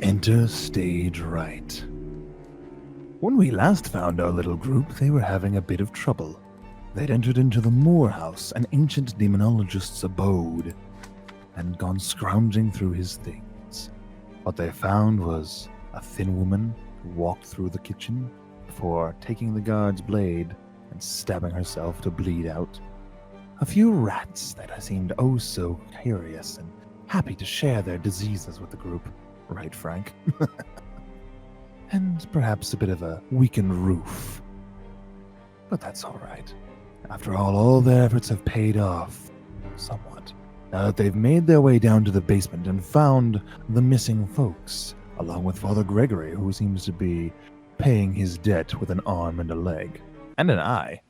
Enter stage right. When we last found our little group, they were having a bit of trouble. They'd entered into the Moor House, an ancient demonologist's abode, and gone scrounging through his things. What they found was a thin woman who walked through the kitchen before taking the guard's blade and stabbing herself to bleed out. A few rats that seemed oh so curious and happy to share their diseases with the group. Right, Frank? And perhaps a bit of a weakened roof. But that's all right. After all their efforts have paid off, somewhat. Now that they've made their way down to the basement and found the missing folks, along with Father Gregory, who seems to be paying his debt with an arm and a leg. And an eye.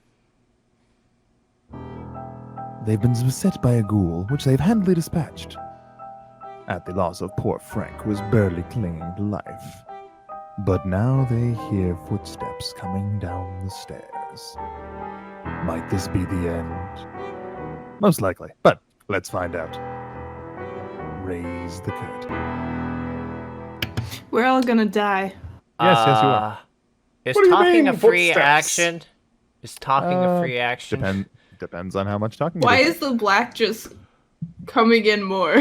They've been beset by a ghoul, which they've handily dispatched. At the loss of poor Frank, who was barely clinging to life. But now they hear footsteps coming down the stairs. Might this be the end? Most likely, but let's find out. Raise the curtain. We're all gonna die. Yes, you are. Is What do you talking mean, a free footsteps? action? Is talking a free action? Depends on how much talking Why you do. is the black just coming in more?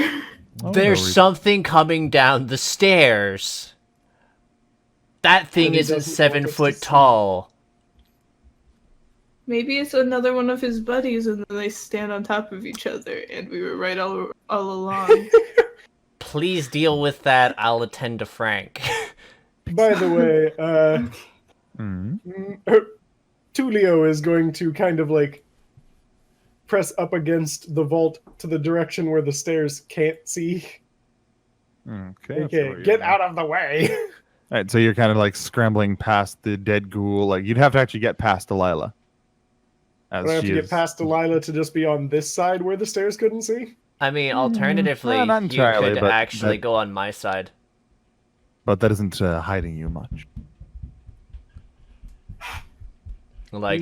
There's something coming down the stairs. That thing But he isn't doesn't 7 want us foot to see. tall. Maybe it's another one of his buddies and then they stand on top of each other and we were right all along. Please deal with that. I'll attend to Frank. By the way, Tulio is going to kind of like press up against the vault to the direction where the stairs can't see. Okay. Okay, get out of the way. All right, so you're kind of like scrambling past the dead ghoul. Like you'd have to actually get past Delilah. I have to get past Delilah to just be on this side where the stairs couldn't see. I mean, alternatively, well, not you entirely, could but actually that- go on my side. But that isn't hiding you much. Like,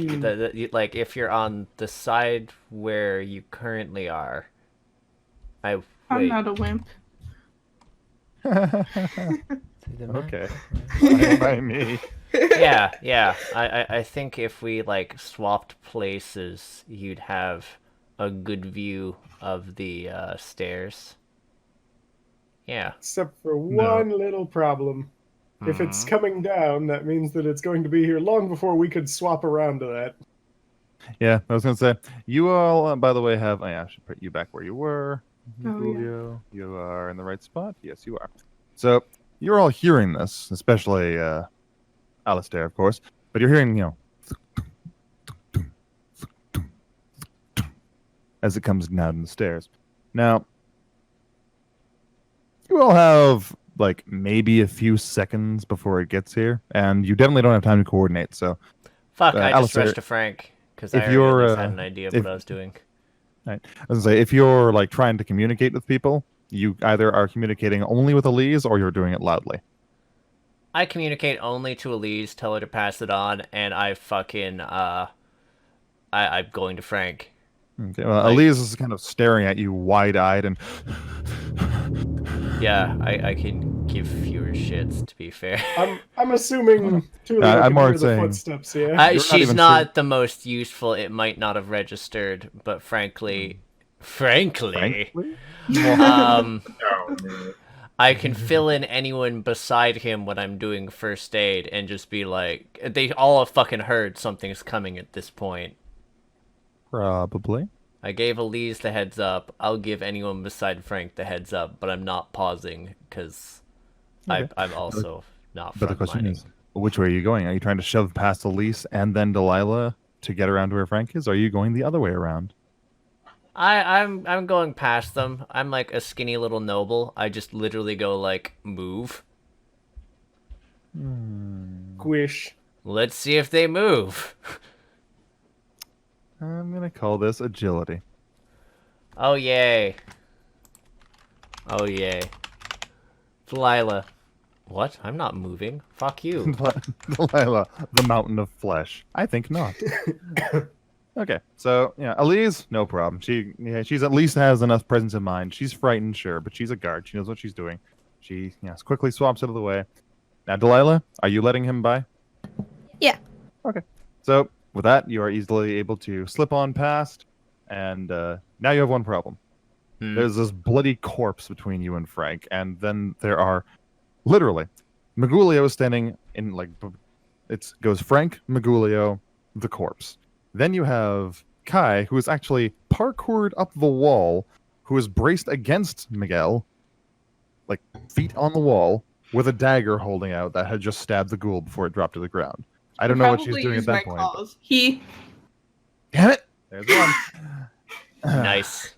like if you're on the side where you currently are. I'm Wait. not a wimp. Okay. Fine by me. Yeah. I think if we like swapped places, you'd have a good view of the stairs. Yeah. Except for one little problem. If it's coming down, that means that it's going to be here long before we could swap around to that. Yeah, I was gonna say you all, by the way, have. I should put you back where you were. Oh, Julio. You are in the right spot. Yes, you are. So you're all hearing this, especially Alistair, of course. But you're hearing, as it comes down the stairs. Now, you all have like maybe a few seconds before it gets here, and you definitely don't have time to coordinate. So, Fuck, I just Alistair, rushed to Frank because if I already you're, at least had an idea of what I was doing. right, I was gonna say, if you're like trying to communicate with people, you either are communicating only with Elise or you're doing it loudly. I communicate only to Elise, tell her to pass it on, and I fucking I'm going to Frank. Okay, well, Elise is kind of staring at you wide-eyed and Yeah, I can give fewer shits, to be fair. I'm assuming Tulio I'm can more hear the saying- footsteps, yeah? You're not She's even not the most useful. It might not have registered, but frankly, frankly? I can fill in anyone beside him when I'm doing first aid and just be like, they all have fucking heard something's coming at this point. Probably. I gave Elise the heads up. I'll give anyone beside Frank the heads up, but I'm not pausing because Okay. I'm also not But the question frontlining. is, which way are you going? Are you trying to shove past Elise and then Delilah to get around to where Frank is? Or are you going the other way around? I'm going past them. I'm like a skinny little noble. I just literally go like move. Squish. Let's see if they move. I'm gonna call this agility. Oh yay. Oh yay. Delilah. What? I'm not moving. Fuck you. Delilah, the mountain of flesh. I think not. Okay, so yeah, Elise, no problem. She's at least has enough presence of mind. She's frightened, sure, but she's a guard. She knows what she's doing. She quickly swaps out of the way. Now, Delilah, are you letting him by? Yeah. Okay. So with that, you are easily able to slip on past, and now you have one problem. There's this bloody corpse between you and Frank, and then there are literally Magulio is standing in it goes Frank, Magulio, the corpse. Then you have Kai, who is actually parkoured up the wall, who is braced against Miguel, like feet on the wall, with a dagger holding out that had just stabbed the ghoul before it dropped to the ground. I don't know what she's Probably doing at use that my point. claws. He. Damn it! There's one. Nice.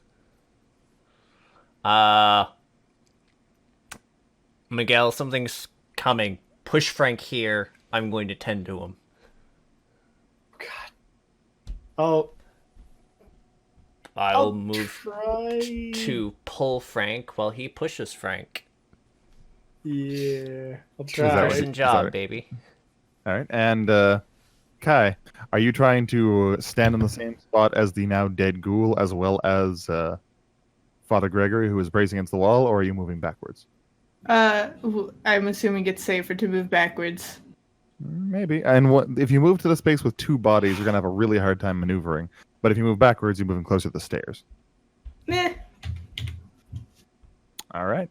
Miguel, something's coming. Push Frank here. I'm going to tend to him. God. I'll I'll move try. to pull Frank while he pushes Frank. Yeah, I'll that try. right? Prison Is job, that right? baby. All right, and Kai, are you trying to stand in the same spot as the now dead ghoul, as well as Father Gregory, who is bracing against the wall, or are you moving backwards? I'm assuming it's safer to move backwards. Maybe. And if you move to the space with two bodies, you're gonna have a really hard time maneuvering. But if you move backwards, you're moving closer to the stairs. Meh. All right.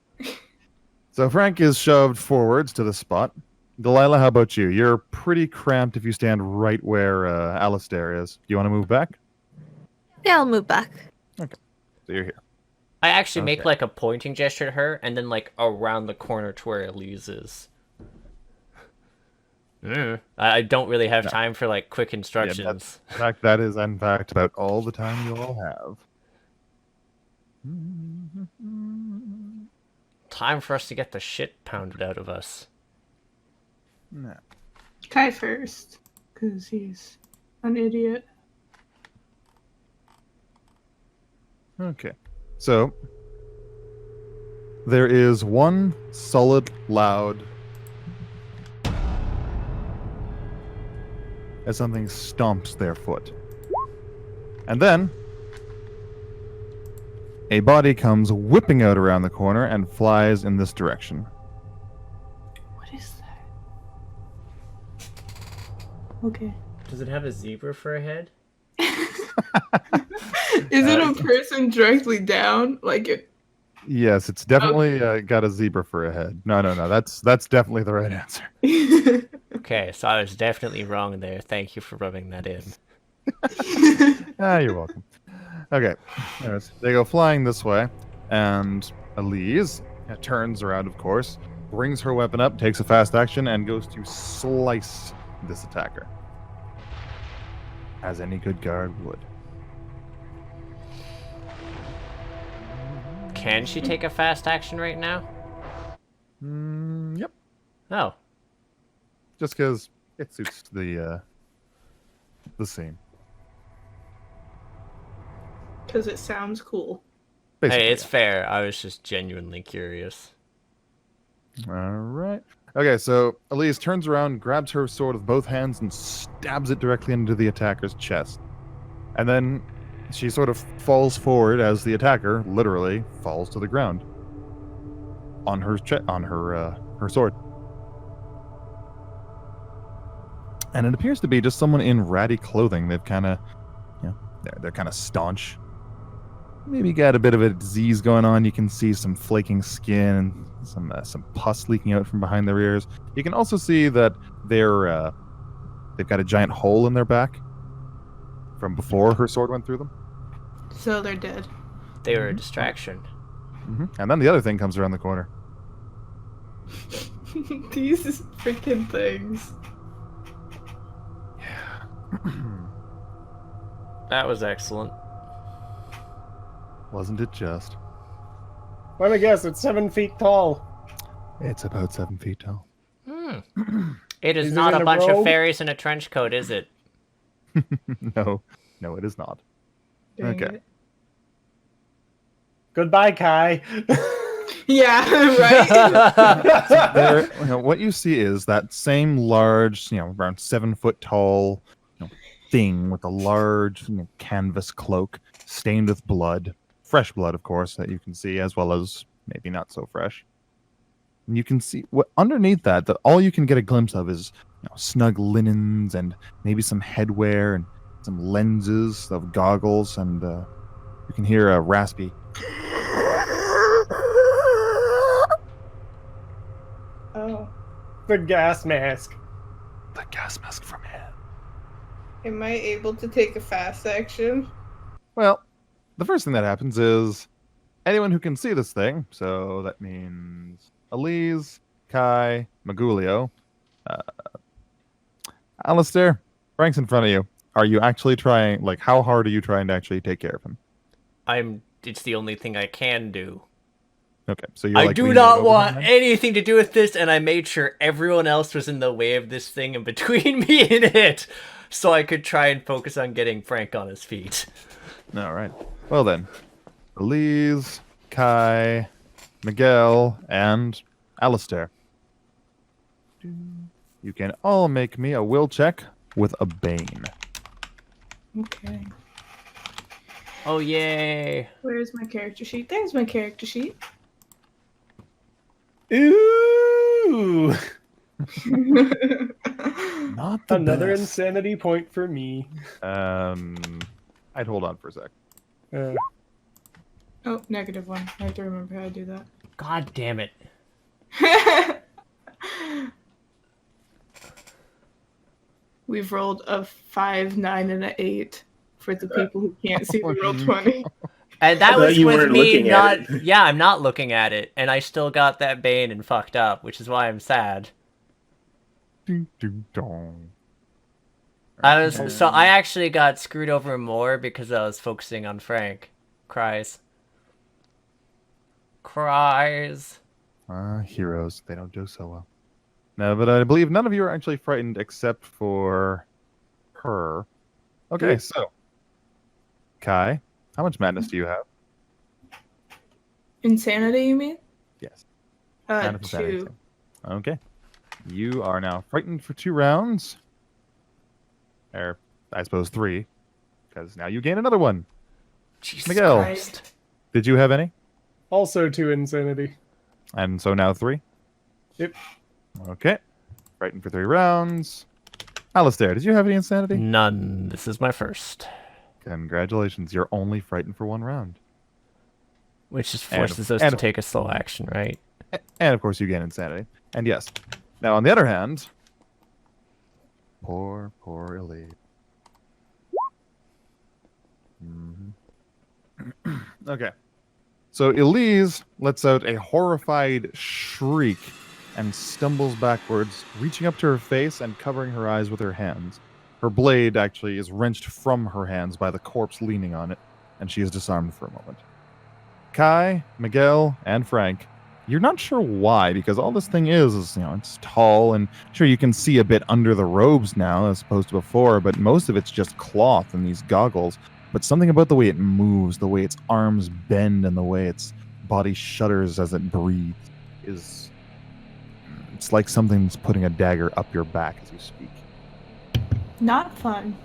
So Frank is shoved forwards to the spot. Delilah, how about you? You're pretty cramped if you stand right where Alistair is. Do you want to move back? Yeah, I'll move back. So you're here. I actually make Okay. like a pointing gesture to her, and then like around the corner to where Elise is. I don't really have time for like quick instructions. In fact, that is in fact about all the time you all have. Time for us to get the shit pounded out of us. No. Kai first, because he's an idiot. Okay. So there is one solid, loud as something stomps their foot. And then a body comes whipping out around the corner and flies in this direction. What is that? Okay. Does it have a zebra for a head? Is it a person directly down? Like it? Yes, it's definitely got a zebra for a head. No. That's definitely the right answer. Okay, so I was definitely wrong there. Thank you for rubbing that in. You're welcome. Okay. Anyways, they go flying this way, and Elise turns around, of course, brings her weapon up, takes a fast action, and goes to slice this attacker. As any good guard would. Can she take a fast action right now? Yep. Oh. Just because it suits the scene. Because it sounds cool. Basically, Hey, it's fair. I was just genuinely curious. All right. Okay, so Elise turns around, grabs her sword with both hands, and stabs it directly into the attacker's chest. And then she sort of falls forward as the attacker literally falls to the ground on her her sword. And it appears to be just someone in ratty clothing. They've kind of, they're kind of staunch. Maybe got a bit of a disease going on. You can see some flaking skin and some pus leaking out from behind their ears. You can also see that they've got a giant hole in their back from before her sword went through them. So they're dead. They were a distraction. And then the other thing comes around the corner. These freaking things. That was excellent. Wasn't it just? Let me guess, it's 7 feet tall. It's about 7 feet tall. It is Is it not in a a bunch of robe? fairies in a trench coat, is it? No, it is not. Dang Okay. it. Goodbye, Kai. Yeah, right? There, what you see is that same large, around 7 foot tall, thing with a large canvas cloak stained with blood, fresh blood, of course, that you can see, as well as maybe not so fresh. And you can see what underneath that all you can get a glimpse of is snug linens and maybe some headwear and some lenses of goggles, and you can hear a raspy. Oh. The gas mask. The gas mask from him. Am I able to take a fast action? Well, the first thing that happens is anyone who can see this thing, so that means Elise, Kai, Magulio, Alistair, Frank's in front of you. Are you actually trying, like, how hard are you trying to actually take care of him? It's the only thing I can do. Okay, so you're I like, do leaning not over want him then? anything to do with this, and I made sure everyone else was in the way of this thing and between me and it, so I could try and focus on getting Frank on his feet. All right. Well then, Elise, Kai, Miguel, and Alistair. You can all make me a will check with a bane. Okay. Oh, yay. Where's my character sheet? There's my character sheet. Ooh! Not the Another best. insanity point for me. I'd hold on for a sec. Uh, Oh, -1. I have to remember how to do that. God damn it. We've rolled a 5, 9, and an 8 for the people who can't see the roll 20. And that I thought was you with weren't me looking not... at it. Yeah, I'm not looking at it, and I still got that bane and fucked up, which is why I'm sad. Ding, ding, dong. So I actually got screwed over more because I was focusing on Frank. Cries. Heroes, they don't do so well. No, but I believe none of you are actually frightened except for her. Okay, Good. so Kai, how much madness do you have? Insanity, you mean? Yes. Madness is sanity. 2. Okay. You are now frightened for 2 rounds. Or, I suppose 3. Because now you gain another one. Jesus Miguel. Christ. Did you have any? also 2 insanity. And so now 3? Yep. Okay. Frightened for 3 rounds. Alistair, did you have any insanity? None. This is my first. Congratulations. You're only frightened for 1 round. Which just And- forces us and- to take a slow action, right? And of course you gain insanity. And yes. Now on the other hand, poor Elise. Okay. So Elise lets out a horrified shriek and stumbles backwards, reaching up to her face and covering her eyes with her hands. Her blade actually is wrenched from her hands by the corpse leaning on it, and she is disarmed for a moment. Kai, Miguel, and Frank, you're not sure why, because all this thing is it's tall, and sure, you can see a bit under the robes now as opposed to before, but most of it's just cloth and these goggles. But something about the way it moves, the way its arms bend, and the way its body shudders as it breathes it's like something's putting a dagger up your back as you speak. Not fun.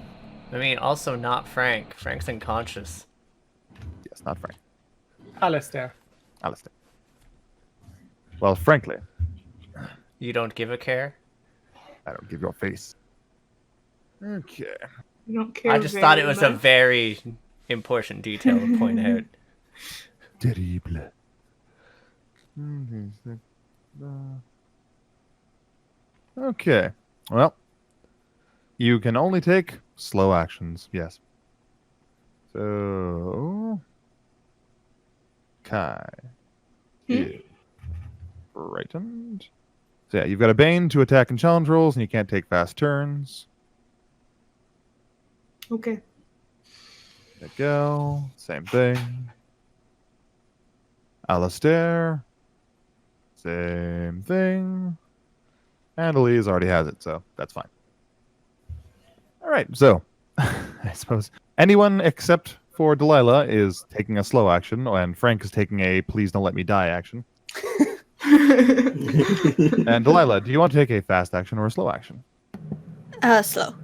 I mean, also not Frank. Frank's unconscious. Yes, not Frank. Alistair. Alistair. Well, frankly, You don't give a care? I don't give you a face. Okay. You don't care. I just thought it very was a much. very important detail to point out. Terrible. Okay. Well, you can only take slow actions, yes. So, Kai is frightened. So yeah, you've got a Bane to attack and challenge rolls, and you can't take fast turns. Okay. Miguel, same thing. Alistair, same thing. And Elise already has it, so that's fine. All right, so I suppose anyone except for Delilah is taking a slow action, and Frank is taking a please don't let me die action. And Delilah, do you want to take a fast action or a slow action? Slow.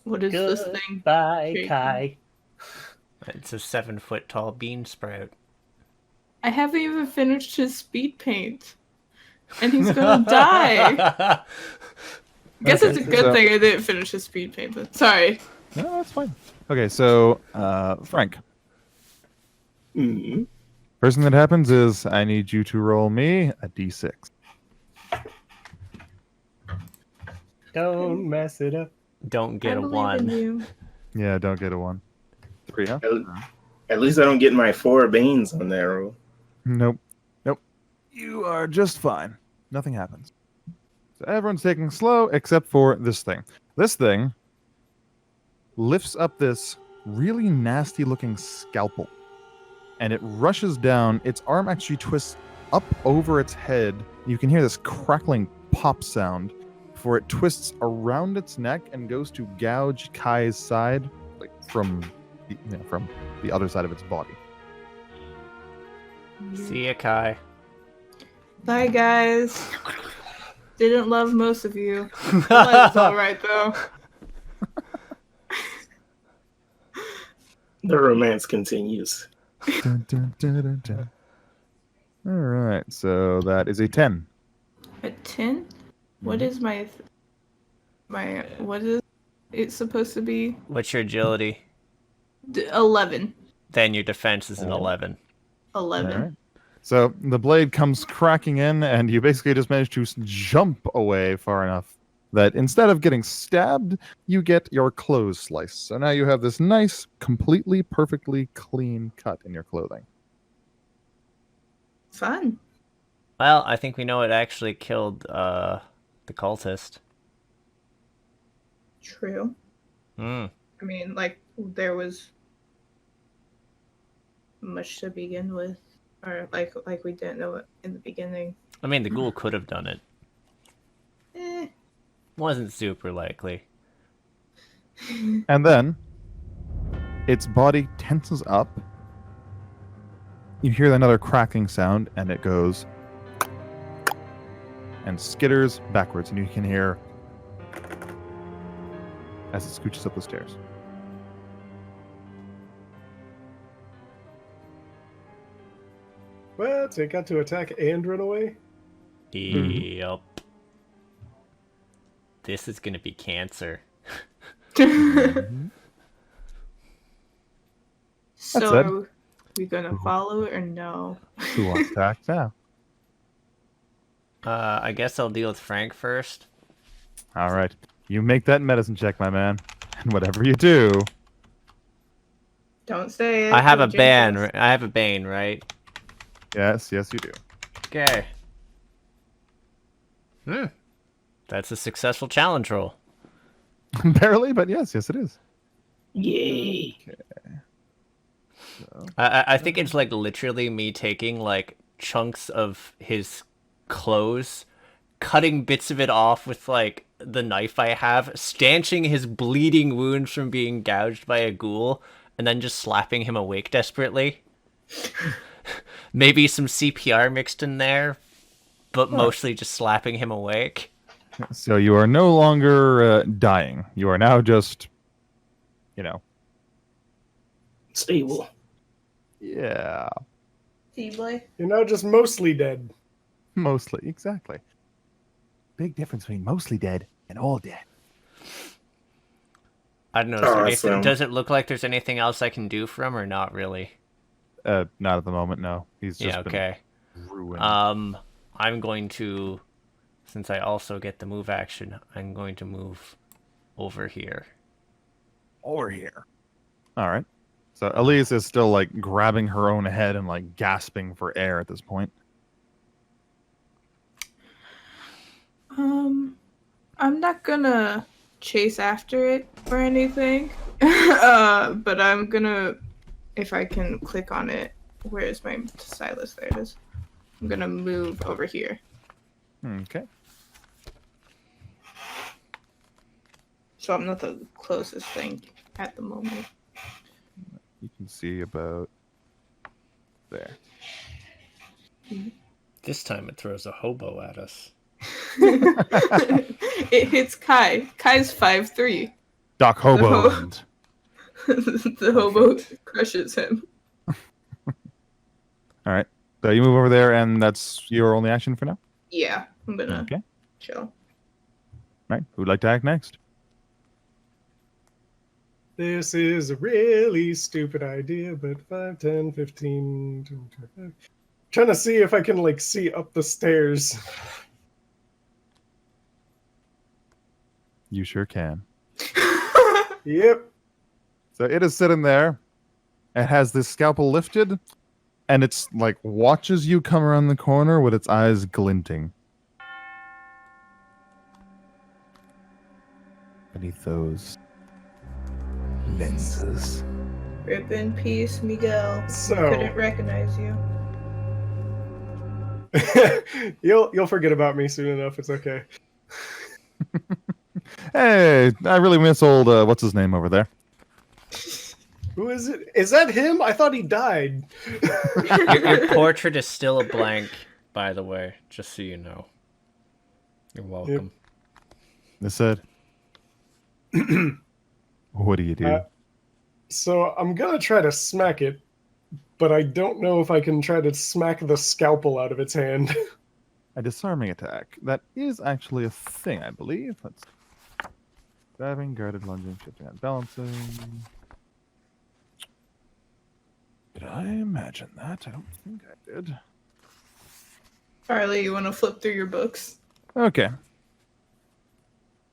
What is this thing? Goodbye, Shaking. Kai. It's a 7-foot tall bean sprout. I haven't even finished his speed paint. And he's gonna die. Guess Okay, it's a good so- thing I didn't finish his speed paint, but sorry. No, that's fine. Okay, so Frank. Mm-hmm. First thing that happens is I need you to roll me a d6. Don't mess it up. Don't get I a believe in 1. you. Yeah, don't get a 1. 3, huh? At least I don't get my 4 Banes on that roll. Nope. Nope. You are just fine. Nothing happens. So everyone's taking slow except for this thing. This thing lifts up this really nasty looking scalpel and it rushes down. Its arm actually twists up over its head. You can hear this crackling pop sound before it twists around its neck and goes to gouge Kai's side, like from the other side of its body. See ya, Kai. Bye, guys. Didn't love most of you. It's all right though. The romance continues. Dun, dun, dun, dun, dun. All right, so that is a 10. A 10? What is my what is it supposed to be? What's your agility? 11. Then your defense is an 11. 11. All right. So the blade comes cracking in, and you basically just manage to jump away far enough that instead of getting stabbed, you get your clothes sliced. So now you have this nice, completely, perfectly clean cut in your clothing. Fun. Well, I think we know it actually killed the cultist. True. Hmm. I mean, like, there was much to begin with. Or, like we didn't know it in the beginning. I mean, the ghoul could have done it. Eh. Wasn't super likely. And then its body tenses up. You hear another cracking sound, and it goes and skitters backwards, and you can hear as it scooches up the stairs. What? It got to attack and run away? Yep. This is gonna be cancer. So, That's it. are we gonna follow it or no? Who wants to act now? I guess I'll deal with Frank first. All right. You make that medicine check, my man. And whatever you do, Don't say it. I have a don't jinx us. I have a bane, right? yes, you do. Okay. That's a successful challenge roll. Barely, but yes, it is. Yay. I think it's like literally me taking like chunks of his clothes, cutting bits of it off with like the knife I have, stanching his bleeding wounds from being gouged by a ghoul, and then just slapping him awake desperately. Maybe some CPR mixed in there, but mostly just slapping him awake. So you are no longer dying. You are now just, Stable. yeah, T-boy. You're now just mostly dead. mostly. Exactly. Big difference between mostly dead and all dead. I don't know. Is there anything, Awesome. does it look like there's anything else I can do for him, or not really? Not at the moment, no. He's just Yeah. Okay. been ruined. I'm going to, since I also get the move action, I'm going to move over here. Over here. All right. So Elise is still like grabbing her own head and like gasping for air at this point. I'm not gonna chase after it or anything. But I'm gonna, if I can click on it, where is my stylus? There it is. I'm gonna move over here. Okay. So I'm not the closest thing at the moment. You can see about there. This time it throws a hobo at us. It hits Kai. Kai's 5'3". Doc Hobo. The hobo crushes him. All right. So you move over there, and that's your only action for now? Yeah, I'm gonna Okay. chill. All right. Who would like to act next? This is a really stupid idea, but 5, 10, 15, 20, 25. Trying to see if I can, like, see up the stairs. You sure can. Yep. So it is sitting there. It has this scalpel lifted, and it's like watches you come around the corner with its eyes glinting. Beneath those lenses. Rip in peace, Miguel. So- Couldn't recognize you. You'll forget about me soon enough. It's okay. Hey, I really miss old, what's his name over there? Who is it? Is that him? I thought he died. Your portrait is still a blank, by the way, just so you know. You're welcome. They said, what do you do? So I'm gonna try to smack it, but I don't know if I can try to smack the scalpel out of its hand. A disarming attack. That is actually a thing, I believe. Let's grabbing, guarded, lunging, shifting, and balancing. Did I imagine that? I don't think I did. Charlie, you want to flip through your books? Okay.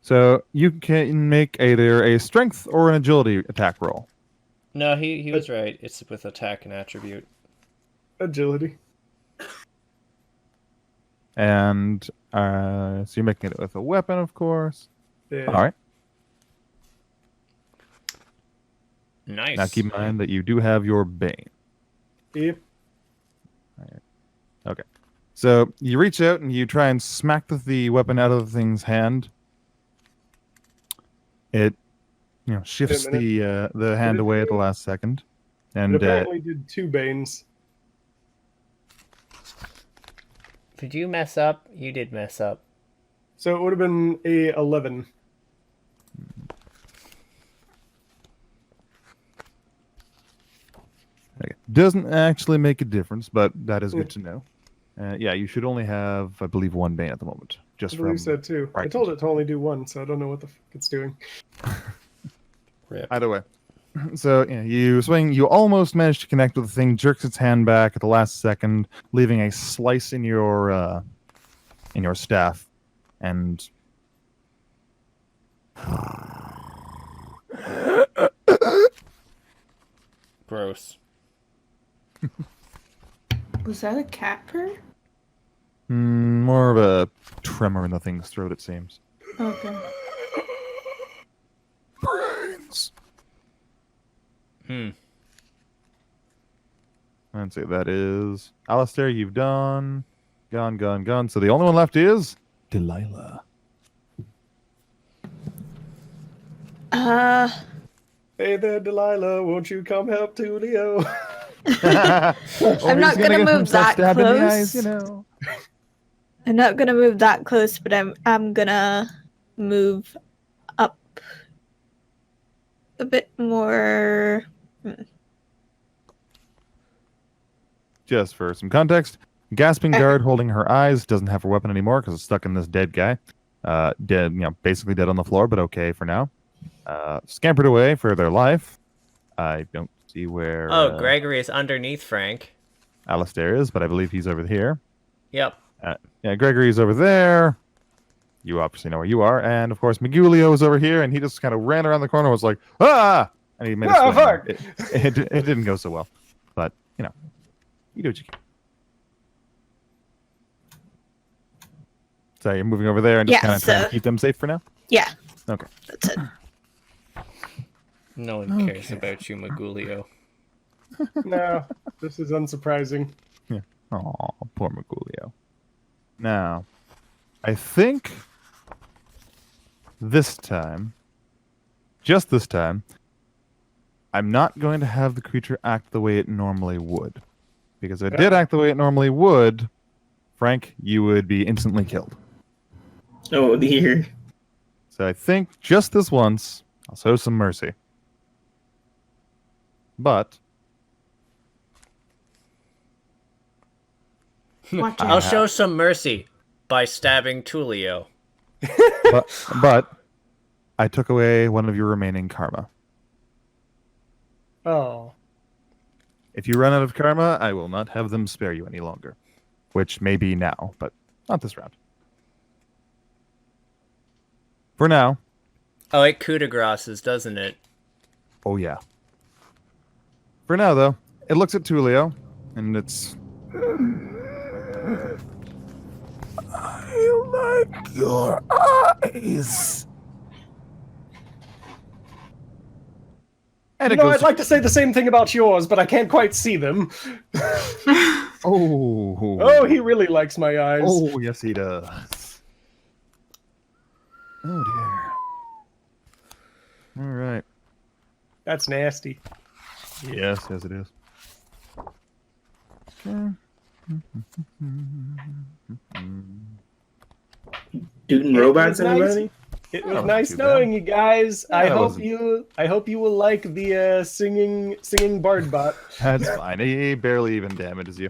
So you can make either a strength or an agility attack roll. No, he was right. It's with attack and attribute. Agility. And so you're making it with a weapon, of course. Yeah. All right. Nice. Now keep in mind that you do have your Bane. Yep. Okay. So you reach out and you try and smack the weapon out of the thing's hand. It, shifts Wait a the hand away at the last second, and It apparently did 2 Banes. Did you mess up? You did mess up. So it would have been a 11. okay. Doesn't actually make a difference, but that is good to know. Yeah, you should only have, I believe, 1 Bane at the moment. Just I from believe so too. I right. told it to only do 1, so I don't know what the fuck it's doing. Rip. Either way. So you swing, you almost manage to connect with the thing, jerks its hand back at the last second, leaving a slice in your staff, and Gross. Was that a cat purr? more of a tremor in the thing's throat, it seems. Okay. Brains. Hmm. Let's see, that is Alistair. You've done gone. So the only one left is Delilah. Hey there, Delilah, won't you come help Tulio? I'm not gonna move that close. I'm not gonna move that close, but I'm gonna move up a bit more. Just for some context, gasping guard holding her eyes doesn't have her weapon anymore because it's stuck in this dead guy. Dead, basically dead on the floor, but okay for now. Scampered away for their life. I don't see where. Oh, Gregory is underneath Frank. Alistair is, but I believe he's over here. Yep. Yeah, Gregory's over there. You obviously know where you are, and of course Migulio is over here, and he just kind of ran around the corner, and was like, "Ah!" and he made a swing. Fuck! It didn't go so well, but you do what you can. So you're moving over there and just Yeah, kind of trying so- to keep them safe for now. Yeah, Okay. that's it. No one cares about you, Magulio. No, this is unsurprising. Oh, poor Migulio. Now, I think this time, just this time, I'm not going to have the creature act the way it normally would. Because if it did act the way it normally would, Frank, you would be instantly killed. Oh dear. So I think just this once, I'll show some mercy. But Watch I'll out. show some mercy by stabbing Tulio. but I took away one of your remaining karma. Oh. If you run out of karma, I will not have them spare you any longer. Which may be now, but not this round. For now. Oh, it coup de graces, doesn't it? Oh, yeah. For now, though, it looks at Tulio, and it's... I like your eyes. And You know, I'd like to say the same thing about yours, but I can't quite see them. Oh. Oh, he really likes my eyes. Oh, yes, he does. Oh, dear. All right. That's nasty. Yes, it is. Shooting robots, It was nice. anybody? It Oh, was not nice too bad. knowing you guys. Yeah, I it hope wasn't- you will like the singing bard bot. That's fine. He barely even damages you.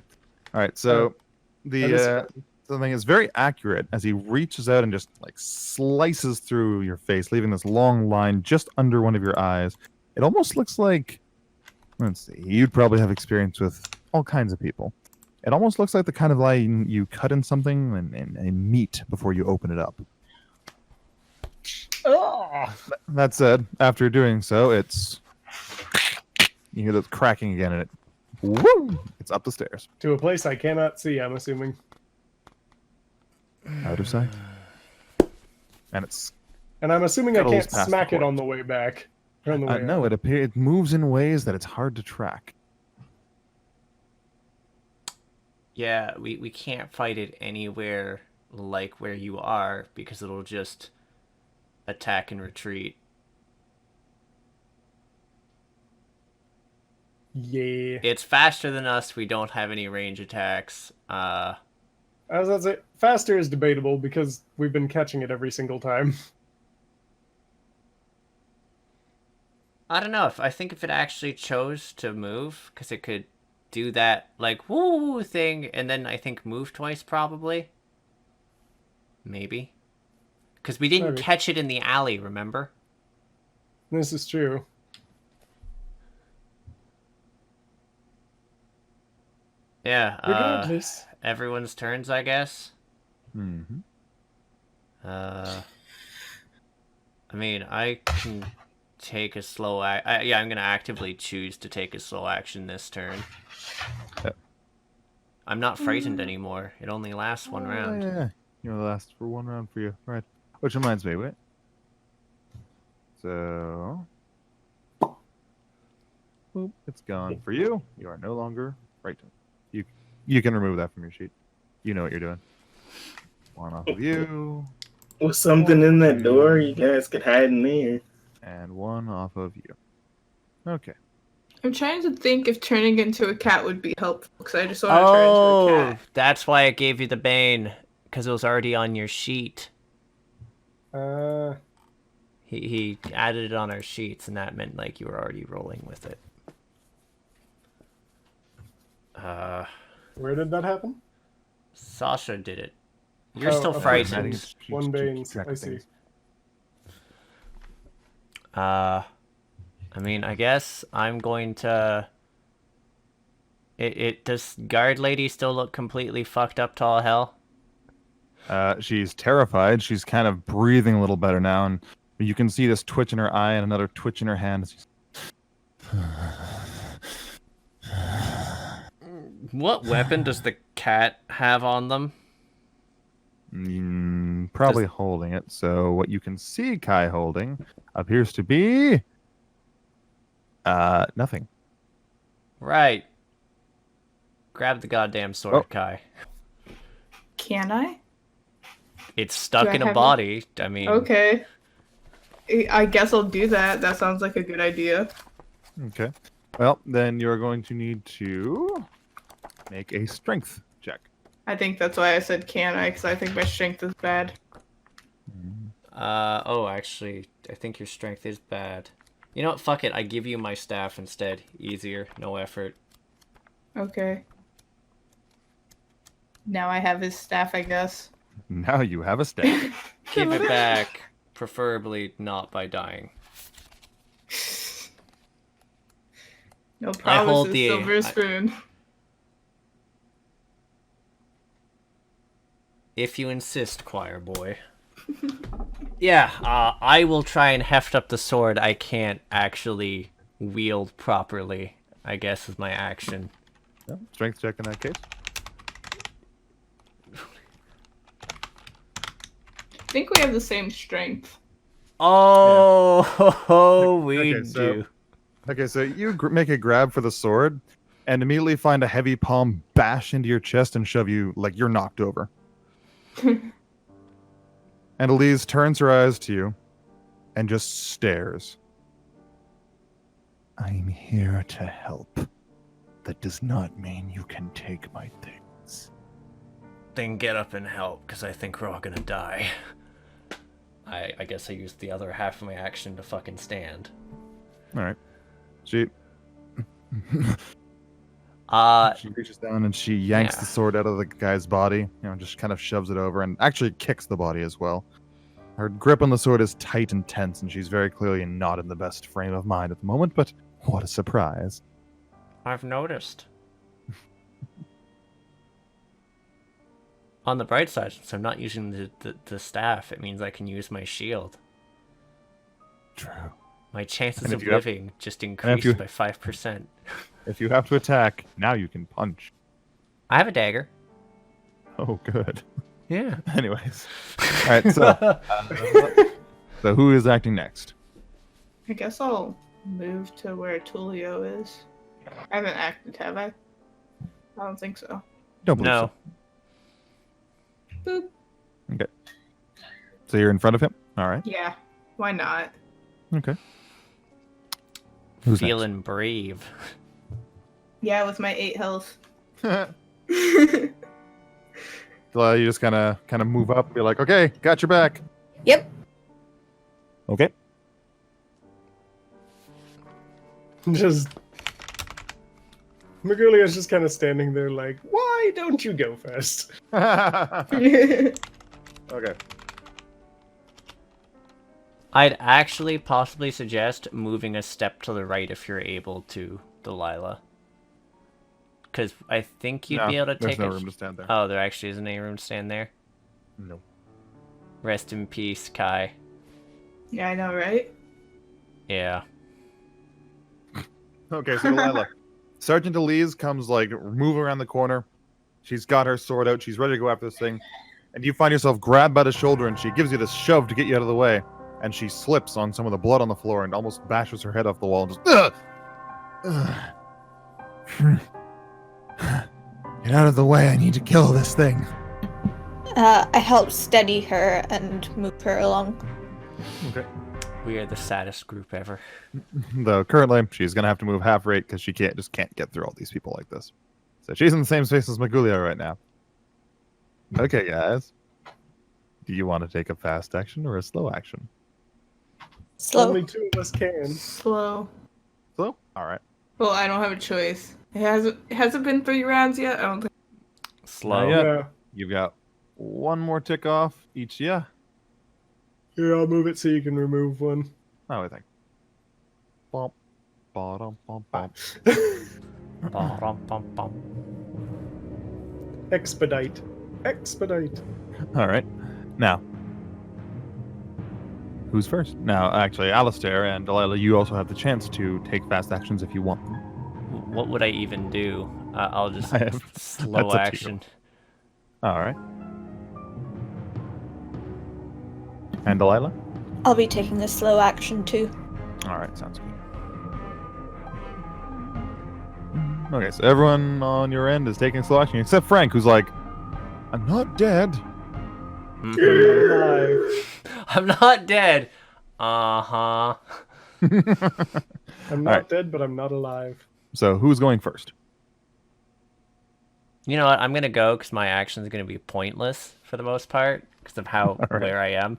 All right, so That is the thing is very accurate as he reaches out and just like slices through your face, leaving this long line just under one of your eyes. It almost looks like, let's see, you'd probably have experience with all kinds of people. It almost looks like the kind of line you cut in something and meat before you open it up. Oh, That said, after doing so, it's you hear the cracking again, and it's up the stairs. to a place I cannot see, I'm assuming. Out of sight, and it's And I'm assuming I Cuddles can't past smack the it on the way back. Or on the way no, it moves in ways that it's hard to track. Yeah, we can't fight it anywhere like where you are because it'll just attack and retreat. Yeah. It's faster than us. We don't have any range attacks. I was about to say, faster is debatable because we've been catching it every single time. I don't know. I think if it actually chose to move, because it could do that, like, woo thing, and then I think move twice, probably. Maybe. Because we didn't Maybe. catch it in the alley, remember? This is true. Yeah, Regardless. everyone's turns, I guess. Mm-hmm. I mean, I can take a slow yeah, I'm gonna actively choose to take a slow action this turn. Yep. I'm not frightened anymore. It only lasts one round. Yeah, you know, the last for one round for you, right? Which reminds me, wait. So, boop, it's gone for you. You are no longer frightened. You can remove that from your sheet. You know what you're doing. One off of you, Was something in that door? You guys could hide in there. and one off of you. Okay. I'm trying to think if turning into a cat would be helpful because I just want to turn into a cat. That's why it gave you the bane, because it was already on your sheet. He added it on our sheets, and that meant like you were already rolling with it. Where did that happen? Sasha did it. You're Oh, still okay. frightened. One Bane's, I see. I mean, I guess I'm going to... Does guard lady still look completely fucked up to all hell? She's terrified. She's kind of breathing a little better now, and you can see this twitch in her eye and another twitch in her hand. What weapon does the cat have on them? Probably holding it. So what you can see Kai holding appears to be nothing. Right. Grab the goddamn sword, Kai. Can I? It's stuck Do I in a have it? body. I mean, Okay. I guess I'll do that. That sounds like a good idea. Okay. Well, then you're going to need to make a strength check. I think that's why I said can I, because I think my strength is bad. oh, actually, I think your strength is bad. You know what? Fuck it. I give you my staff instead. Easier. No effort. Okay. Now I have his staff, I guess. Now you have a staff. Give it back. Preferably not by dying. No I hold promises, the- silver spoon. If you insist, choir boy. Yeah, I will try and heft up the sword I can't actually wield properly, I guess is my action. Yeah, strength check in that case. I think we have the same strength. Oh, we Okay, so- do. Okay, so you make a grab for the sword, and immediately find a heavy palm bash into your chest and shove you like you're knocked over. And Elise turns her eyes to you and just stares. I'm here to help. That does not mean you can take my things. Then get up and help, because I think we're all gonna die. I guess I used the other half of my action to fucking stand. Alright. She reaches down and she yanks Yeah. the sword out of the guy's body, you know, just kind of shoves it over and actually kicks the body as well. Her grip on the sword is tight and tense, and she's very clearly not in the best frame of mind at the moment, but what a surprise. I've noticed. On the bright side, since I'm not using the staff, it means I can use my shield. True. My chances And if of you have- living just you- increased by 5%. If you have to attack, now you can punch. I have a dagger. Oh, good. Yeah. Anyways. Alright, so who is acting next? I guess I'll move to where Tulio is. I haven't acted, have I? I don't think so. Don't believe No. Boop. so. Okay. So you're in front of him? Alright. Yeah. Why not? Okay. Who's Feeling brave. Yeah, with my 8 health. next? You just kind of move up, be like, okay, got your back. Yep. Okay. Just Magulio's just kind of standing there like, why don't you go first? Okay. I'd actually possibly suggest moving a step to the right if you're able to, Delilah. Because I think you'd No, be able to there's take no a... room to stand there. Oh, there actually isn't any room to stand there? No. Rest in peace, Kai. Yeah, I know, right? Yeah. Okay, so Delilah. Sergeant Elise comes, like, move around the corner. She's got her sword out. She's ready to go after this thing. And you find yourself grabbed by the shoulder, and she gives you this shove to get you out of the way. And she slips on some of the blood on the floor and almost bashes her head off the wall and just... Ugh! Ugh. Get out of the way. I need to kill this thing. I help steady her and move her along. Okay. We are the saddest group ever. Though currently she's gonna have to move half rate because she can't get through all these people like this. So she's in the same space as Magulio right now. Okay, guys. Do you want to take a fast action or a slow action? Slow. Only 2 of us can. Slow. Slow? Alright. Well, I don't have a choice. It hasn't been 3 rounds yet. I don't think. Slow. Yeah. Yeah. You've got one more tick off each, yeah. Here, I'll move it so you can remove one. Oh, I think. Bump. Bottom, bump, bump. Ba-rum-bum-bum. Expedite. Expedite. Alright. Now. Who's first? Now, actually, Alistair and Delilah, you also have the chance to take fast actions if you want them. What would I even do? I'll just I have- slow that's up to you. action. Alright. And Delilah? I'll be taking a slow action too. Alright, sounds good. Okay, so everyone on your end is taking slow action, except Frank, who's like, I'm not dead. Mhm. Alive. I'm not dead. Uh-huh. I'm not Alright. dead, but I'm not alive. So who's going first? You know what? I'm gonna go because my action's gonna be pointless for the most part because of how Alright. where I am.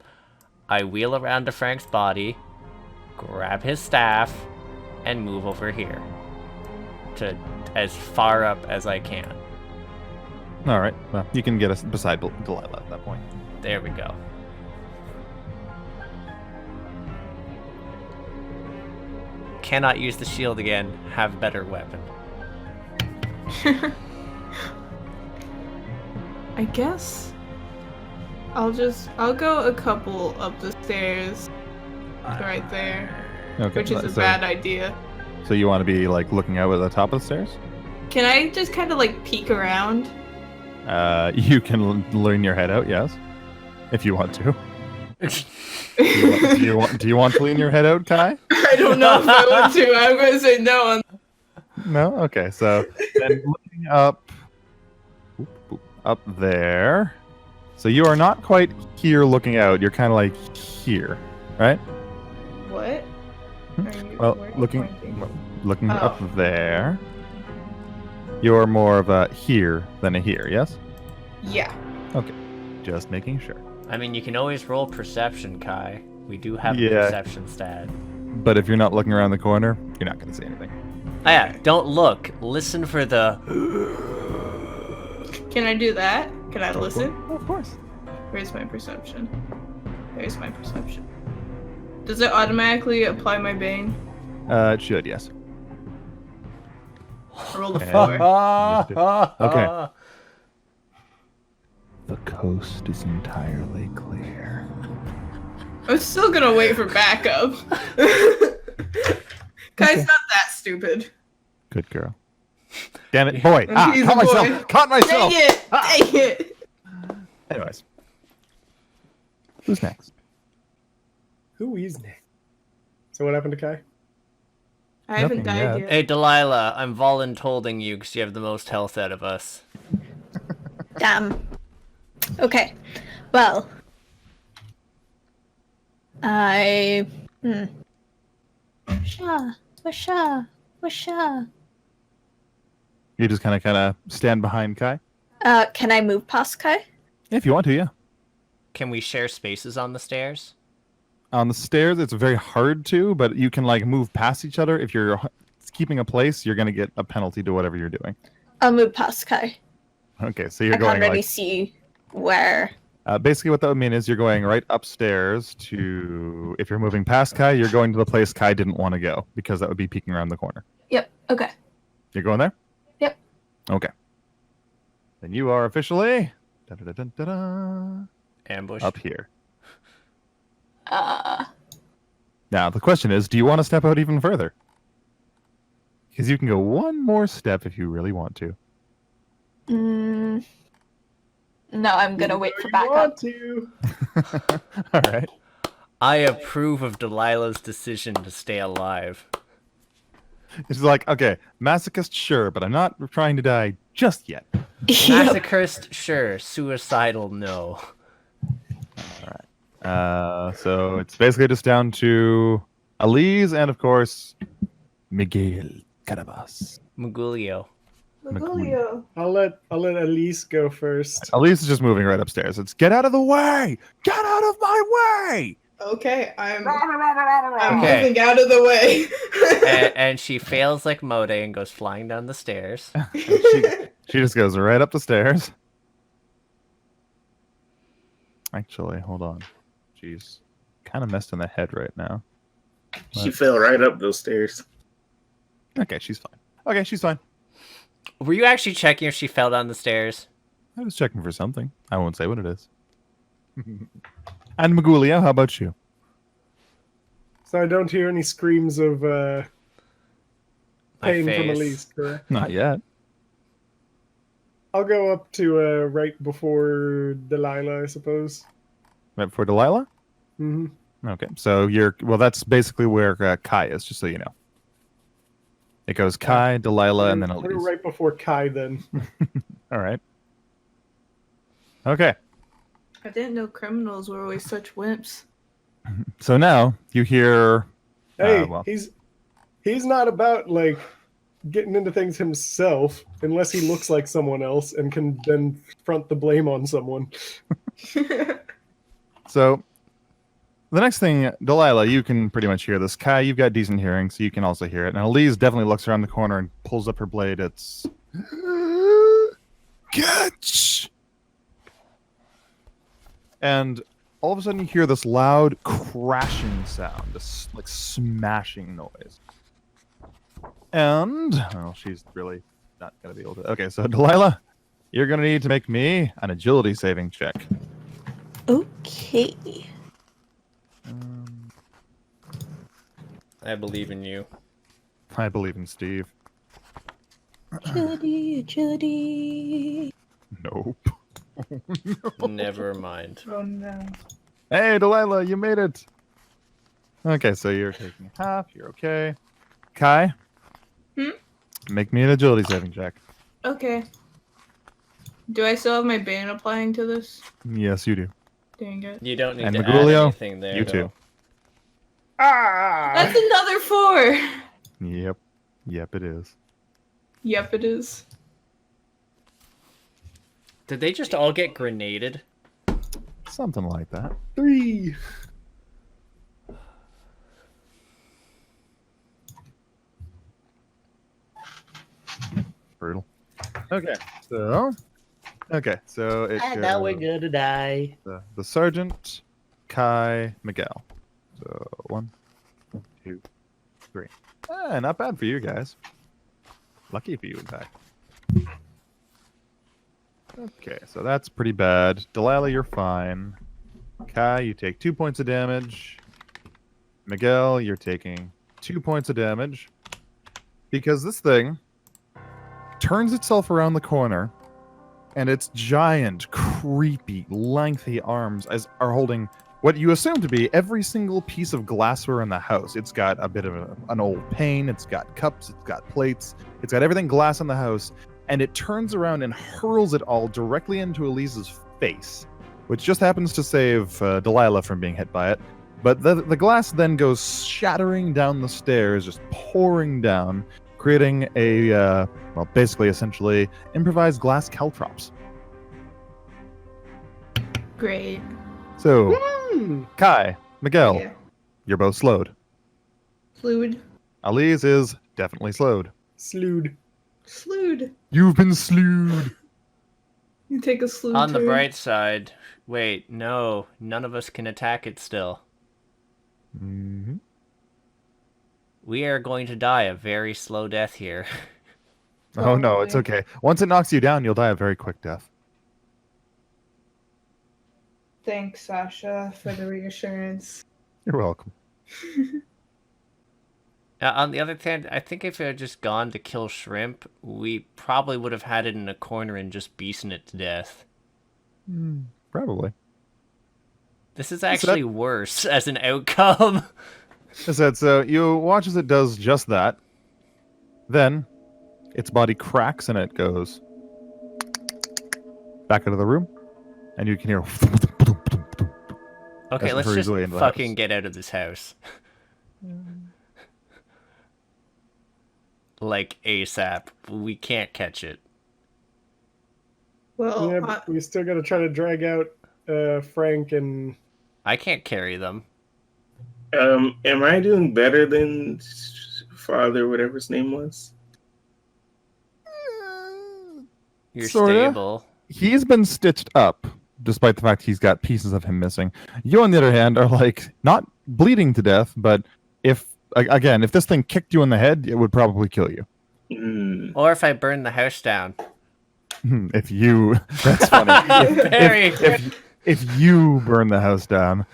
I wheel around to Frank's body, grab his staff, and move over here to as far up as I can. All right. Well, you can get us beside Delilah at that point. There we go. Cannot use the shield again. Have better weapon. I guess I'll go a couple up the stairs right there, Okay. which is a bad idea. So you want to be like looking out at the top of the stairs? Can I just kind of like peek around? You can lean your head out, yes, if you want to. Do you want to lean your head out, Kai? I don't know if I want to. I'm going to say no. No? Okay, so then looking up there. So you are not quite here looking out. You're kind of like here, right? What? Well, where are you looking pointing? up there. You're more of a here than a here, yes? Yeah. Okay, just making sure. I mean, you can always roll perception, Kai. We do have a Yeah. perception stat. But if you're not looking around the corner, you're not going to see anything. Oh yeah, don't look. Listen for the... Can I do that? Can I listen? Of course. Where's my perception? There's my perception. Does it automatically apply my bane? It should, yes. I rolled a Okay. 4. Okay. The coast is entirely clear. I'm still gonna wait for backup. Kai's not that stupid. Good girl. Damn it, boy! He's Caught a boy. myself! Caught myself! Dang it! Dang it! Anyways. Who's next? Who is next? So what happened to Kai? I haven't Nothing died yet. yet. Hey, Delilah, I'm voluntolding you because you have the most health out of us. Damn. Okay. Well. Washa. You just kind of stand behind Kai? Can I move past Kai? If you want to, yeah. Can we share spaces on the stairs? On the stairs, it's very hard to, but you can like move past each other. If you're keeping a place, you're going to get a penalty to whatever you're doing. I'll move past Kai. Okay, so you're I going can't really like... see where. Basically, what that would mean is you're going right upstairs to... If you're moving past Kai, you're going to the place Kai didn't want to go, because that would be peeking around the corner. Yep. Okay. You're going there? Yep. Okay. Then you are officially... da-da-da-da-da-da, Ambush. up here. Now, the question is, do you want to step out even further? Because you can go one more step if you really want to. No, I'm gonna wait for You backup. want to. All right. I approve of Delilah's decision to stay alive. It's like, okay, masochist, sure, but I'm not trying to die just yet. Yep. Masochist, sure. Suicidal, no. So it's basically just down to Elise and, of course, Miguel Carabas. Mugulio. Magulio. I'll let Elise go first. Elise is just moving right upstairs. It's get out of the way! Get out of my way! Okay, I'm Okay. moving out of the way. And she fails like Mode and goes flying down the stairs. She just goes right up the stairs. Actually, hold on. She's kind of messed in the head right now. She fell right up those stairs. Okay, she's fine. Okay, she's fine. Were you actually checking if she fell down the stairs? I was checking for something. I won't say what it is. And Magulio, how about you? So I don't hear any screams of My pain from face. Elise, correct? Not yet. I'll go up to right before Delilah, I suppose. Right before Delilah? hmm Okay, so well, that's basically where Kai is, just so you know. It goes Kai, Delilah, and then We're Elise. right before Kai, then. All right. Okay, I didn't know criminals were always such wimps. so now you hear... Hey, well. he's not about like getting into things himself unless he looks like someone else and can then front the blame on someone. So The next thing, Delilah, you can pretty much hear this. Kai, you've got decent hearing, so you can also hear it. And Elise definitely looks around the corner and pulls up her blade. It's... Catch! And all of a sudden you hear this loud crashing sound, this like smashing noise. And, well, she's really not going to be able to... Okay, so Delilah, you're going to need to make me an agility saving check. Okay. I believe in you. I believe in Steve. Agility. Nope. Never mind. Oh no. Hey, Delilah, you made it. Okay, so you're taking half. You're okay. Kai? Make me an agility saving check. Okay. Do I still have my bane applying to this? Yes, you do. Dang it. You don't need And to add Magulio, anything there. you though. too. That's another 4! Yep. Yep, it is. Yep, it is. Did they just all get grenaded? Something like that. 3. Brutal. Okay, so... Okay, so it And now we're goes gonna die. the Sergeant, Kai, Miguel. So 1, 2, 3. Not bad for you guys. Lucky for you, in fact. Okay, so that's pretty bad. Delilah, you're fine. Kai, you take 2 points of damage. Miguel, you're taking 2 points of damage. Because this thing turns itself around the corner, and its giant, creepy, lengthy arms are holding what you assume to be every single piece of glassware in the house. It's got a bit of an old pane, it's got cups, it's got plates, it's got everything glass in the house, and it turns around and hurls it all directly into Elise's face, which just happens to save Delilah from being hit by it. But the glass then goes shattering down the stairs, just pouring down, creating a, well, basically, essentially, improvised glass caltrops. Great. So, Kai, Miguel, Yeah. you're both slowed. Fluid. Elise is definitely slowed. Slewed. Slewed. You've been slewed. You take a slew On the turn. bright side, wait, no, none of us can attack it still. Mm-hmm. We are going to die a very slow death here. Oh no, it's Probably. okay. Once it knocks you down, you'll die a very quick death. Thanks, Sasha, for the reassurance. You're welcome. On the other hand, I think if it had just gone to kill Shrimp, we probably would have had it in a corner and just beaten it to death. Probably. This is actually worse as an outcome. I said, so you watch as it does just that. Then, its body cracks and it goes back into the room. And you can hear... Okay, as it let's hurries just away into the fucking house. get out of this house. Like, ASAP. We can't catch it. Well, Yeah, but we still gotta try to drag out Frank and... I can't carry them. Am I doing better than Father, whatever his name was? You're Sorta. stable. He's been stitched up, despite the fact he's got pieces of him missing. You, on the other hand, are like not bleeding to death, but if this thing kicked you in the head, it would probably kill you. Or if I burn the house down. If you, that's funny. Very, If you burn the house down,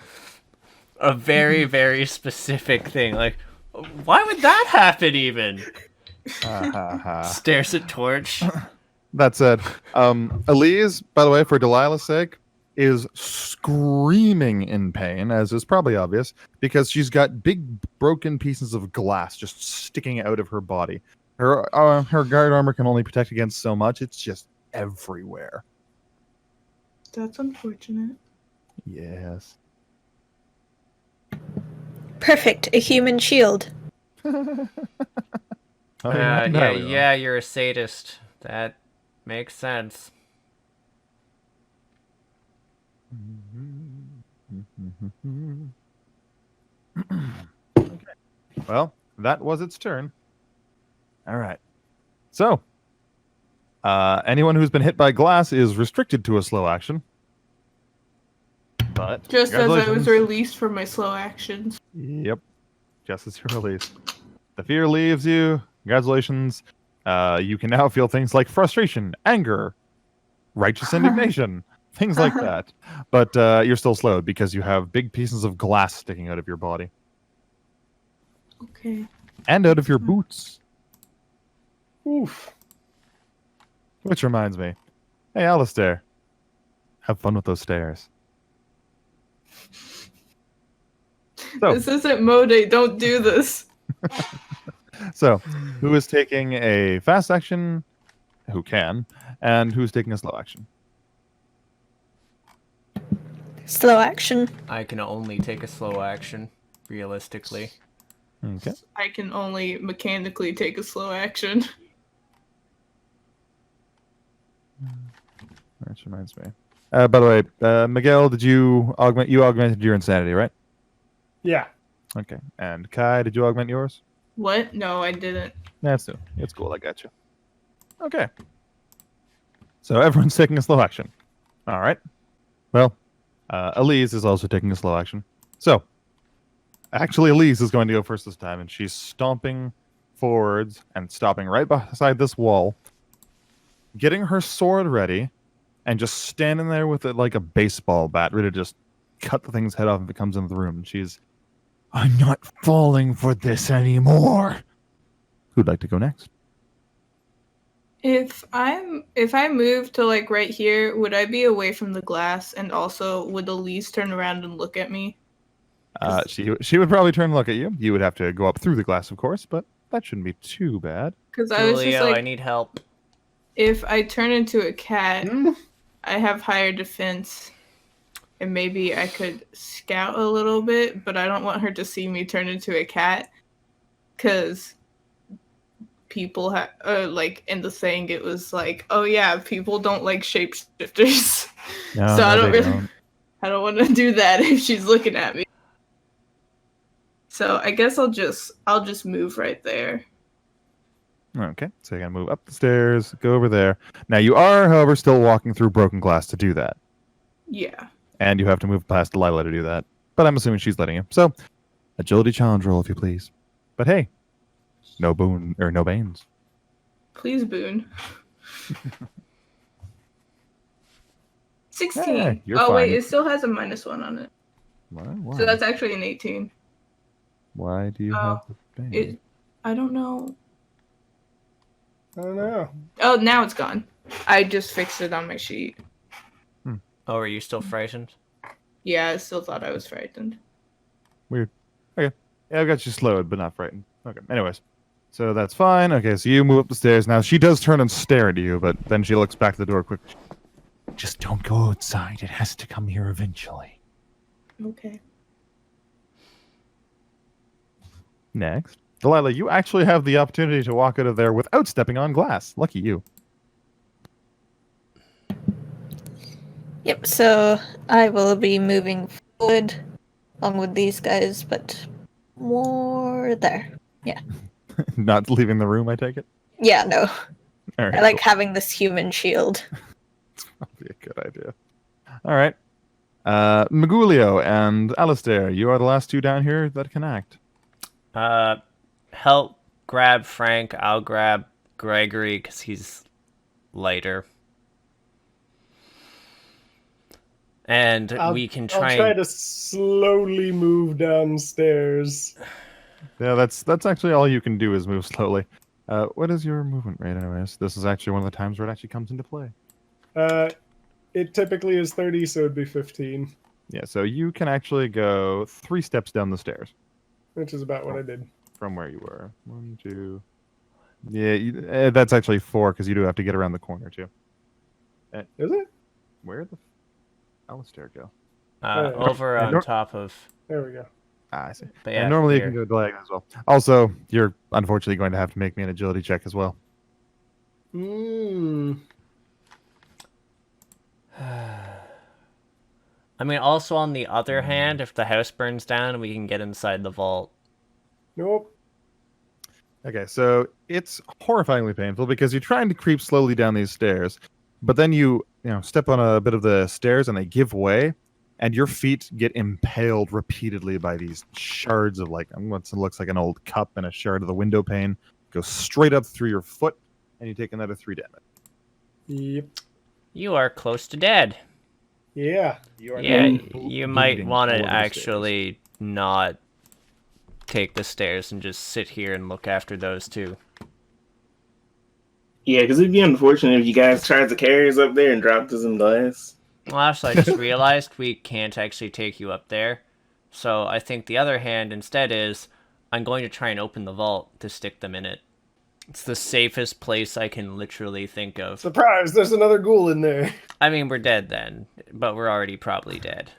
a very, very specific thing. Like, why would that happen even? Stares at Torch. That said, Elise, by the way, for Delilah's sake, is screaming in pain, as is probably obvious, because she's got big broken pieces of glass just sticking out of her body. Her guard armor can only protect against so much. It's just everywhere. that's unfortunate. Yes. Perfect. A human shield. Oh, now we are. Yeah, you're a sadist. That makes sense. Okay. Well, that was its turn. All right. So, anyone who's been hit by glass is restricted to a slow action. But Just as I was congratulations. released from my slow actions. Yep. Just as you're released. The fear leaves you. Congratulations. You can now feel things like frustration, anger, righteous indignation, things like that. But you're still slowed because you have big pieces of glass sticking out of your body. Okay. And out of your boots. Oof. Which reminds me. Hey, Alistair. Have fun with those stairs. So, This isn't Mode, don't do this. so, who is taking a fast action? Who can? And who's taking a slow action? Slow action. I can only take a slow action, realistically. Okay. I can only mechanically take a slow action. That reminds me. By the way, Miguel, did you augment? You augmented your insanity, right? Yeah. Okay. And Kai, did you augment yours? What? No, I didn't. That's new. It's cool. I got you. Okay. So everyone's taking a slow action. All right. Well, Elise is also taking a slow action. So, actually, Elise is going to go first this time, and she's stomping forwards and stopping right beside this wall, getting her sword ready, and just standing there with it like a baseball bat, ready to just cut the thing's head off if it comes into the room. She's, I'm not falling for this anymore. Who'd like to go next? If I move to like right here, would I be away from the glass? And also, would Elise turn around and look at me? She would probably turn and look at you. You would have to go up through the glass, of course, but that shouldn't be too bad. Because I was just Julio, like, I need help. if I turn into a cat, I have higher defense, and maybe I could scout a little bit, but I don't want her to see me turn into a cat, because people have like in the saying it was like, oh yeah, people don't like shapeshifters. No, So I don't want to do that if she's looking at me. So I guess I'll just move right there. Okay, so you're gonna move up the stairs, go over there. Now you are, however, still walking through broken glass to do that, Yeah. and you have to move past Delilah to do that. But I'm assuming she's letting you. So, agility challenge roll if you please. But hey, no boon or no banes. Please, Boone. 16. Yeah, you're oh wait, fine. it still has a -1 on it. Why? So that's actually an 18. Why do you have the bane? I don't know. I don't know. Oh, now it's gone. I just fixed it on my sheet. Oh, are you still frightened? Yeah, I still thought I was frightened. Weird. Okay. Yeah, I've got you slowed, but not frightened. Okay. Anyways. So that's fine. Okay, so you move up the stairs. Now, she does turn and stare at you, but then she looks back at the door quickly. Just don't go outside. It has to come here eventually. Okay. Next. Delilah, you actually have the opportunity to walk out of there without stepping on glass. Lucky you. Yep, so I will be moving forward along with these guys, but more there. Yeah. Not leaving the room, I take it? Yeah, no. All right, I like cool. having this human shield. It's probably a good idea. All right. Magulio and Alistair, you are the last two down here that can act. Help grab Frank. I'll grab Gregory because he's lighter. And we can I'll try to slowly move downstairs. Yeah, that's actually all you can do is move slowly. What is your movement rate, anyways? This is actually one of the times where it actually comes into play. It typically is 30, so it'd be 15. Yeah, so you can actually go 3 steps down the stairs. Which is about what I did. From where you were. 1, 2... Yeah, that's actually 4, because you do have to get around the corner, too. Is it? Where the Alistair go? Over on top of... There we go. I see. But yeah, and normally here. you can go diagonal as well. Also, you're unfortunately going to have to make me an agility check as well. I mean, also on the other hand, if the house burns down, we can get inside the vault. Nope. Okay, so it's horrifyingly painful because you're trying to creep slowly down these stairs, but then you step on a bit of the stairs and they give way, and your feet get impaled repeatedly by these shards of what looks like an old cup and a shard of the window pane. Goes straight up through your foot, and you take another 3 damage. Yep. You are close to dead. Yeah. You might want to actually not take the stairs and just sit here and look after those two. Yeah, because it'd be unfortunate if you guys tried to carry us up there and dropped us in glass. Well, actually, I just realized we can't actually take you up there. So I think the other hand instead is I'm going to try and open the vault to stick them in it. It's the safest place I can literally think of. Surprise! There's another ghoul in there. I mean, we're dead then, but we're already probably dead.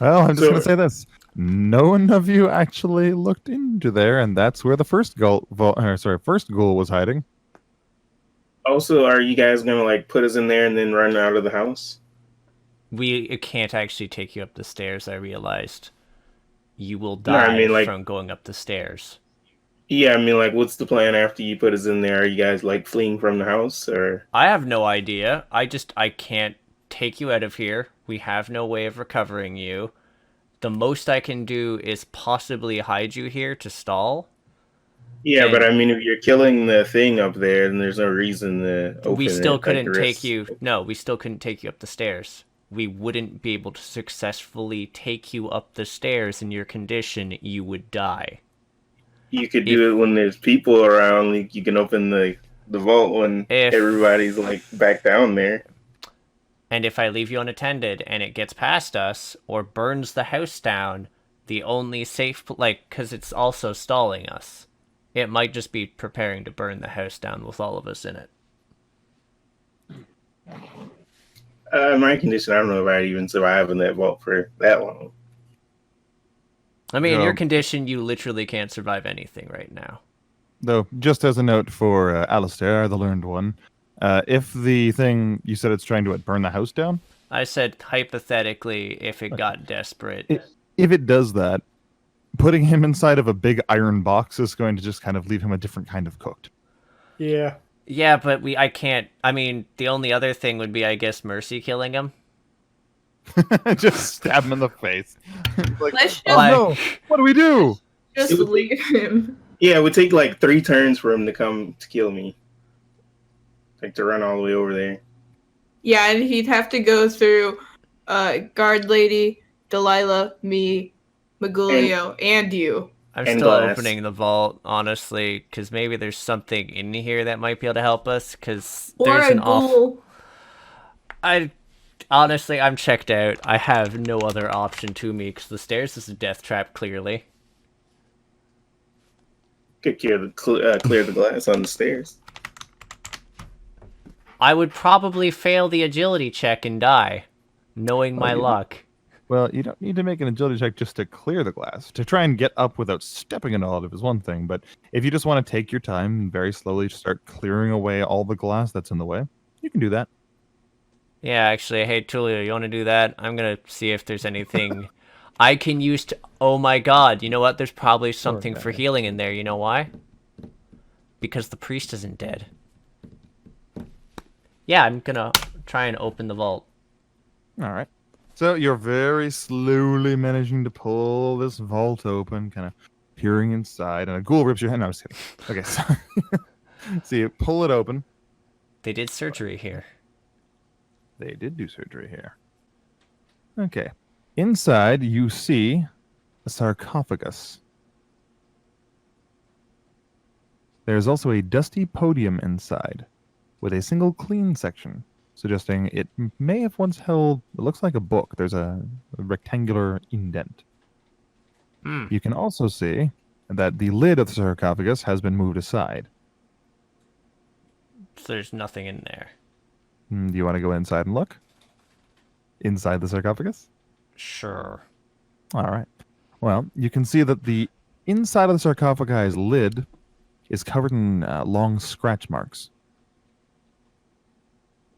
Well, I'm just going to say this. No one of you actually looked into there, and that's where the first ghoul was hiding. Also, are you guys going to put us in there and then run out of the house? We can't actually take you up the stairs, I realized. You will die from going up the stairs. Yeah, I mean, what's the plan after you put us in there? Are you guys, fleeing from the house, or...? I have no idea. I can't take you out of here. We have no way of recovering you. The most I can do is possibly hide you here to stall. Yeah, but I mean, if you're killing the thing up there, then there's no reason to open we still it, couldn't take you... No, we still couldn't take you up the stairs. We wouldn't be able to successfully take you up the stairs in your condition. You would die. You could do it when there's people around. You can open the vault when everybody's back down there. And if I leave you unattended and it gets past us or burns the house down, the only safe because it's also stalling us. It might just be preparing to burn the house down with all of us in it. My condition, I don't know if I'd even survive in that vault for that long. I mean, in your condition, you literally can't survive anything right now. Though, just as a note for Alistair, the learned one, if the thing, you said it's trying to burn the house down? I said, hypothetically, if it got desperate. If it does that, putting him inside of a big iron box is going to just kind of leave him a different kind of cooked. Yeah. Yeah, but I can't. I mean, the only other thing would be, I guess, Mercy killing him. Just stab him in the face. No. What do we do? Just leave him. Yeah, it would take 3 turns for him to come to kill me. To run all the way over there. Yeah, and he'd have to go through Guard Lady, Delilah, me, Magulio, and you. I'm still opening the vault, honestly, because maybe there's something in here that might be able to help us, because there's an ghoul. Honestly, I'm checked out. I have no other option to me, because the stairs is a death trap, clearly. Could clear the glass on the stairs. I would probably fail the agility check and die, knowing my luck. Well, you don't need to make an agility check just to clear the glass. To try and get up without stepping into all of it is one thing, but if you just want to take your time and very slowly start clearing away all the glass that's in the way, you can do that. Yeah, actually, hey, Tulio, you want to do that? I'm going to see if there's anything I can use to... Oh my god, you know what? There's probably something for healing in there. You know why? Because the priest isn't dead. Yeah, I'm going to try and open the vault. All right. So you're very slowly managing to pull this vault open, kind of peering inside, and a ghoul rips your hand. No, I was kidding. Okay, so, so you pull it open. They did surgery here. They did do surgery here. Okay. Inside, you see a sarcophagus. There's also a dusty podium inside, with a single clean section, suggesting it may have once held, it looks like a book. There's a rectangular indent. You can also see that the lid of the sarcophagus has been moved aside. So there's nothing in there. Do you want to go inside and look? Inside the sarcophagus? Sure. All right. Well, you can see that the inside of the sarcophagi lid is covered in long scratch marks.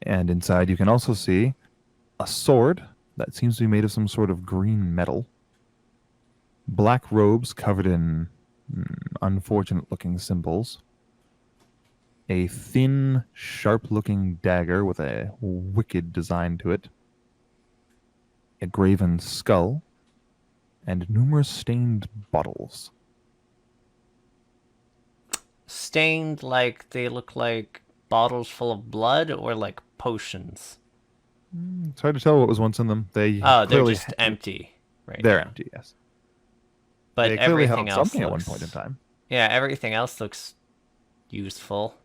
And inside you can also see a sword that seems to be made of some sort of green metal. Black robes covered in unfortunate-looking symbols. A thin, sharp-looking dagger with a wicked design to it. A graven skull. And numerous stained bottles. Stained like they look like bottles full of blood or like potions? It's hard to tell what was once in them. They're just empty right They're now. empty, yes. But they clearly everything held else something looks... at one point in time. Yeah, everything else looks useful.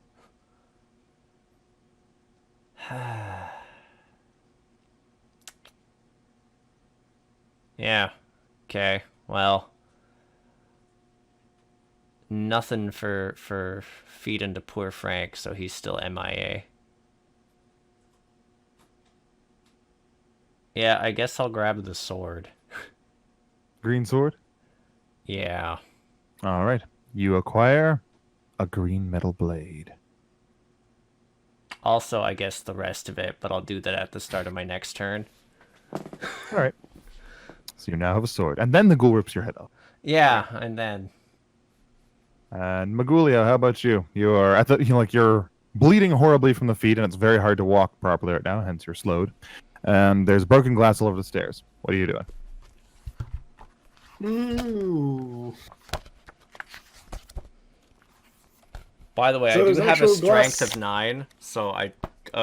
Yeah. Okay. Well, nothing for feed into poor Frank, so he's still MIA. Yeah, I guess I'll grab the sword. Green sword? Yeah. All right. You acquire a green metal blade. Also, I guess the rest of it, but I'll do that at the start of my next turn. All right. So you now have a sword. And then the ghoul rips your head off. Yeah, and then... And Magulio, how about you? You're at the, you're bleeding horribly from the feet, and it's very hard to walk properly right now, hence you're slowed. And there's broken glass all over the stairs. What are you doing? Ooh. By the way, So I do have a strength glass... of 9, so I...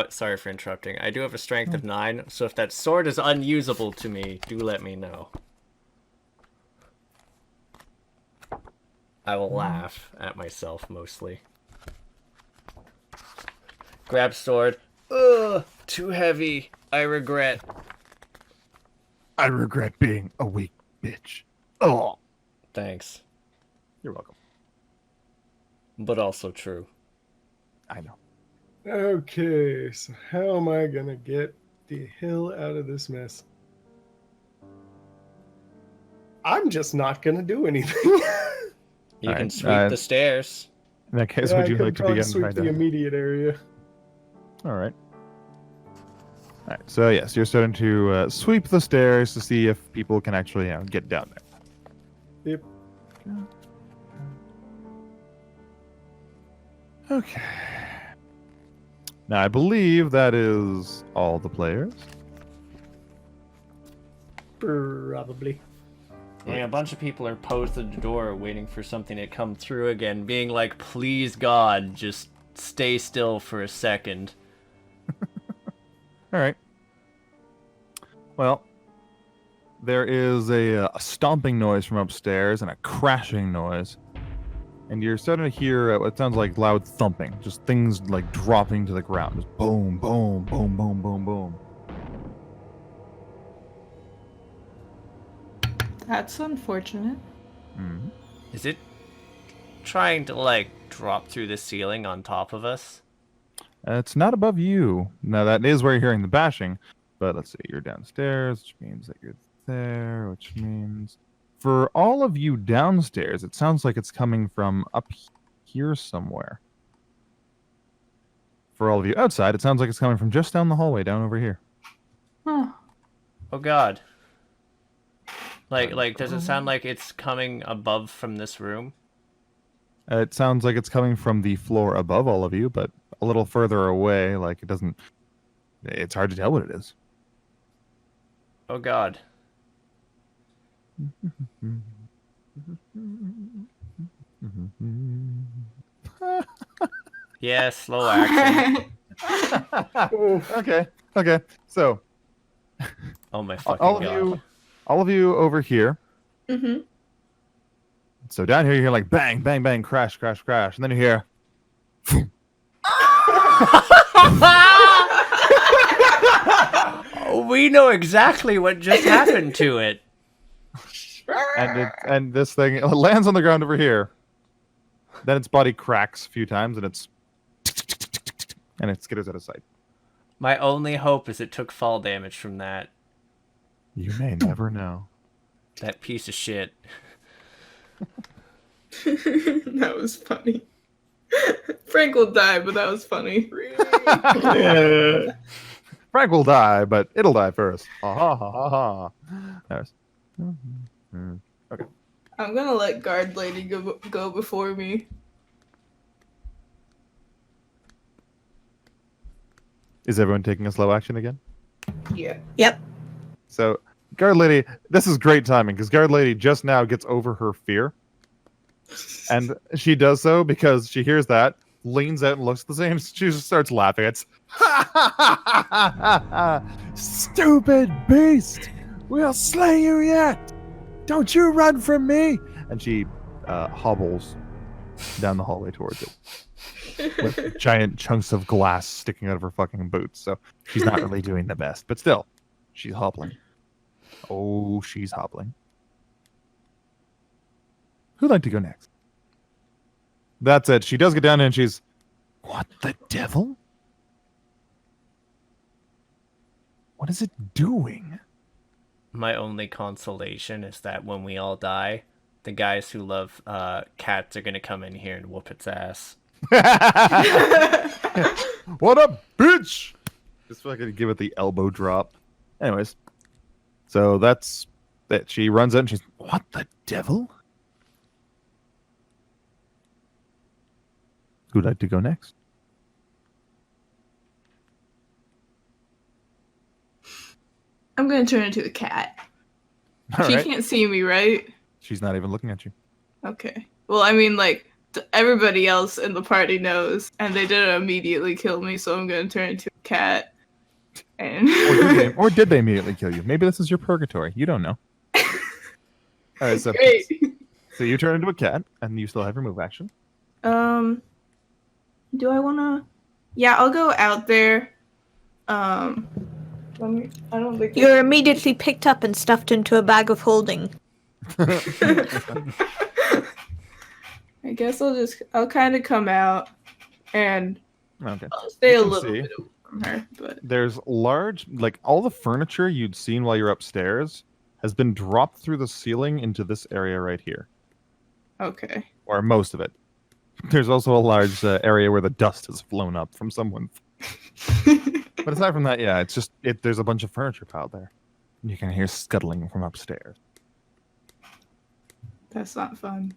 sorry for interrupting. I do have a strength of 9, so if that sword is unusable to me, do let me know. I will laugh at myself, mostly. Grab sword. Ugh, too heavy. I regret. I regret being a weak bitch. Oh. Thanks. You're welcome. But also true. I know. Okay, so how am I gonna get the hell out of this mess? I'm just not gonna do anything. You can sweep the stairs. In that case, Yeah, would you I could like to probably begin? sweep the immediate area. All right. All right. So yes, you're starting to sweep the stairs to see if people can actually get down there. Yep. Okay. Now I believe that is all the players. Probably. Yeah, a bunch of people are posed at the door waiting for something to come through again, being like, please God, just stay still for a second. All right. Well, there is a stomping noise from upstairs and a crashing noise. And you're starting to hear what sounds like loud thumping. Just things like dropping to the ground. Just boom, boom, boom, boom, boom, boom. That's unfortunate. Mm-hmm. Is it trying to, like, drop through the ceiling on top of us? It's not above you. Now, that is where you're hearing the bashing. But let's see, you're downstairs, which means that you're there, which means... For all of you downstairs, it sounds like it's coming from up here somewhere. For all of you outside, it sounds like it's coming from just down the hallway, down over here. Huh. Oh God. Like, does it sound like it's coming above from this room? It sounds like it's coming from the floor above all of you, but a little further away, like it doesn't... It's hard to tell what it is. Oh God. Yeah, slow action. Okay. So, Oh my fucking God. All of you over here. Mm-hmm. So down here you hear like bang, bang, bang, crash, crash, crash, and then you hear. We know exactly what just happened to it. And this thing lands on the ground over here. Then its body cracks a few times, and it skitters out of sight. My only hope is it took fall damage from that. You may never know. That piece of shit. That was funny. Frank will die, but that was funny. Frank Frank will die, but it'll die first. Ha ha ha ha ha. There's. Okay. I'm gonna let guard lady go before me. Is everyone taking a slow action again? Yeah. Yep. So, guard lady, this is great timing because guard lady just now gets over her fear, and she does so because she hears that, leans out and looks the same. She just starts laughing. It's stupid beast! We'll slay you yet! Don't you run from me! And she hobbles down the hallway towards it. With giant chunks of glass sticking out of her fucking boots. So she's not really doing the best. But still, she's hobbling. Oh, she's hobbling. Who'd like to go next? That's it. She does get down and she's... What the devil? What is it doing? My only consolation is that when we all die, the guys who love cats are going to come in here and whoop its ass. What a bitch! Just fucking give it the elbow drop. Anyways, so that's it. She runs out and she's, what the devil? Who'd like to go next? I'm gonna turn into a cat. All She right. can't see me, right? She's not even looking at you. Okay. Well, I mean, like, everybody else in the party knows, and they didn't immediately kill me, so I'm gonna turn into a cat. And Or did they immediately kill you? Maybe this is your purgatory. You don't know. All right, so Great. So you turn into a cat, and you still have your move action. Do I wanna? Yeah, I'll go out there. Let me. I don't think You're immediately picked up and stuffed into a bag of holding. I guess I'll kind of come out and Okay. I'll stay You a can little see. bit away from her, but There's large, like all the furniture you'd seen while you're upstairs has been dropped through the ceiling into this area right here, okay. or most of it. There's also a large area where the dust has flown up from someone. But aside from that, yeah, it's just there's a bunch of furniture piled there. You can hear scuttling from upstairs. That's not fun.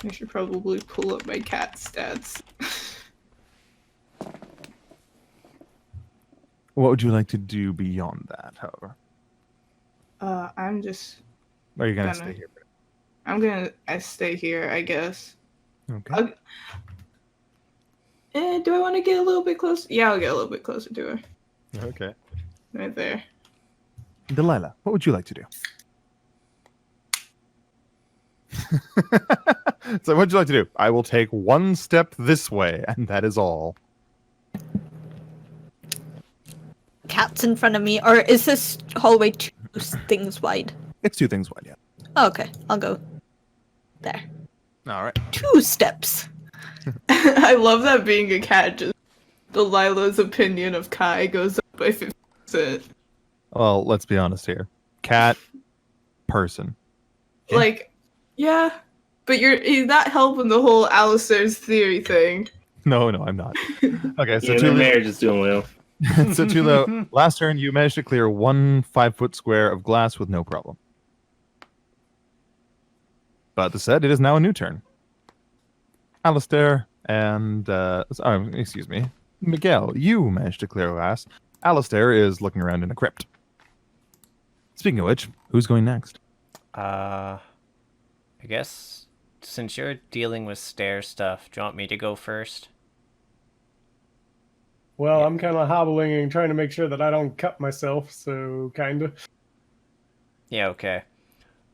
I should probably pull up my cat stats. What would you like to do beyond that, however? I'm just. Or are you gonna Gonna- stay here? I'm gonna stay here, I guess. Okay. Do I want to get a little bit closer? Yeah, I'll get a little bit closer to her. Okay. Right there. Delilah, what would you like to do? So what would you like to do? I will take one step this way, and that is all. Cat's in front of me, or is this hallway two things wide? It's 2 things wide, yeah. Oh, okay, I'll go there. All right. 2 steps. I love that being a cat. Just Delilah's opinion of Kai goes up by 50%. Well, let's be honest here. Cat, person. Like, yeah, but you're not helping the whole Alistair's theory thing. No, I'm not. Okay, so Yeah, the Tulu, marriage is doing well. so Tulu, last turn you managed to clear 1 5-foot square of glass with no problem. But that said, it is now a new turn. Alistair and excuse me, Miguel, you managed to clear glass. Alistair is looking around in a crypt. Speaking of which, who's going next? I guess since you're dealing with stair stuff, do you want me to go first? Well, I'm kind of hobbling and trying to make sure that I don't cut myself, so kind of. Yeah, okay.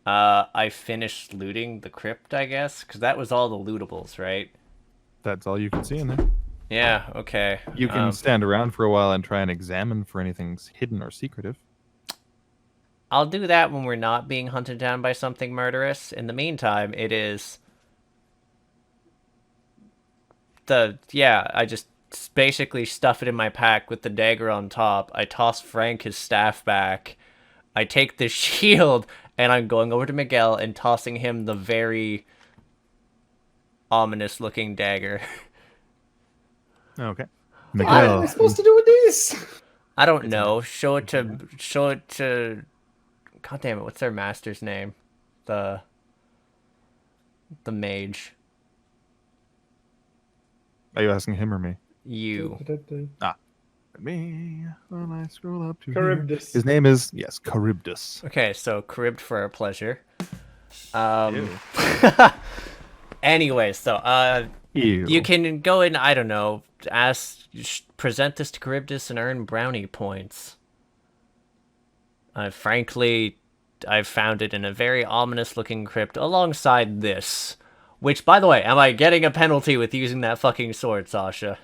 I finished looting the crypt, I guess, because that was all the lootables, right? That's all you can see in there. Yeah, okay. You can stand around for a while and try and examine for anything hidden or secretive. I'll do that when we're not being hunted down by something murderous. In the meantime, it is... I just basically stuff it in my pack with the dagger on top. I toss Frank his staff back. I take the shield, and I'm going over to Miguel and tossing him the very ominous-looking dagger. Okay. What am I supposed to do with this? I don't know. Show it to. God damn it! What's their master's name? The mage. Are you asking him or me? You. Me. When I scroll up to Charybdis. His name is Charybdis. Okay, so Charybd for our pleasure. Anyway, so Ew. you can go and I don't know, present this to Charybdis and earn brownie points. Frankly, I've found it in a very ominous-looking crypt alongside this. Which, by the way, am I getting a penalty with using that fucking sword, Sasha?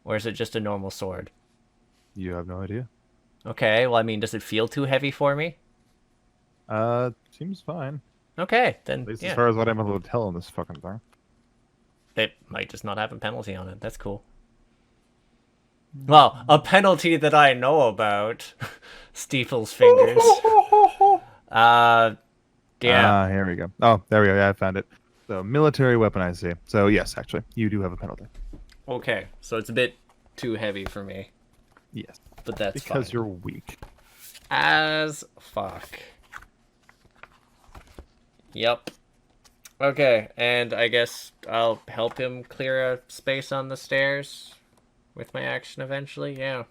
Or is it just a normal sword? You have no idea. Okay, well, I mean, does it feel too heavy for me? Seems fine. Okay, then, At least yeah. as far as what I'm able to tell on this fucking thing. It might just not have a penalty on it. That's cool. Well, a penalty that I know about. Steeple's fingers. Yeah. Here we go. Oh, there we go. Yeah, I found it. So, military weapon, I see. So, yes, actually, you do have a penalty. Okay, so it's a bit too heavy for me. Yes. But that's because fine. you're weak. As fuck. Yep. Okay, and I guess I'll help him clear a space on the stairs with my action eventually, yeah.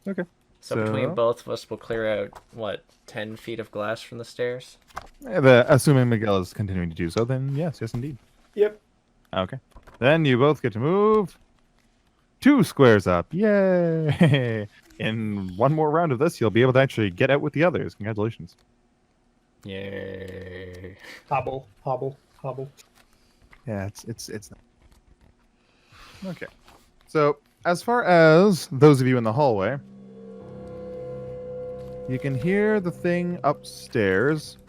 Okay. So between both of us, we'll clear out, what, 10 feet of glass from the stairs? Assuming Miguel is continuing to do so, then yes, indeed. Yep. Okay. Then you both get to move 2 squares up. Yay! In one more round of this, you'll be able to actually get out with the others. Congratulations. Yay. Hobble, hobble, hobble. Yeah, it's okay. So, as far as those of you in the hallway, you can hear the thing upstairs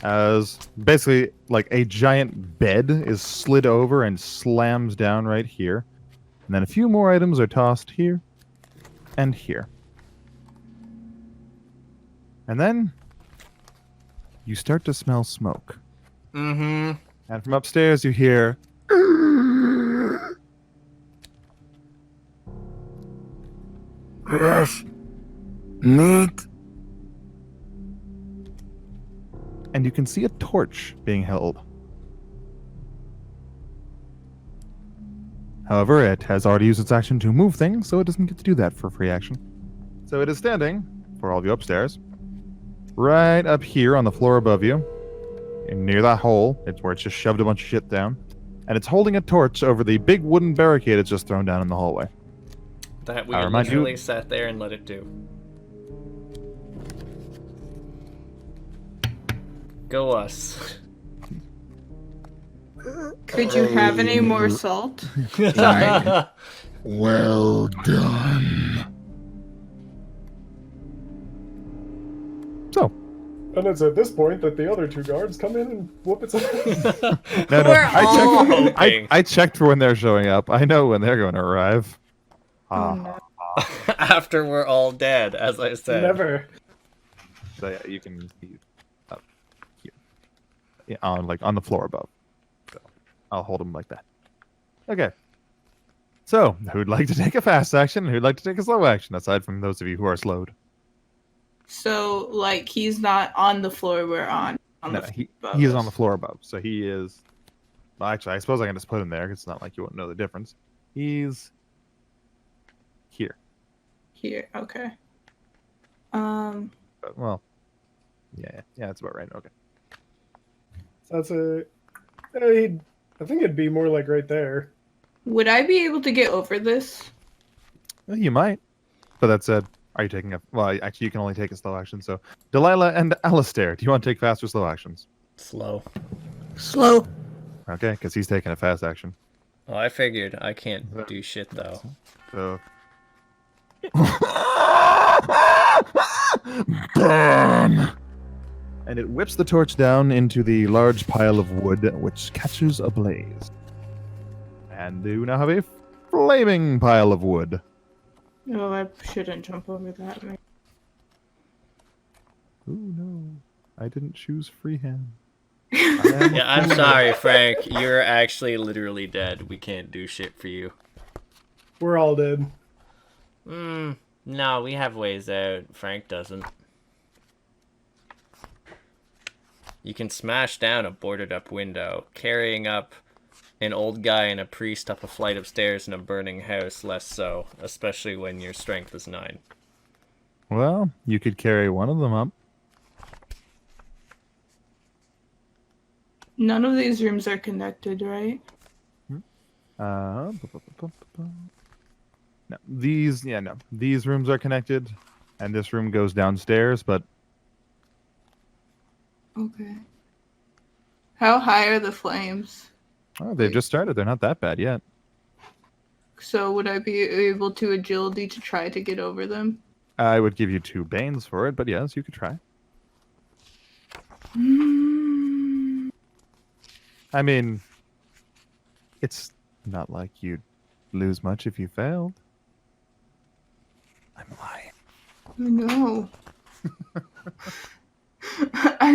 as basically like a giant bed is slid over and slams down right here. And then a few more items are tossed here and here. And then you start to smell smoke. Mm-hmm. And from upstairs you hear Yes. Meat. and you can see a torch being held. However, it has already used its action to move things, so it doesn't get to do that for free action. So it is standing, for all of you upstairs, right up here on the floor above you, and near that hole. It's where it's just shoved a bunch of shit down. And it's holding a torch over the big wooden barricade it's just thrown down in the hallway. That we I remind you- literally sat there and let it do. Go us. Could you have any more salt? Sorry. Well done. So, And it's at this point that the other two guards come in and whoop its ass. no, We're all hoping. I checked for when they're showing up. I know when they're going to arrive. Oh, no. After we're all dead, as I said. Never. So yeah, you can see up here, yeah, on the floor above. So I'll hold them like that. Okay. So who'd like to take a fast action and who'd like to take a slow action? Aside from those of you who are slowed. So, like, he's not on the floor we're on. No, the he above is us. on the floor above. So he is. Well, actually, I suppose I can just put him there. 'Cause it's not like you won't know the difference. He's here. Here, okay. Well, yeah, that's about right. Okay. So that's I think it'd be more like right there. Would I be able to get over this? Well, you might. But that said, are you taking a... Well, actually, you can only take a slow action. So, Delilah and Alistair, do you want to take fast or slow actions? Slow. Slow. Okay, because he's taking a fast action. Oh, I figured. I can't do shit, though. So... Burn. And it whips the torch down into the large pile of wood, which catches ablaze. And you now have a flaming pile of wood. Oh, I shouldn't jump over that. Oh no, I didn't choose freehand. I Yeah, I'm sorry, Frank. You're actually literally dead. We can't do shit for you. We're all dead. No, we have ways out. Frank doesn't. You can smash down a boarded up window, carrying up an old guy and a priest up a flight of stairs in a burning house, less so, especially when your strength is 9. Well, you could carry one of them up. None of these rooms are connected, right? No, these rooms are connected, and this room goes downstairs, but Okay. How high are the flames? oh, they've just started. They're not that bad yet. So would I be able to agility to try to get over them? I would give you 2 Banes for it, but yes, you could try. I mean, it's not like you'd lose much if you failed. I'm lying. I know.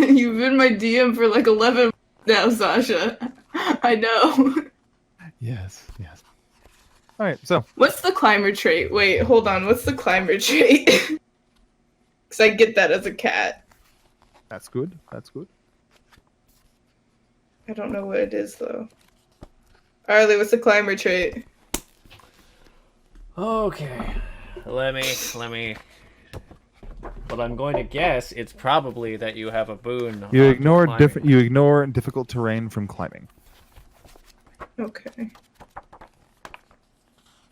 You've been my DM for like 11 now, Sasha. I know. Yes. All right, so. What's the climber trait? Wait, hold on. What's the climber trait? Because I get that as a cat. That's good. I don't know what it is, though. Arlie, what's the climber trait? Okay. Let me... But I'm going to guess it's probably that you have a boon. You ignore difficult terrain from climbing. Okay.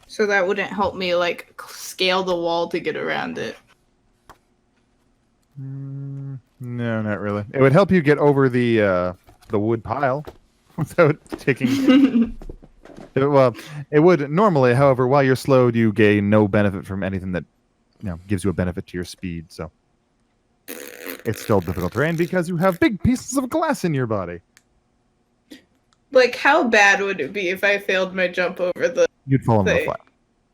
So that wouldn't help me, like, scale the wall to get around it. No, not really. It would help you get over the wood pile without taking... Well, it would normally, however, while you're slowed, you gain no benefit from anything that gives you a benefit to your speed, so it's still difficult terrain because you have big pieces of glass in your body. Like, how bad would it be if I failed my jump over the... You'd fall into the fire.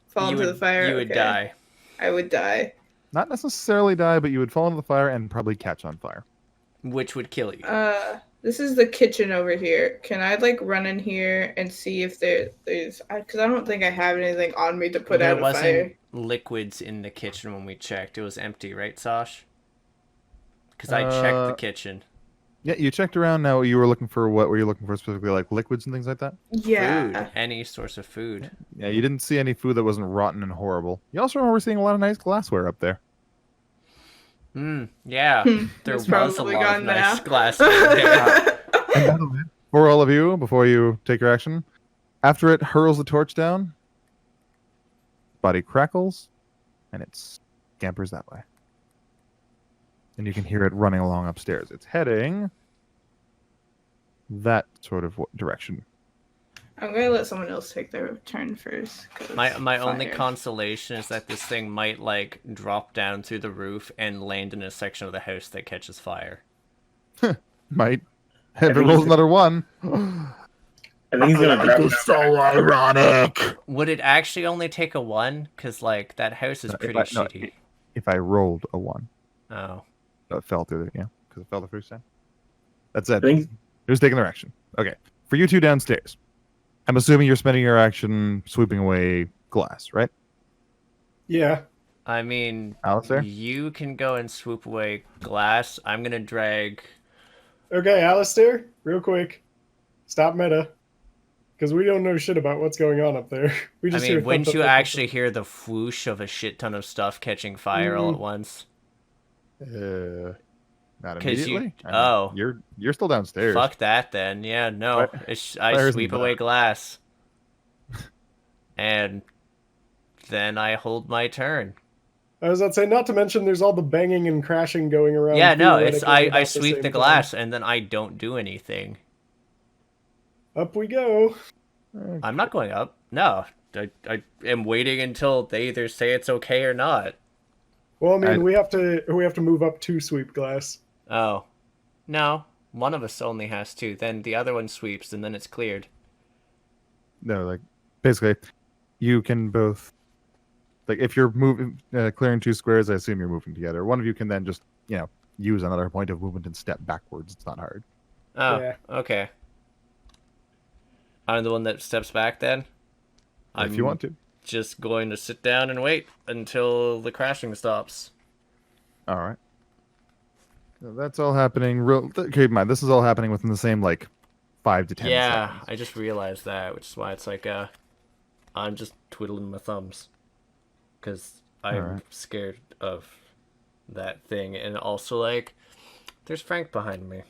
Fall into the fire? You would die. I would die. Not necessarily die, but you would fall into the fire and probably catch on fire. Which would kill you. This is the kitchen over here. Can I, like, run in here and see if there's... Because I don't think I have anything on me to put out a fire. There wasn't liquids in the kitchen when we checked. It was empty, right, Sash? Because I checked the kitchen. Yeah, you checked around. Now, you were looking for what? Were you looking for specifically, like liquids and things like that? Yeah. Food. Any source of food. Yeah, you didn't see any food that wasn't rotten and horrible. You also remember seeing a lot of nice glassware up there. Yeah. There was a lot of nice now. glassware there. And that'll be it for all of you, before you take your action, after it hurls the torch down, body crackles, and it scampers that way. And you can hear it running along upstairs. It's heading that sort of direction. I'm going to let someone else take their turn first. My only consolation is that this thing might, like, drop down through the roof and land in a section of the house that catches fire. Might. If it rolls another 1. I think he's gonna drop. It's so ironic. Would it actually only take a 1? Because, like, that house is pretty shitty. If I rolled a 1. Oh. It fell through because it fell the first time. That's it. I think... Who's taking their action? Okay. For you 2 downstairs, I'm assuming you're spending your action sweeping away glass, right? Yeah. I mean, Alistair? You can go and swoop away glass. I'm going to drag... Okay, Alistair, real quick. Stop meta. Because we don't know shit about what's going on up there. We just hear wouldn't you actually hear the whoosh of a shit ton of stuff catching fire all at once? Not immediately. You're still downstairs. Fuck that then. Yeah, no. I sweep away glass. And then I hold my turn. I was about to say, not to mention there's all the banging and crashing going around. Yeah, no, I sweep the glass and then I don't do anything. Up we go. I'm not going up. No. I am waiting until they either say it's okay or not. Well, I mean, we have to move up to sweep glass. Oh. No. One of us only has to. Then the other one sweeps and then it's cleared. No, like, basically, you can both... Like, if you're moving, clearing 2 squares, I assume you're moving together. One of you can then just, use another point of movement and step backwards. It's not hard. Oh, Yeah. okay. I'm the one that steps back then? If you want to. Just going to sit down and wait until the crashing stops. All right. So that's all happening. Keep in mind, this is all happening within the same, 5 to 10 Yeah, seconds. I just realized that, which is why it's like, I'm just twiddling my thumbs. Because I'm scared of that thing. And also, there's Frank behind me.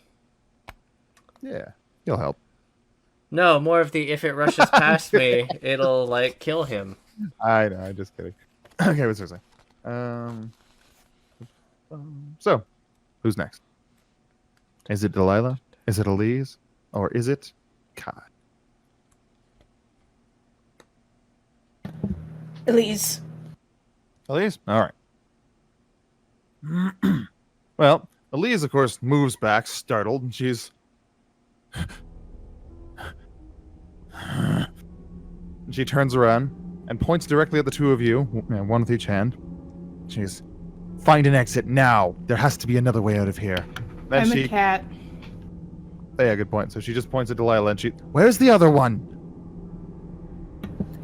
Yeah, he'll help. No, more of the if it rushes past me, it'll, kill him. I know, I'm just kidding. Okay, what's seriously? So, who's next? Is it Delilah? Is it Elise? Or is it Kai? Elise. Elise? All right. Well, Elise, of course, moves back, startled, and she's... She turns around and points directly at the two of you, one with each hand. She's, find an exit now. There has to be another way out of here. Then I'm a cat. Oh, yeah, good point. So she just points at Delilah and where's the other one?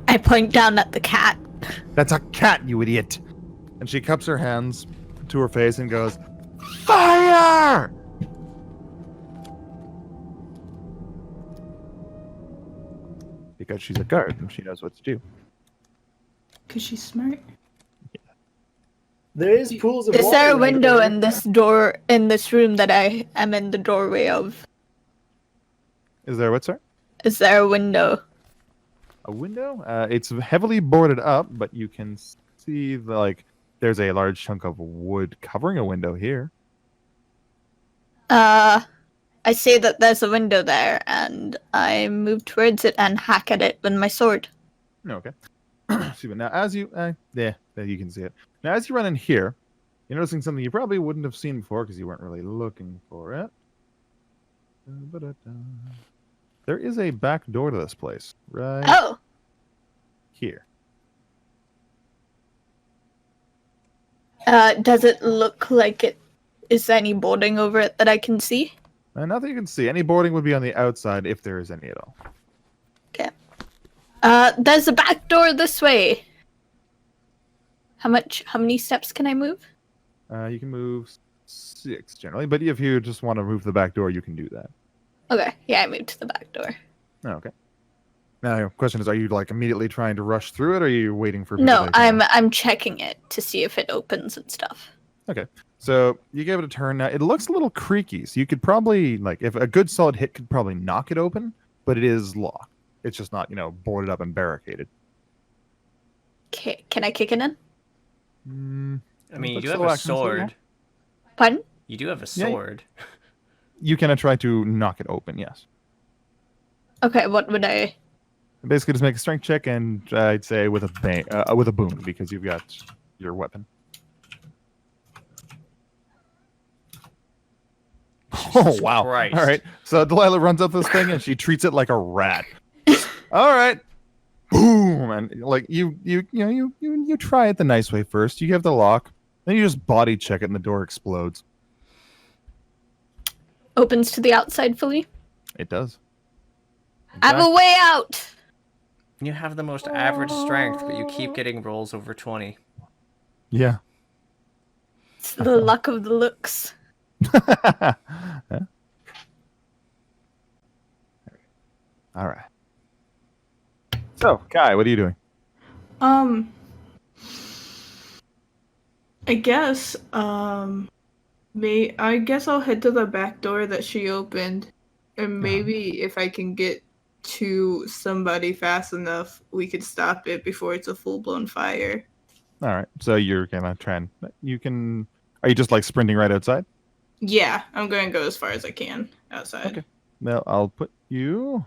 I point down at the cat. That's a cat, you idiot. And she cups her hands to her face and goes, fire! Because she's a guard and she knows what to do. Because she's smart. There is pools of Is water there a right window there. in this door, in this room that I am in the doorway of? Is there what, sir? Is there a window? A window? It's heavily boarded up, but you can see there's a large chunk of wood covering a window here. I say that there's a window there, and I move towards it and hack at it with my sword. Okay. Excuse me. Now, as you... there you can see it. Now, as you run in here, you're noticing something you probably wouldn't have seen before because you weren't really looking for it. There is a back door to this place, right here. Does it look like it is any boarding over it that I can see? Nothing you can see. Any boarding would be on the outside if there is any at all. Okay. There's a back door this way. How many steps can I move? You can move 6 generally, but if you just want to move to the back door, you can do that. Okay, yeah, I moved to the back door. Okay. Now, your question is, are you immediately trying to rush through it, or are you waiting for people No, to come? I'm checking it to see if it opens and stuff. Okay. So you give it a turn. Now, it looks a little creaky, so you could probably, if a good solid hit could probably knock it open, but it is locked. It's just not, boarded up and barricaded. Okay, can I kick it in? I mean, you do have a sword. Pardon? You do have a sword. You can try to knock it open, yes. Okay, what would I... Basically, just make a strength check, and I'd say with a boon, because you've got your weapon. Jesus wow! Christ. All right, so Delilah runs up this thing, and she treats it like a rat. All right, boom, and you try it the nice way first. You have the lock, then you just body check it, and the door explodes. Opens to the outside fully? It does. I have a way out! You have the most average strength, but you keep getting rolls over 20. Yeah. It's the luck of the looks. Yeah. All right. So, Kai, what are you doing? I guess I'll head to the back door that she opened, and maybe if I can get to somebody fast enough, we could stop it before it's a full-blown fire. All right. So you're gonna try and are you just sprinting right outside? Yeah, I'm going to go as far as I can outside. Okay. Well, I'll put you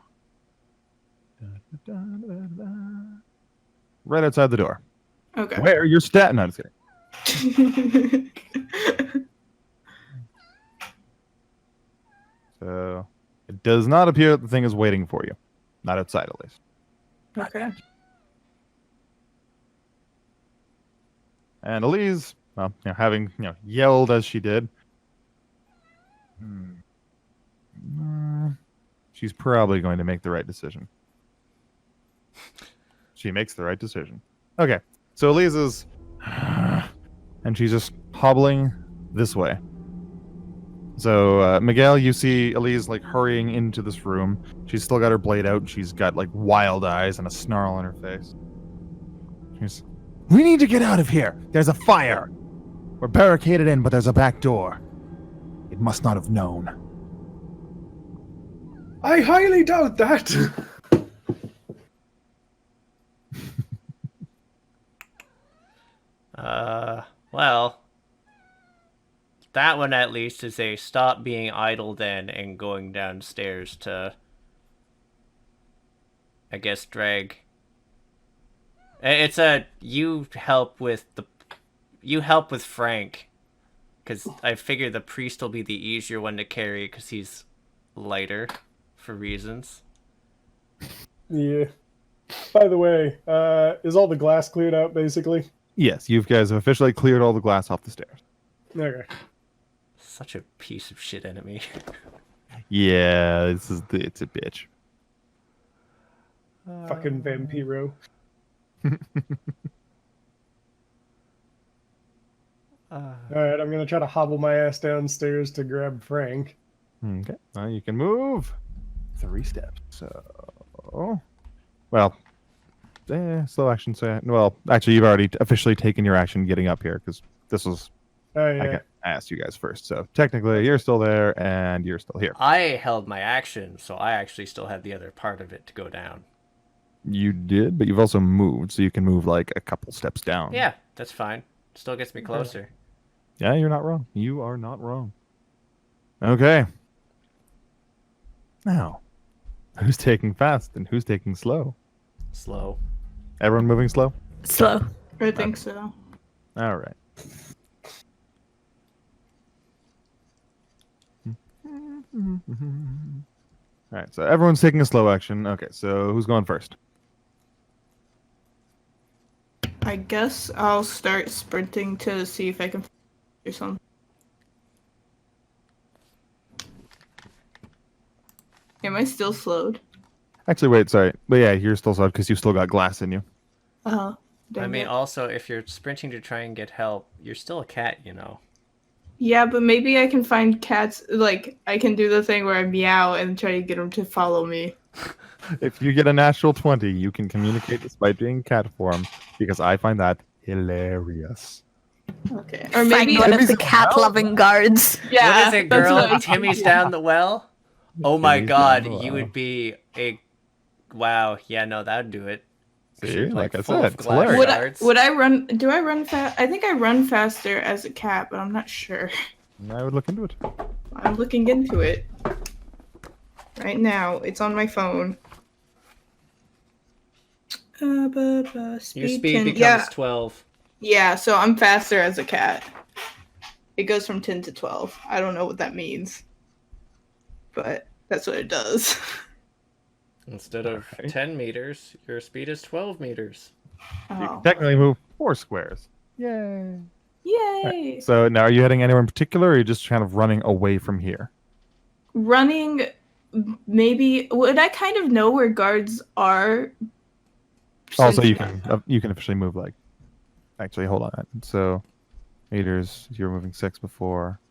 right outside the door. Okay. Where your stat? No, I'm just kidding. So it does not appear that the thing is waiting for you. Not outside, at least. Okay. And Elise, having yelled as she did, She's probably going to make the right decision. She makes the right decision. Okay, so Elise is... and she's just hobbling this way. So, Miguel, you see Elise, like, hurrying into this room. She's still got her blade out, and she's got, like, wild eyes and a snarl on her face. She's... We need to get out of here! There's a fire! We're barricaded in, but there's a back door. It must not have known. I highly doubt that! Well, that one at least is a stop being idle then and going downstairs to, I guess, drag. It's a, you help with Frank, because I figure the priest will be the easier one to carry because he's lighter for reasons. Yeah. By the way, is all the glass cleared out, basically? Yes, you guys have officially cleared all the glass off the stairs. Okay. Such a piece of shit enemy. Yeah, it's a bitch. Fucking vampiro. Alright, I'm gonna try to hobble my ass downstairs to grab Frank. Okay, well, you can move 3 steps. So, well, slow action. So, well, actually, you've already officially taken your action getting up here because this was. Oh yeah. I asked you guys first, so technically you're still there and you're still here. I held my action, so I actually still had the other part of it to go down. You did, but you've also moved, so you can move like a couple steps down. Yeah, that's fine. Still gets me closer. Yeah, you're not wrong. You are not wrong. Okay. Now, who's taking fast and who's taking slow? Slow. Everyone moving slow? Slow. I think so. All right. All right, so everyone's taking a slow action. Okay, so who's going first? I guess I'll start sprinting to see if I can do something. Am I still slowed? Actually, wait, sorry. But yeah, you're still slowed because you've still got glass in you. Uh-huh. I mean, also, if you're sprinting to try and get help, you're still a cat, you know. Yeah, but maybe I can find cats, like, I can do the thing where I meow and try to get them to follow me. If you get a natural 20, you can communicate despite being cat form, because I find that hilarious. Okay. Or Find maybe one of the cat-loving guards. Yeah. What is it, that's girl? what I- Timmy's down the well? Oh my Timmy's god, down the you well. would be a... Wow, yeah, no, that would do it. See, like I full said, of it's glass hilarious. Would shards. I run? Do I run fast? I think I run faster as a cat, but I'm not sure. I would look into it. I'm looking into it right now. It's on my phone. Your Speed speed 10. becomes Yeah, 12. yeah. So I'm faster as a cat. It goes from 10 to 12. I don't know what that means, but that's what it does. Instead of Alright. 10 meters, your speed is 12 meters. You Oh. can technically move 4 squares. Yay! Yay! So now, are you heading anywhere in particular, or are you just kind of running away from here? Running, maybe. Would I kind of know where guards are? Also, Since- you can officially move like. Actually, hold on. So, meters. You were moving 6 before.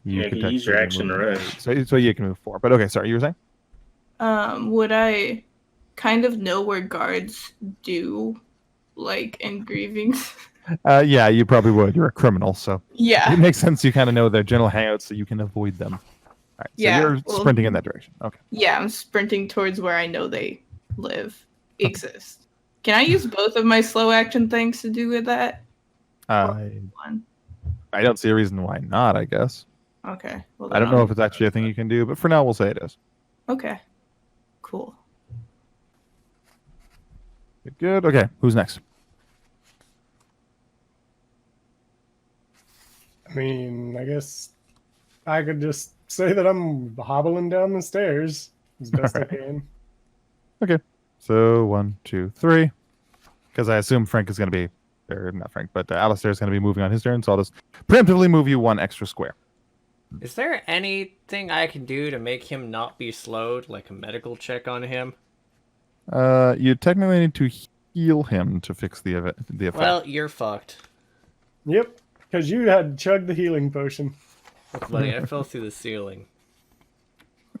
Yeah, could you use your technically action to move rush. So you can move 4. But okay, sorry, you were saying? Would I kind of know where guards do, like, engravings? Yeah, you probably would. You're a criminal, so Yeah. it makes sense. You kind of know their general hangouts, so you can avoid them. All right, so Yeah, you're well- sprinting in that direction. Okay. Yeah, I'm sprinting towards where I know they exist. Can I use both of my slow action things to do with that? One. I don't see a reason why not. I guess. Okay. Well, I don't know if it's actually a thing you can do, but for now, we'll say it is. Okay. Cool. Good. Okay, who's next? I mean, I guess I could just say that I'm hobbling down the stairs as best I can. Okay. So 1, 2, 3. Because I assume Frank is going to be, or not Frank, but Alistair is going to be moving on his turn, so I'll just preemptively move you 1 extra square. Is there anything I can do to make him not be slowed, like a medical check on him? You technically need to heal him to fix the effect. Well, you're fucked. Yep, because you had chugged the healing potion. Buddy, I fell through the ceiling.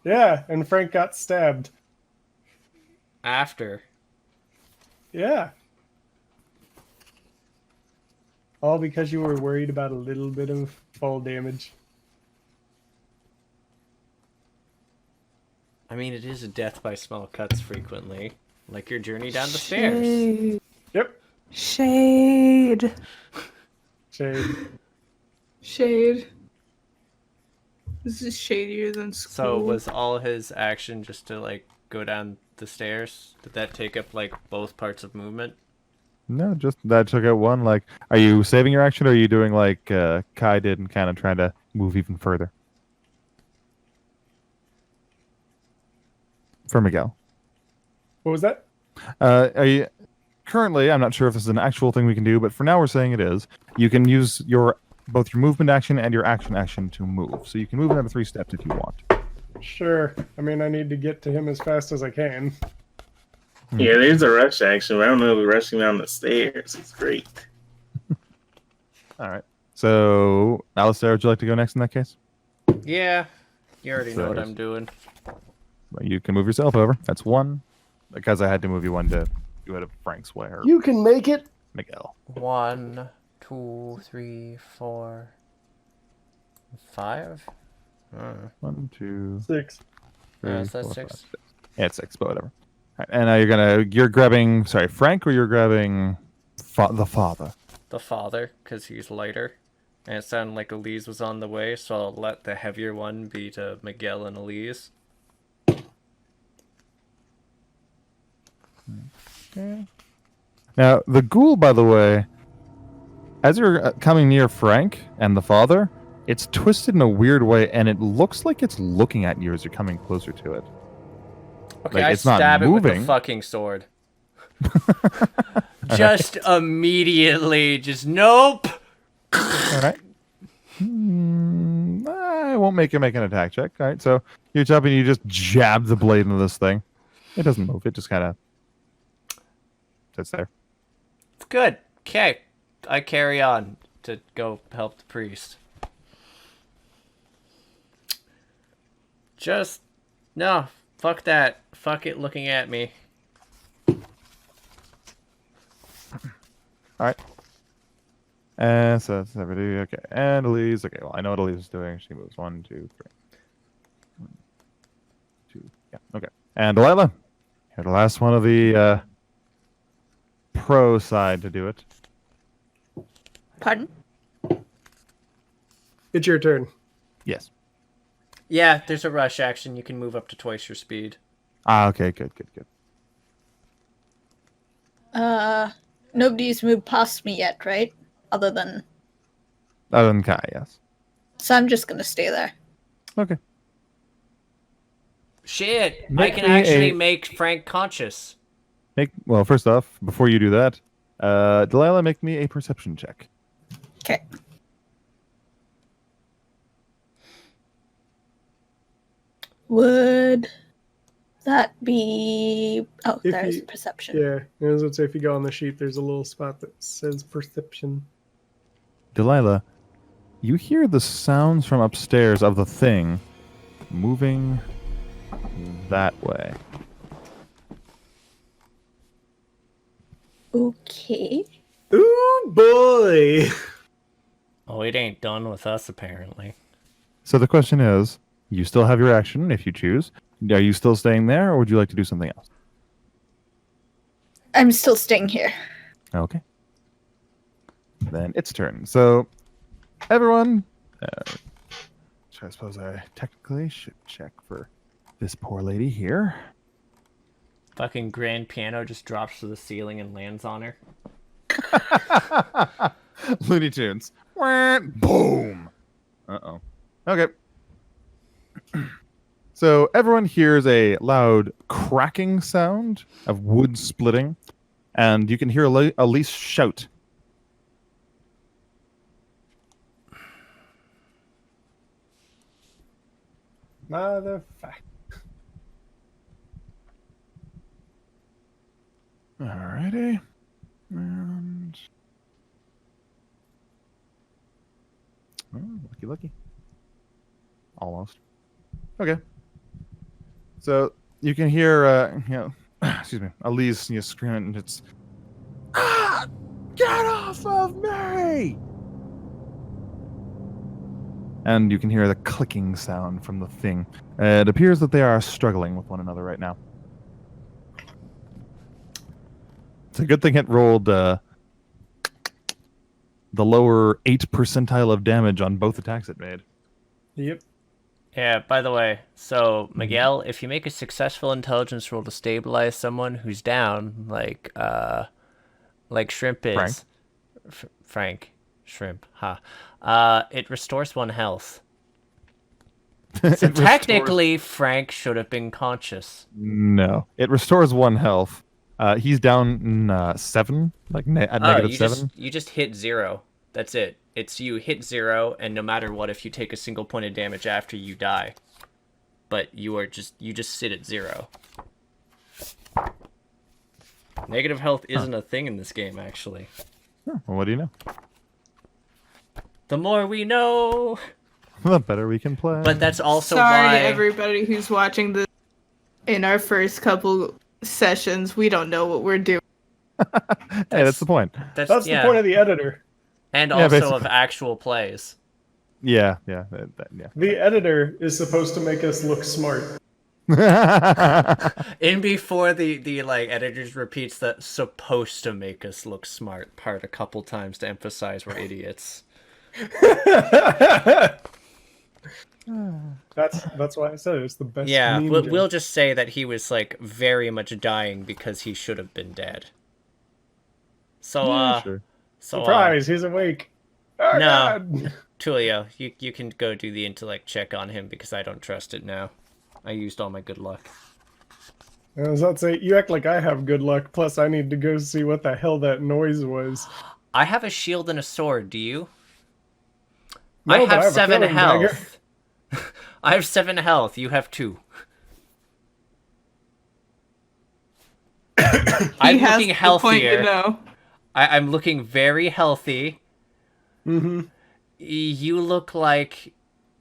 Yeah, and Frank got stabbed. After. Yeah. All because you were worried about a little bit of fall damage. I mean, it is a death by small cuts frequently. Like your journey down the stairs. Shade. Yep. Shade. Shade. Shade. This is shadier than school. So was all his action just to, like, go down the stairs? Did that take up, like, both parts of movement? No, just that took out one. Like, are you saving your action, or are you doing like Kai did and kind of trying to move even further? For Miguel. What was that? Are you currently? I'm not sure if this is an actual thing we can do, but for now we're saying it is. You can use both your movement action and your action to move. So you can move another 3 steps if you want. Sure. I mean, I need to get to him as fast as I can. Yeah, there's a rush action. But I don't know if rushing down the stairs is great. All right. So, Alistair, would you like to go next in that case? Yeah. You already know what I'm doing. Well, you can move yourself over. That's 1. Because I had to move you 1 to go out of Frank's way. Or You can make it. Miguel. 1, 2, 3, 4, 5. 1, 2, 6. 3, Is that 4, 6? 5, 6. Yeah, it's 6, but whatever. All right, and now you're grabbing, sorry, Frank, or you're grabbing the father? The father, because he's lighter. And it sounded like Elise was on the way, so I'll let the heavier one be to Miguel and Elise. Okay. Now, the ghoul, by the way, as you're coming near Frank and the father, it's twisted in a weird way, and it looks like it's looking at you as you're coming closer to it. Okay, like, I it's not stab it with moving. the fucking sword. Just immediately, just nope. All right. I won't make you make an attack check. All right, so you jump and you just jab the blade into this thing. It doesn't move. It just kind of sits there. It's good. Okay, I carry on to go help the priest. Just no. Fuck that. Fuck it looking at me. All right. And so that's everybody. Okay. And Elise. Okay. Well, I know what Elise is doing. She moves 1, 2, 3. 1, 2. Yeah. Okay. And Delilah, you're the last one of the pro side to do it. Pardon? It's your turn. Yes. Yeah, there's a rush action. You can move up to twice your speed. Okay. Good. Nobody's moved past me yet, right? Other than Kai, yes. So I'm just gonna stay there. Okay. Shit, I Make can me actually make Frank conscious. Well, first off, before you do that, Delilah, make me a perception check. Okay. Would that be... Oh, If there's you- perception. Yeah, as I would say, if you go on the sheet, there's a little spot that says perception. Delilah, you hear the sounds from upstairs of the thing moving that way. Okay. Ooh, boy! Oh, it ain't done with us, apparently. So the question is, you still have your action if you choose. Are you still staying there, or would you like to do something else? I'm still staying here. Okay. Then it's turn. So, everyone, which I suppose I technically should check for this poor lady here. Fucking grand piano just drops to the ceiling and lands on her. Looney Tunes. Boom. Uh-oh. Okay. So everyone hears a loud cracking sound of wood splitting, and you can hear Elise shout. Motherfucker. Alrighty. And... Oh, lucky. Almost. Okay. So you can hear, excuse me, Elise screaming, and it's, get off of me! And you can hear the clicking sound from the thing. It appears that they are struggling with one another right now. It's a good thing it rolled the lower 8th percentile of damage on both attacks it made. Yep. Yeah, by the way, so Miguel, if you make a successful intelligence roll to stabilize someone who's down, like Shrimp is, Frank, Shrimp, it restores 1 health. So technically, Frank should have been conscious. No, it restores 1 health. He's down 7, like at negative 7. You just hit 0. That's it. It's you hit 0, and no matter what, if you take a single point of damage after, you die. But you just sit at 0. Negative health isn't a thing in this game, actually. Well, what do you know? The more we know, the better we can play. But that's also Sorry why... to everybody who's watching this in our first couple sessions. We don't know what we're doing. Hey, that's the point. That's the point of the editor. And also of actual plays. Yeah. The editor is supposed to make us look smart. In before the editors repeats that supposed to make us look smart part a couple times to emphasize we're idiots. That's why I said it's the best. Yeah, we'll just say that he was very much dying because he should have been dead. So sure. Surprise, he's awake. Oh, no, God. Tulio, you can go do the intellect check on him because I don't trust it now. I used all my good luck. I was about to say, you act like I have good luck, plus I need to go see what the hell that noise was. I have a shield and a sword, do you? No, I but have a 7 throwing health. dagger. I have 7 health, you have 2. I'm looking healthier. I'm looking very healthy. Mm-hmm. You look like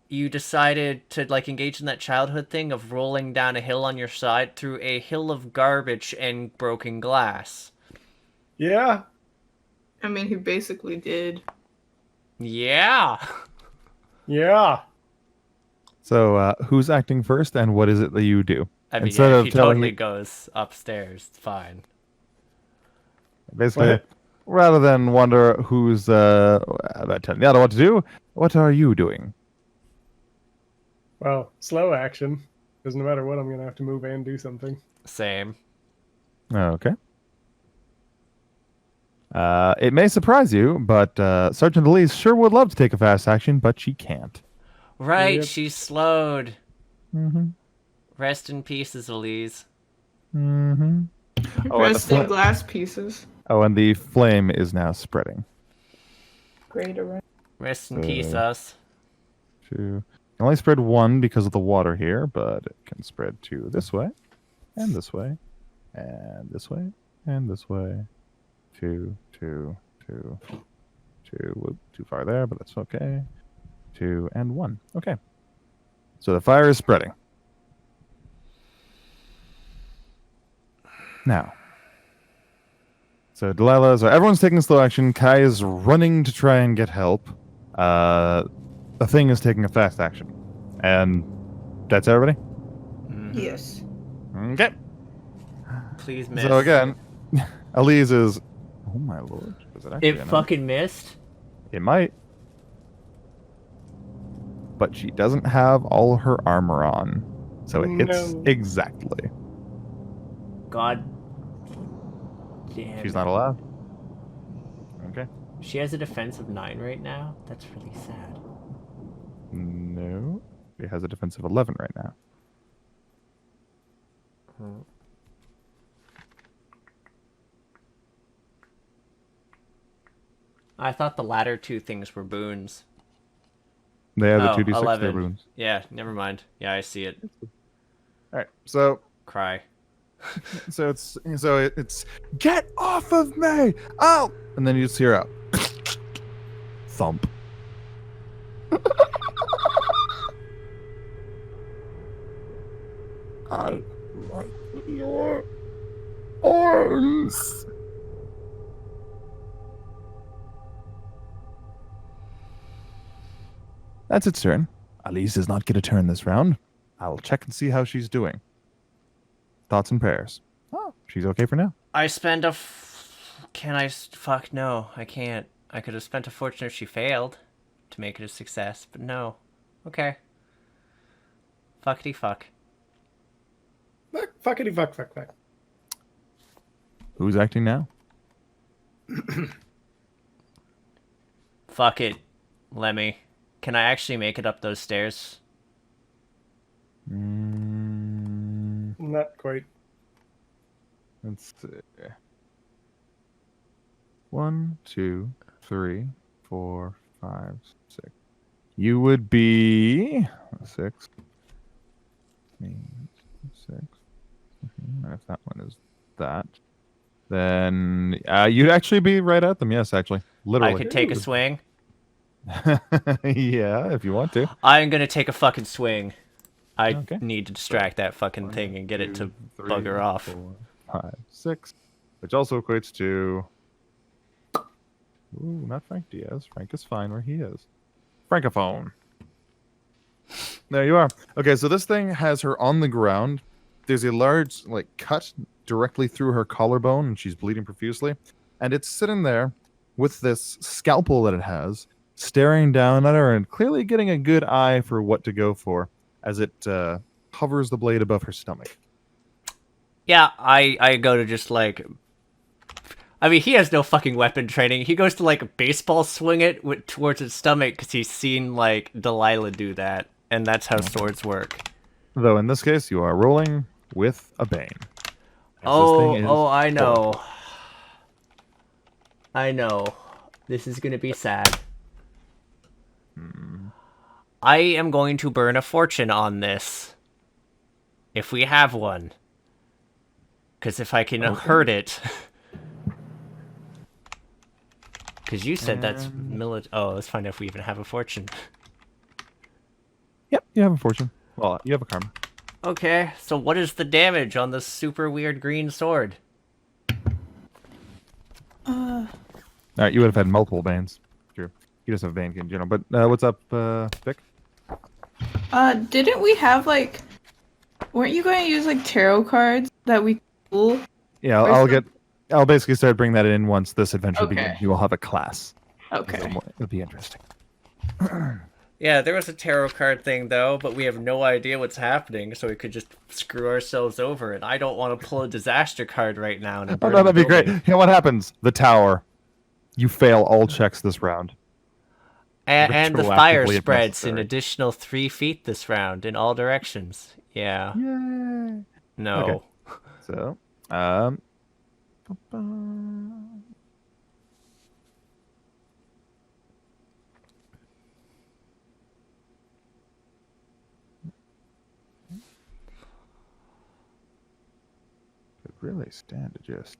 you decided to engage in that childhood thing of rolling down a hill on your side through a hill of garbage and broken glass. Yeah. I mean, he basically did. Yeah. Yeah. So, who's acting first, and what is it that you do? I mean, he totally goes upstairs. It's fine. Basically, rather than wonder who's about telling the other what to do, what are you doing? Well, slow action. Because no matter what, I'm going to have to move and do something. Same. Okay. It may surprise you, but Sergeant Elise sure would love to take a fast action, but she can't. Right, Yep. she's slowed. Mm-hmm. Rest in pieces, Elise. Mm-hmm. Rest in glass pieces. Oh, and the flame is now spreading. Great array. Rest in peace, us. 2. You can only spread 1 because of the water here, but it can spread 2 this way, and this way, and this way, and this way. 2, 2, 2, 2. Whoop, too far there, but that's okay. 2 and 1. Okay. So the fire is spreading. Now. So Delilah, so everyone's taking slow action. Kai is running to try and get help. The thing is taking a fast action. And that's everybody? Yes. Okay. Please miss. So again, Elise is... Oh my lord. Was it actually It fucking missed? It might. But she doesn't have all her armor on. So it hits exactly. God damn. She's not allowed. Okay. She has a defense of 9 right now? That's really sad. No. She has a defense of 11 right now. I thought the latter 2 things were boons. They have the 2d6 11. their wounds. Yeah, never mind. Yeah, I see it. All right, so Cry. it's get off of me! Oh! And then you just hear a thump. I like your arms. That's its turn. Elise does not get a turn this round. I'll check and see how she's doing. Thoughts and prayers. Oh, she's okay for now. I spend fuck no, I can't. I could have spent a fortune if she failed to make it a success, but no. Okay. Fuckity fuck. Fuckity fuck. Who's acting now? Fuck it, Lemmy. Can I actually make it up those stairs? Not quite. Let's see. 1, 2, 3, 4, 5, 6. You would be 6. 6. And if that one is that, then you'd actually be right at them. Yes, actually, literally. I could take a swing. Yeah, if you want to. I'm gonna take a fucking swing. I need to distract that fucking thing and get it to bugger off. 4, 5, 6, which also equates to. Ooh, not Frank Diaz. Frank is fine where he is. Francophone. There you are. Okay, so this thing has her on the ground. There's a large cut directly through her collarbone, and she's bleeding profusely. And it's sitting there with this scalpel that it has, staring down at her and clearly getting a good eye for what to go for as it hovers the blade above her stomach. Yeah, I go to just I mean, he has no fucking weapon training. He goes to baseball swing it towards his stomach because he's seen Delilah do that, and that's how swords work. Though in this case, you are rolling with a bane. I know. I know. This is gonna be sad. I am going to burn a fortune on this. If we have one. Because if I can hurt it... Because you said that's Oh, let's find out if we even have a fortune. Yep, you have a fortune. Well, you have a karma. Okay, so what is the damage on this super weird green sword? Alright, you would have had multiple banes. True. You just have bane in general. But what's up, Vic? Didn't we have weren't you going to use tarot cards that we pull? Yeah, I'll basically start bringing that in once this adventure begins. You will have a class. Okay. It'll be interesting. Yeah, there was a tarot card thing though, but we have no idea what's happening, so we could just screw ourselves over. And I don't want to pull a disaster card right now. Oh no, that'd be great. You know what happens? The tower. You fail all checks this round. And the fire spreads an additional 3 feet this round in all directions. Yeah. Yay. No. Okay. So, could really stand to just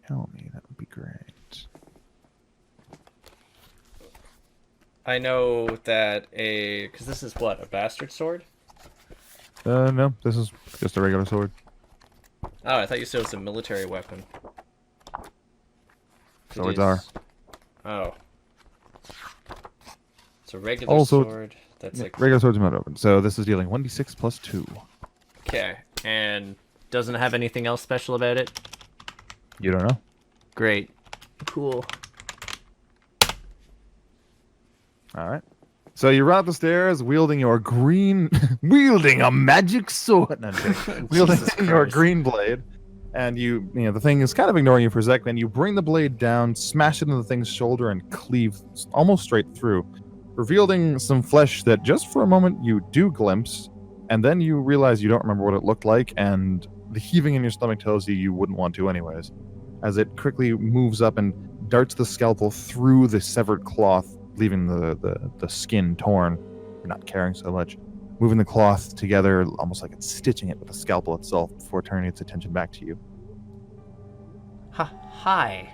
tell me. That would be great. I know that because this is what, a bastard sword? No, this is just a regular sword. Oh, I thought you said it was a military weapon. Swords are. Oh. It's a regular sword. That's regular swords are not open. So this is dealing 1d6 plus 2. Okay, and doesn't have anything else special about it? You don't know? Great. Cool. Alright. So you run up the stairs wielding your wielding a magic sword. No, wielding your green blade. And the thing is kind of ignoring you for a second, and you bring the blade down, smash it into the thing's shoulder, and cleave almost straight through, revealing some flesh that just for a moment you do glimpse, and then you realize you don't remember what it looked like, and the heaving in your stomach tells you wouldn't want to anyways, as it quickly moves up and darts the scalpel through the severed cloth, leaving the skin torn, not caring so much, moving the cloth together almost like it's stitching it with the scalpel itself before turning its attention back to you. Hi.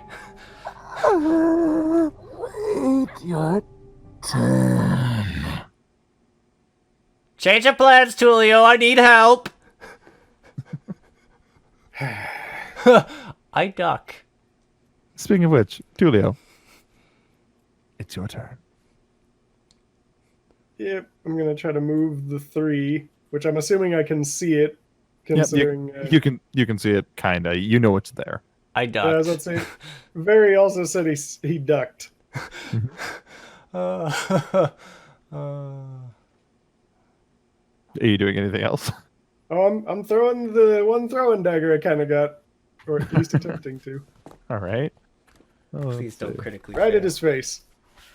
Wait your turn. Change of plans, Tulio. I need help. I duck. Speaking of which, Tulio, it's your turn. Yep, I'm gonna try to move the 3, which I'm assuming I can see it, considering... Yep, you can see it, kinda. You know it's there. I ducked. Yeah, I was about to say, Very also said he ducked. Are you doing anything else? Oh, I'm throwing the one throwing dagger I kind of got, or at least attempting to. All right. Oh, Please don't critically Right fail. at his face.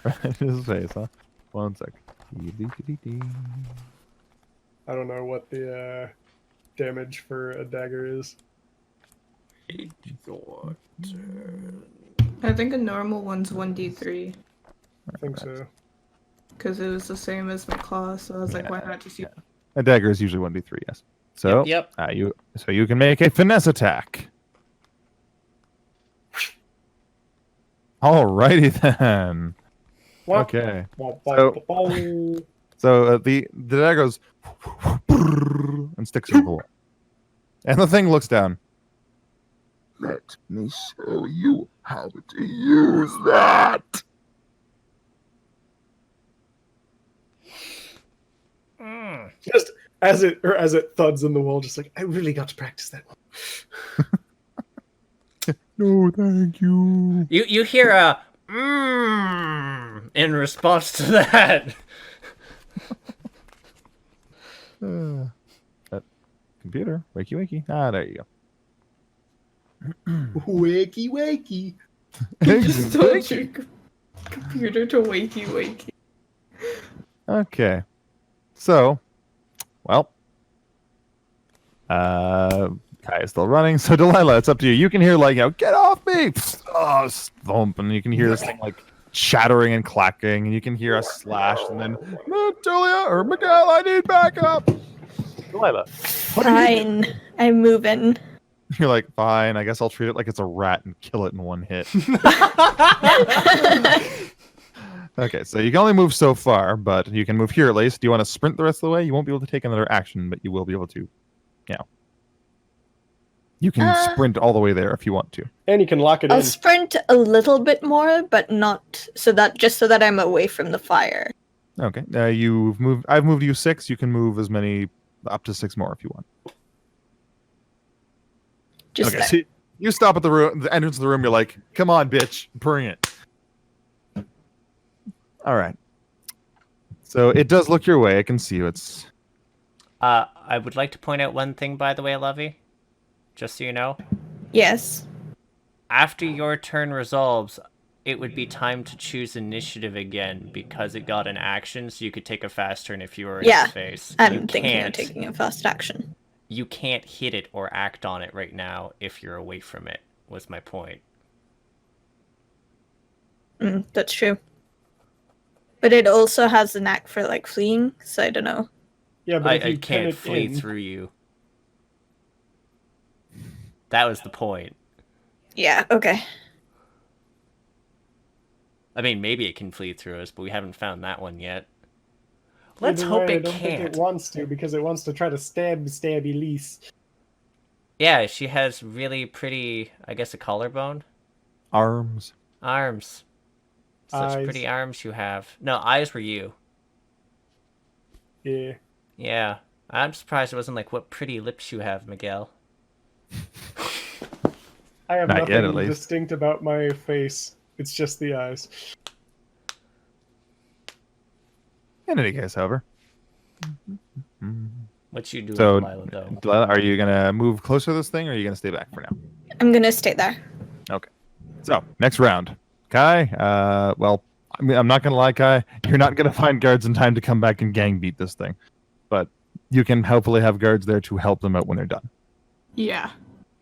Right at his face, huh? 1 sec. I don't know what the damage for a dagger is. I think a normal one's 1d3. I think so. Because it was the same as my claw, so I was like, why not just use... A dagger is usually 1d3, yes. So, Yep. you can make a finesse attack. Alrighty then. Okay. So the dagger goes and sticks in the wall. And the thing looks down. Let me show you how to use that. Just as it thuds in the wall, just like, I really got to practice that one. No, thank you. You hear a in response to that. Computer, wakey wakey. Ah, there you go. Wakey wakey. Just told your computer to wakey wakey. Okay. So, well, Kai is still running. So Delilah, it's up to you. You can hear like, get off me! Oh, thump, and you can hear this thing like shattering and clacking, and you can hear a slash, and then Julia or Miguel, I need backup. Delilah, Fine, I'm moving. you're like, fine. I guess I'll treat it like it's a rat and kill it in one hit. Okay, so you can only move so far, but you can move here at least. Do you want to sprint the rest of the way? You won't be able to take another action, but you will be able to, you can sprint all the way there if you want to. And you can lock it I'll in. sprint a little bit more, but not so that I'm away from the fire. Okay, you've moved. I've moved you 6. You can move as many, up to 6 more if you want. Just Okay, so you stop at the entrance of the room. You're like, "Come on, bitch, bring it." All right. So it does look your way. I can see you. It's. I would like to point out one thing, by the way, Lovi. Just so you know. Yes. After your turn resolves, it would be time to choose initiative again because it got an action, so you could take a fast turn if you were in the face. I'm thinking of taking a fast action. You can't hit it or act on it right now if you're away from it, was my point. That's true. But it also has the knack for like fleeing, so I don't know. Yeah, but I can't flee through you. That was the point. Yeah, okay. I mean, maybe it can flee through us, but we haven't found that one yet. Let's hope it can't. I don't think it wants to, because it wants to try to stab Elise. Yeah, she has really pretty, I guess, a collarbone? Arms. Arms. Such Eyes. pretty arms you have. No, eyes were you. Yeah. Yeah. I'm surprised it wasn't like, what pretty lips you have, Miguel. I have Not yet, at nothing least. distinct about my face. It's just the eyes. In any case, however. What you doing, So, Delilah, though? Delilah, are you gonna move closer to this thing, or are you gonna stay back for now? I'm gonna stay there. Okay. So next round, Kai. Well, I mean, I'm not gonna lie, Kai. You're not gonna find guards in time to come back and gang beat this thing, but you can hopefully have guards there to help them out when they're done. Yeah.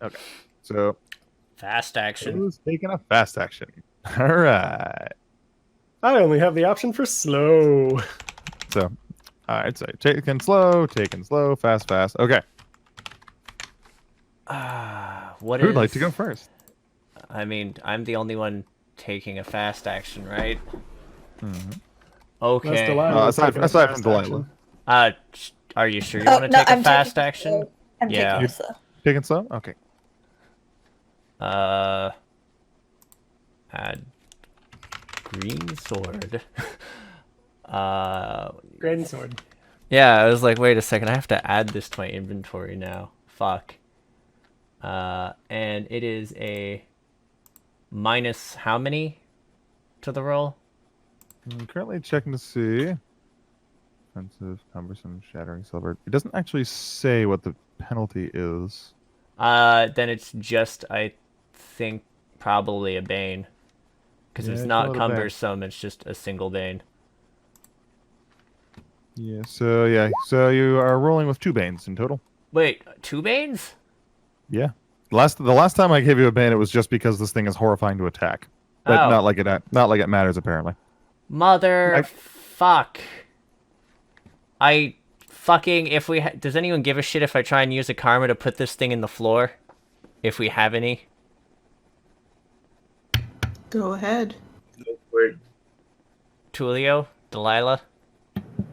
Okay. So Fast action. who's taking a fast action? All right. I only have the option for slow. So Alright, so taking slow, fast. Okay. What Who'd like to go first? I mean, I'm the only one taking a fast action, right? Mm-hmm. Okay. Aside from Delilah. Are you sure you want to take a fast action? I'm taking it slow. Taking slow? Okay. Add green sword. Grand sword. Yeah, I was like, wait a second, I have to add this to my inventory now. Fuck. And it is a minus how many to the roll? I'm currently checking to see. Offensive, cumbersome, shattering, silver. It doesn't actually say what the penalty is. Then it's just, I think, probably a bane. Because it's not cumbersome, it's just a single bane. Yeah, so you are rolling with 2 banes in total. Wait, 2 banes? Yeah. The last time I gave you a bane, it was just because this thing is horrifying to attack. But not like it matters apparently. Fuck. Does anyone give a shit if I try and use a karma to put this thing in the floor? If we have any? Go ahead. Go for it. Tulio? Delilah?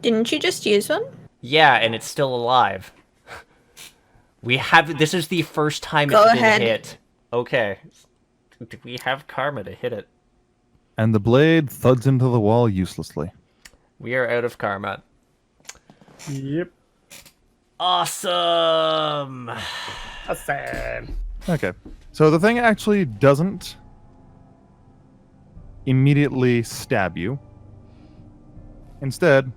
Didn't you just use one? Yeah, and it's still alive. This is the first time it's been hit. Okay. Do we have karma to hit it? And the blade thuds into the wall uselessly. We are out of karma. Yep. Awesome! Okay. So the thing actually doesn't immediately stab you. Instead,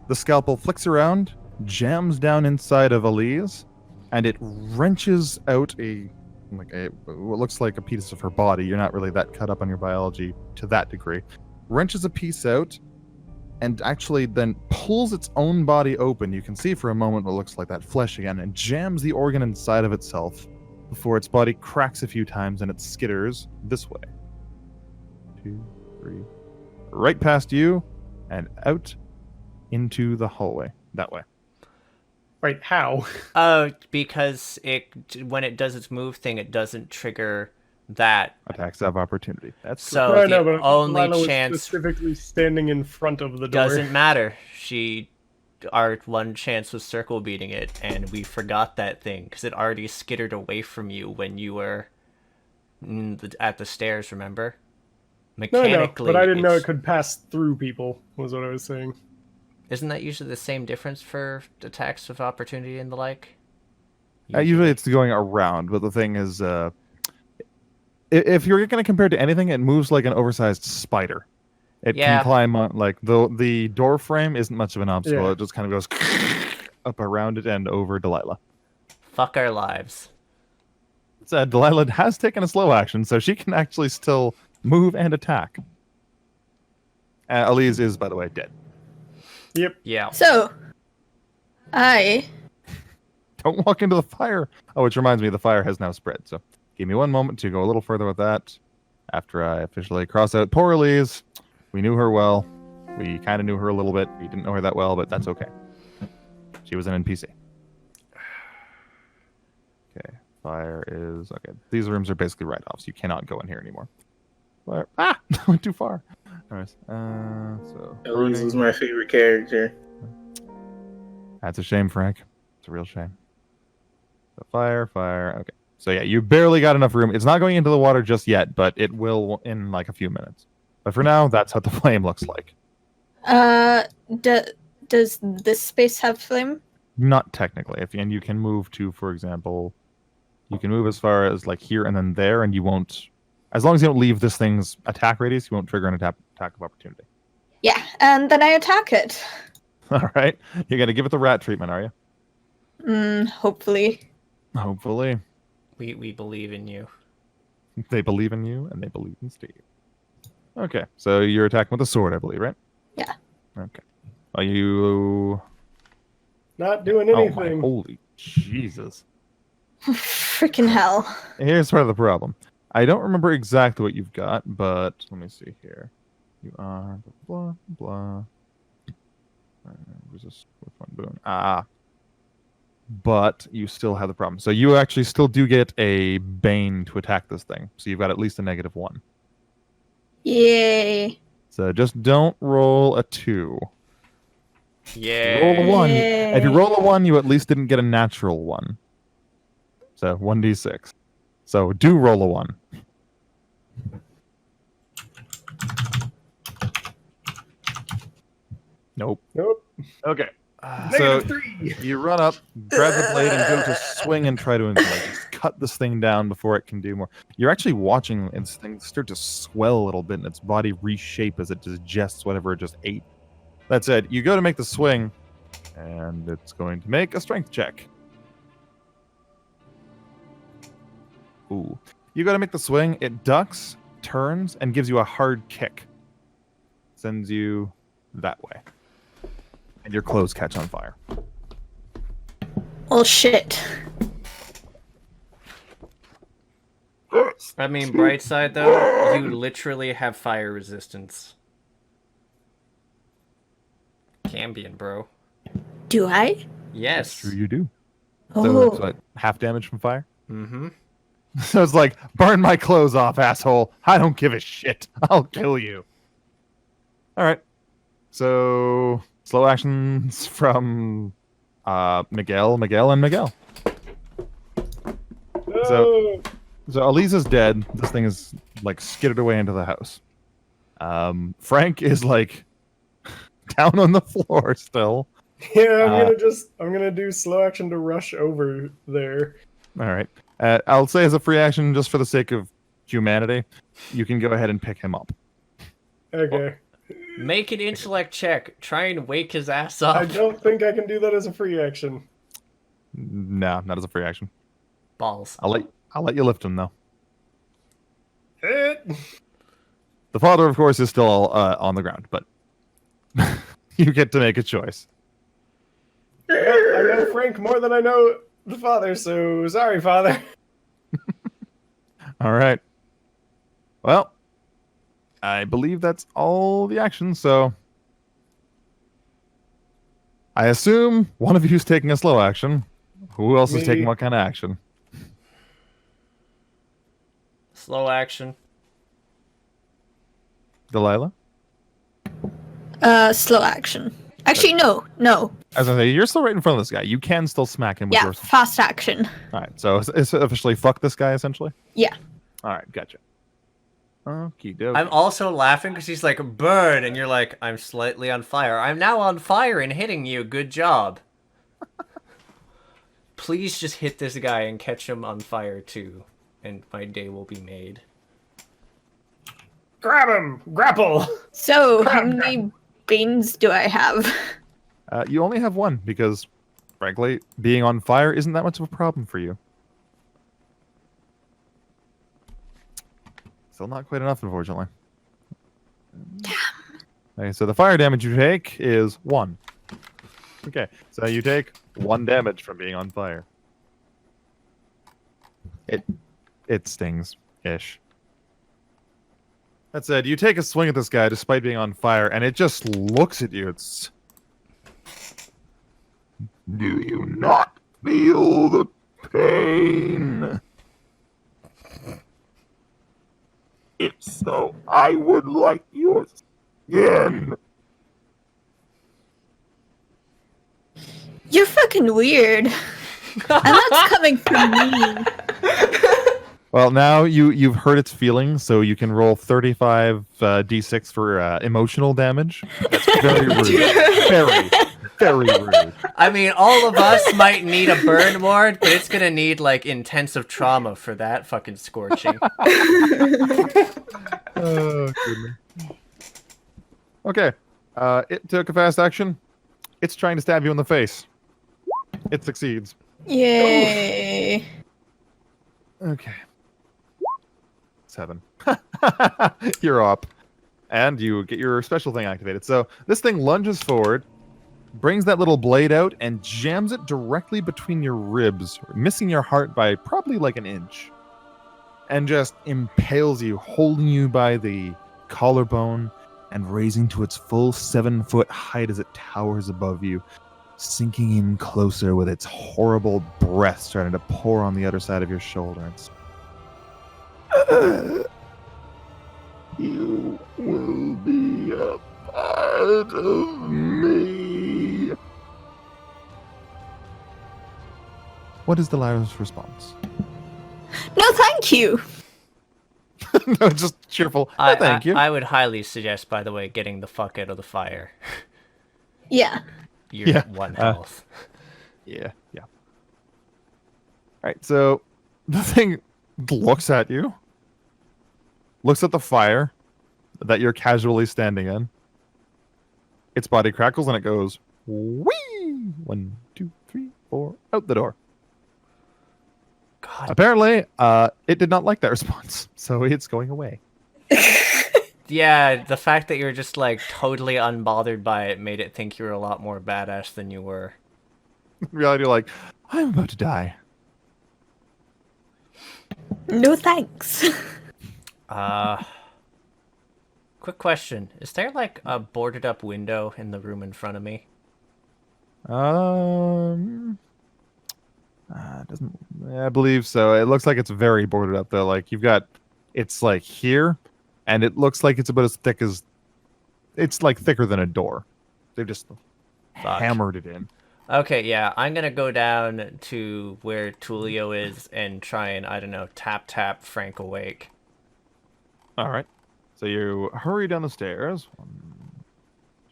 the scalpel flicks around, jams down inside of Elise, and it wrenches out what looks like a piece of her body. You're not really that cut up on your biology to that degree. Wrenches a piece out, and actually then pulls its own body open. You can see for a moment what looks like that flesh again, and jams the organ inside of itself before its body cracks a few times and it skitters this way. 2, 3, right past you, and out into the hallway that way. Right, how? Because when it does its move thing, it doesn't trigger that. Attacks of opportunity. That's so the only Lila chance was specifically standing in front of the door. Doesn't matter. Our one chance was circle beating it, and we forgot that thing because it already skittered away from you when you were at the stairs. Remember? Mechanically, no, but I didn't know it could pass through people. Was what I was saying. Isn't that usually the same difference for attacks of opportunity and the like? Usually it's going around, but the thing is, if you're going to compare it to anything, it moves like an oversized spider. It can climb on, like, the door frame isn't much of an obstacle. Yeah. It just kind of goes up around it and over Delilah. Fuck our lives. Delilah has taken a slow action, so she can actually still move and attack. Elise is, by the way, dead. Yep. Yeah. So, I don't walk into the fire. Oh, which reminds me, the fire has now spread. So, give me one moment to go a little further with that. After I officially cross out poor Elise, we knew her well. We kind of knew her a little bit. We didn't know her that well, but that's okay. She was an NPC. Okay, fire is okay. These rooms are basically write-offs. You cannot go in here anymore. Fire. Went too far. Anyways, so Elise is my favorite character. That's a shame, Frank. It's a real shame. So fire. Okay. So yeah, you barely got enough room. It's not going into the water just yet, but it will in like a few minutes. But for now, that's what the flame looks like. Does this space have flame? Not technically. And you can move to, for example, you can move as far as like here and then there, and you won't. As long as you don't leave this thing's attack radius, you won't trigger an attack of opportunity. Yeah, and then I attack it. All right. You're going to give it the rat treatment, are you? Hopefully. Hopefully. We believe in you. They believe in you, and they believe in Steve. Okay, so you're attacking with a sword, I believe, right? Yeah. Okay. Are you... Not doing anything. Oh my, holy Jesus. Freaking hell. Here's part of the problem. I don't remember exactly what you've got, but let me see here. You are blah, blah. Resist with one boon. But you still have the problem. So you actually still do get a Bane to attack this thing. So you've got at least a -1. Yay. So just don't roll a 2. Yeah. Roll a 1. Yay. If you roll a 1, you at least didn't get a natural 1. So 1d6. So do roll a 1. Nope. Okay. So -3. you run up, grab the blade, and go to swing and try to just cut this thing down before it can do more. You're actually watching its thing start to swell a little bit and its body reshape as it digests whatever it just ate. That said, you go to make the swing, and it's going to make a strength check. Ooh. You go to make the swing, it ducks, turns, and gives you a hard kick. Sends you that way. And your clothes catch on fire. Well, shit. I mean, bright side though, you literally have fire resistance. Cambion, bro. Do I? Yes. True, you do. Oh. So it's like half damage from fire. Mm-hmm. So it's like, burn my clothes off, asshole. I don't give a shit. I'll kill you. All right. So slow actions from Miguel, and Miguel. No. So Eliza's dead. This thing is like skidded away into the house. Frank is like down on the floor still. Yeah, I'm gonna do slow action to rush over there. All right. I'll say as a free action, just for the sake of humanity, you can go ahead and pick him up. Okay. Make an intellect check. Try and wake his ass up. I don't think I can do that as a free action. No, not as a free action. Balls. I'll let you lift him though. Hit. The father, of course, is still on the ground, but you get to make a choice. I know Frank more than I know the father, so sorry, father. All right. Well, I believe that's all the action, so I assume one of you is taking a slow action. Who else is taking what kind of action? Slow action. Delilah? Slow action. Actually, no. As I say, you're still right in front of this guy. You can still smack him with Yeah, your... fast action. All right, so it's officially fuck this guy, essentially? Yeah. All right, gotcha. Okie dokie. I'm also laughing because he's like, burn, and you're like, I'm slightly on fire. I'm now on fire and hitting you. Good job. Please just hit this guy and catch him on fire too, and my day will be made. Grab him! Grapple! So, how many beans do I have? You only have one because, frankly, being on fire isn't that much of a problem for you. Still not quite enough, unfortunately. Damn. Okay, so the fire damage you take is 1. Okay, so you take 1 damage from being on fire. It stings-ish. That said, you take a swing at this guy despite being on fire, and it just looks at you. It's... Do you not feel the pain? If so, I would like your skin. You're fucking weird. And that's coming from me. Well, now you've hurt its feelings, so you can roll 35 d6 for emotional damage. That's very rude. Very rude. I mean, all of us might need a burn ward, but it's gonna need, like, intensive trauma for that fucking scorching. Oh, goodness. Okay. It took a fast action. It's trying to stab you in the face. It succeeds. Yay. Okay. 7. You're up. And you get your special thing activated. So this thing lunges forward, brings that little blade out, and jams it directly between your ribs, missing your heart by probably like an inch. And just impales you, holding you by the collarbone, and raising to its full 7-foot height as it towers above you, sinking in closer with its horrible breath starting to pour on the other side of your shoulder. You will be a part of me. What is Delilah's response? No, thank you. No, just cheerful. No, thank you. I would highly suggest, by the way, getting the fuck out of the fire. Yeah. You're 1 health. Yeah. All right, so the thing looks at you, looks at the fire that you're casually standing in. Its body crackles and it goes, whee! 1, 2, 3, 4, out the door. God. Apparently, it did not like that response, so it's going away. Yeah, the fact that you're just like totally unbothered by it made it think you were a lot more badass than you were. In reality, you're like, I'm about to die. No thanks. Quick question. Is there like a boarded up window in the room in front of me? Doesn't. I believe so. It looks like it's very boarded up though. Like you've got, it's like here, and it looks like it's about as thick as, it's like thicker than a door. They've just hammered it in. Okay, yeah, I'm gonna go down to where Tulio is and try and, I don't know, tap Frank awake. All right. So you hurry down the stairs. 1,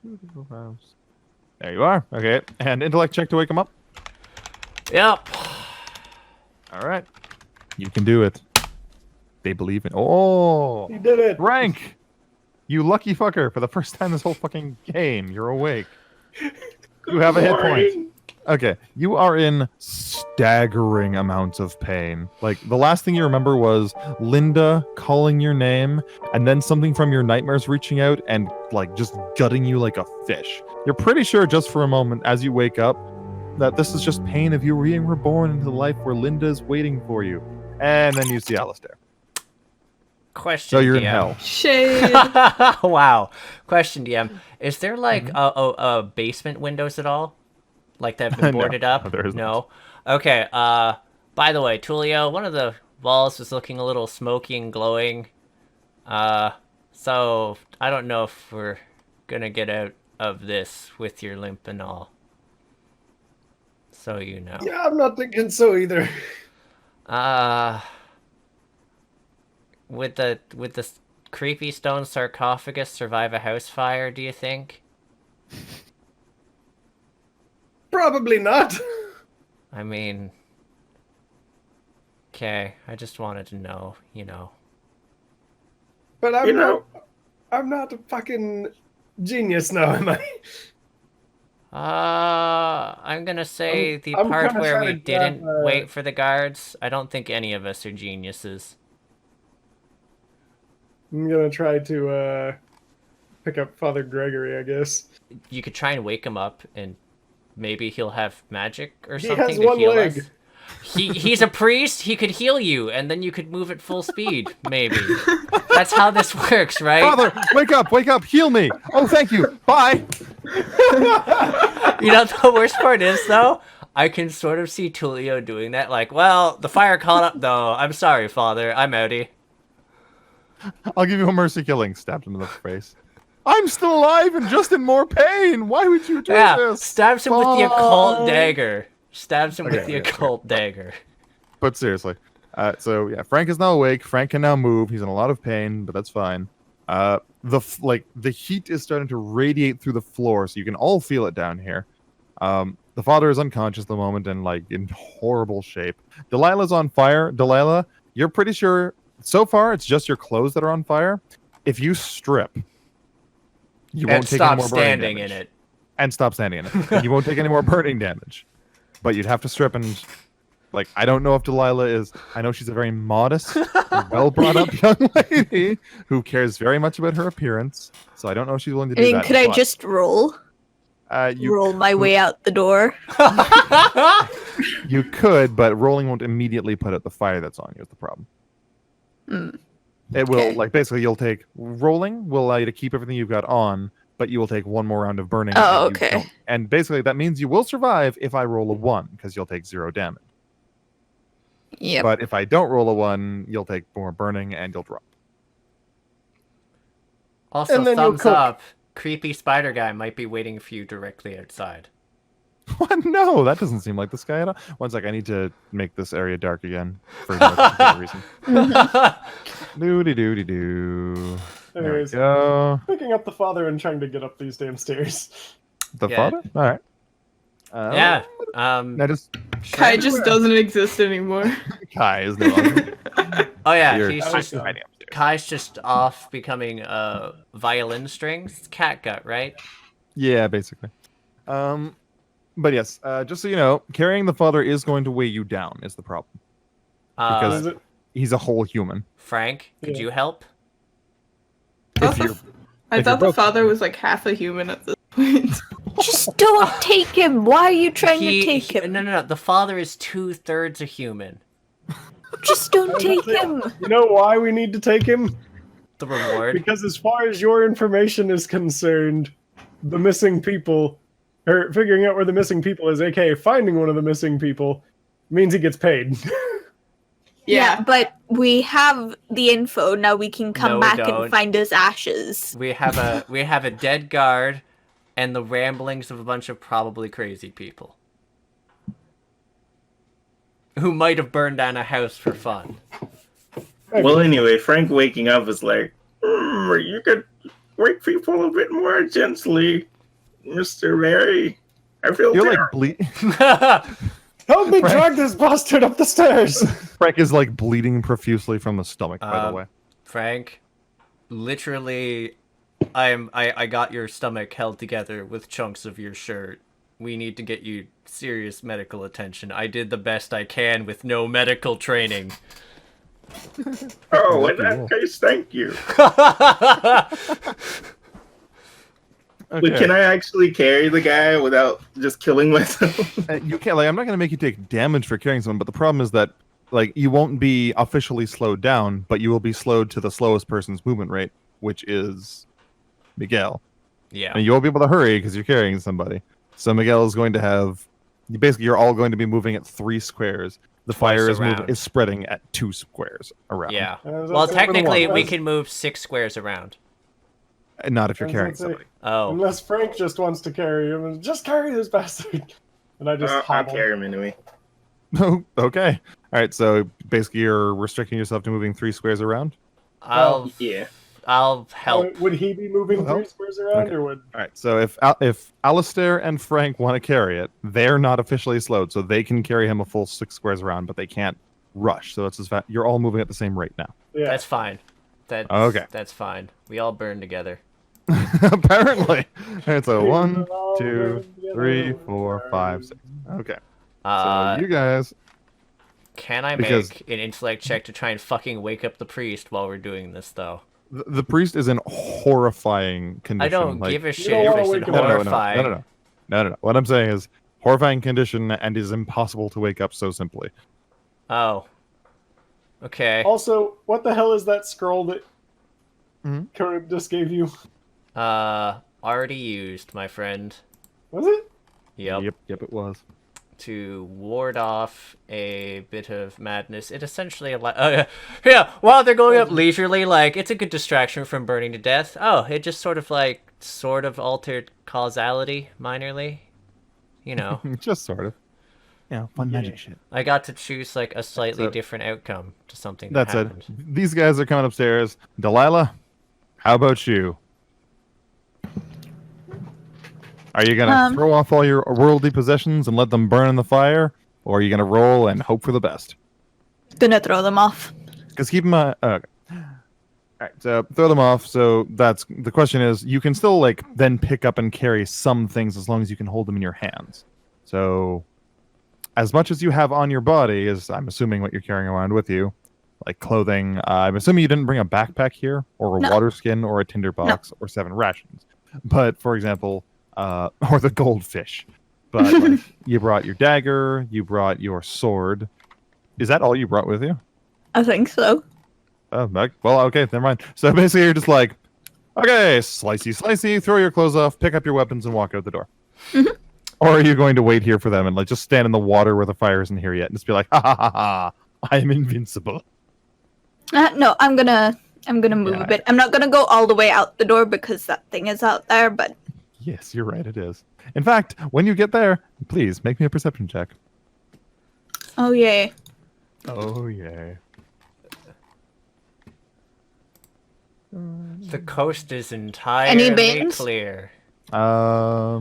2, 3, 4, 5. There you are. Okay. And intellect check to wake him up. Yep. All right. You can do it. They believe in. Oh, You did it. Frank, you lucky fucker! For the first time this whole fucking game, you're awake. You have a hit point. Okay, you are in staggering amounts of pain. Like, the last thing you remember was Linda calling your name, and then something from your nightmares reaching out and, like, just gutting you like a fish. You're pretty sure just for a moment, as you wake up, that this is just pain of you being reborn into the life where Linda is waiting for you. And then you see Alistair. Question. So you're DM. in hell. Shade. Wow. Question, DM. Is there like a basement windows at all? Like that have been boarded up? No, there isn't. No. Okay. By the way, Tulio, one of the walls was looking a little smoky and glowing. So I don't know if we're gonna get out of this with your limp and all. So you know. Yeah, I'm not thinking so either. Would the creepy stone sarcophagus survive a house fire, do you think? Probably not. I mean, okay, I just wanted to know, you know. But I'm not a fucking genius now, am I? I'm gonna say the part where we didn't wait for the guards. I don't think any of us are geniuses. I'm gonna try to pick up Father Gregory, I guess. You could try and wake him up, and maybe he'll have magic or He something has to one heal leg. us. He's a priest. He could heal you, and then you could move at full speed. Maybe that's how this works, right? Father, wake up, heal me. Oh, thank you. Bye. You know the worst part is though, I can sort of see Tulio doing that. Like, well, the fire caught up. No, I'm sorry, Father. I'm outie. I'll give you a mercy killing. Stabbed him in the face. I'm still alive and just in more pain. Why would you do this? Stabs him with the occult dagger. Stabs him with the occult dagger. But seriously, so yeah, Frank is now awake. Frank can now move. He's in a lot of pain, but that's fine. The heat is starting to radiate through the floor, so you can all feel it down here. The father is unconscious at the moment and like in horrible shape. Delilah's on fire. Delilah, you're pretty sure so far it's just your clothes that are on fire. If you strip, you won't take any more burning damage. And stop standing in it. You won't take any more burning damage. But you'd have to strip and, like, I don't know if Delilah is... I know she's a very modest, well-brought-up young lady who cares very much about her appearance. So I don't know if she's willing to do that. Could I just roll? Roll my way out the door? You could, but rolling won't immediately put out the fire that's on you is the problem. It will, Okay. like, basically you'll take rolling will allow you to keep everything you've got on, but you will take one more round of burning. Oh, and you okay. don't- And basically that means you will survive if I roll a 1, because you'll take 0 damage. Yep. But if I don't roll a 1, you'll take more burning and you'll drop. Also, And then you'll thumbs cook. up. Creepy spider guy might be waiting for you directly outside. What? No, that doesn't seem like this guy at all. One sec, I need to make this area dark again for no particular reason. Doody-doody-doo. There we Anyways, go. picking up the father and trying to get up these damn stairs. The Yeah. father? All right. Yeah. Now just Kai just doesn't exist anymore. Kai is no longer. Oh yeah, You're he's I just like hiding upstairs. Kai's just off becoming violin strings. Catgut, right? Yeah, basically. But yes, just so you know, carrying the father is going to weigh you down. Is the problem? Because Is it? he's a whole human. Frank, could Yeah. you help? If you're, I if thought you're the both- father was like half a human at this point. Just don't take him. Why are you trying to take him? No. The father is 2/3 a human. Just don't take him. You know why we need to take him? The reward. Because as far as your information is concerned, the missing people, or figuring out where the missing people is, aka finding one of the missing people, means he gets paid. Yeah, but we have the info. Now we can come No, we back don't. and find his ashes. We have a dead guard, and the ramblings of a bunch of probably crazy people who might have burned down a house for fun. Well, anyway, Frank waking up is like, you could wake people a bit more gently, Mr. Mary. I feel you're terrible. like Help me Frank. drag this bastard up the stairs! Frank is like bleeding profusely from the stomach. By the way, Frank, literally, I got your stomach held together with chunks of your shirt. We need to get you serious medical attention. I did the best I can with no medical training. Oh, in that case, thank you. But Okay. can I actually carry the guy without just killing myself? You can't. Like, I'm not going to make you take damage for carrying someone, but the problem is that, like, you won't be officially slowed down, but you will be slowed to the slowest person's movement rate, which is Miguel. Yeah. And you won't be able to hurry because you're carrying somebody. So Miguel is going to have. Basically, you're all going to be moving at 3 squares. The Twice fire around. is spreading at 2 squares around. Yeah. I was Well, about to say, technically, we unless- can move 6 squares around. And not if you're I was carrying about to say, somebody. Oh. Unless Frank just wants to carry him, and just carry this bastard. And I just I'll hobble. carry him anyway. Oh, okay. All right. So basically, you're restricting yourself to moving 3 squares around. I'll Yeah. help. Would he be moving Help? 3 squares around, Okay. or would... All right. So if Alistair and Frank want to carry it, they're not officially slowed, so they can carry him a full 6 squares around, but they can't rush. So it's just you're all moving at the same rate now. Yeah. That's fine. Okay. That's fine. We all burn together. Apparently. All right. So 1, all 2, together 3, 4, 5, 6. Okay. Uh, So you guys. can I because- make an intellect check to try and fucking wake up the priest while we're doing this, though? The priest is in horrifying condition. I don't like- give a shit don't if wanna it's wake an him up. horrifying. No. What I'm saying is horrifying condition and is impossible to wake up so simply. Oh. Okay. Also, what the hell is that scroll that Mhm. Karib just gave you? Already used, my friend. Was it? Yep. Yep, it was. To ward off a bit of madness. It essentially yeah, while they're going up leisurely, like, it's a good distraction from burning to death. Oh, it just sort of altered causality minorly. You know. Just sort of. Yeah, fun Yeah. magic shit. I got to choose like a slightly So- different outcome to something that That's it. happened. These guys are coming upstairs. Delilah, how about you? Are you gonna throw off all your worldly possessions and let them burn in the fire, or are you gonna roll and hope for the best? Gonna throw them off. Because keep in mind. Okay. All right, so throw them off. So that's the question. Is you can still like then pick up and carry some things as long as you can hold them in your hands. So, as much as you have on your body is, I'm assuming, what you're carrying around with you, like clothing. I'm assuming you didn't bring a backpack here, or a No. water skin, or a tinder box, or 7 rations. But for example, or the goldfish. But like, you brought your dagger. You brought your sword. Is that all you brought with you? I think so. Well, okay, never mind. So basically, you're just like, okay, slicey, throw your clothes off, pick up your weapons, and walk out the door. Mhm. Or are you going to wait here for them and like just stand in the water where the fire isn't here yet and just be like, ha ha ha ha, I'm invincible? No, I'm gonna move Yeah. a bit. I'm not gonna go all the way out the door because that thing is out there, but Yes, you're right, it is. In fact, when you get there, please make me a perception check. oh yay. Oh, yay. The coast is entirely veins? clear. No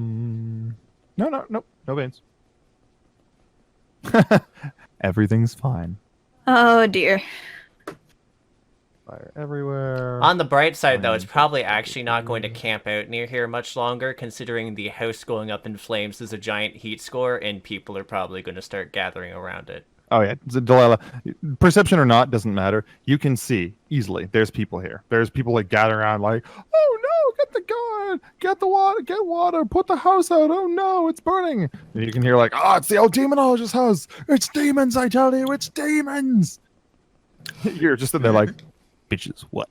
veins. Everything's fine. Oh dear. Fire everywhere. On the bright side, though, it's probably actually not going to camp out near here much longer, considering the house going up in flames is a giant heat score, and people are probably going to start gathering around it. Oh yeah, Delilah. Perception or not doesn't matter. You can see easily. There's people here. There's people like gathering around, like, oh no, get the gun, get the water, get water, put the house out. Oh no, it's burning. And you can hear like, oh, it's the old demonologist's house. It's demons, I tell you, it's demons. You're just in there like, bitches, what?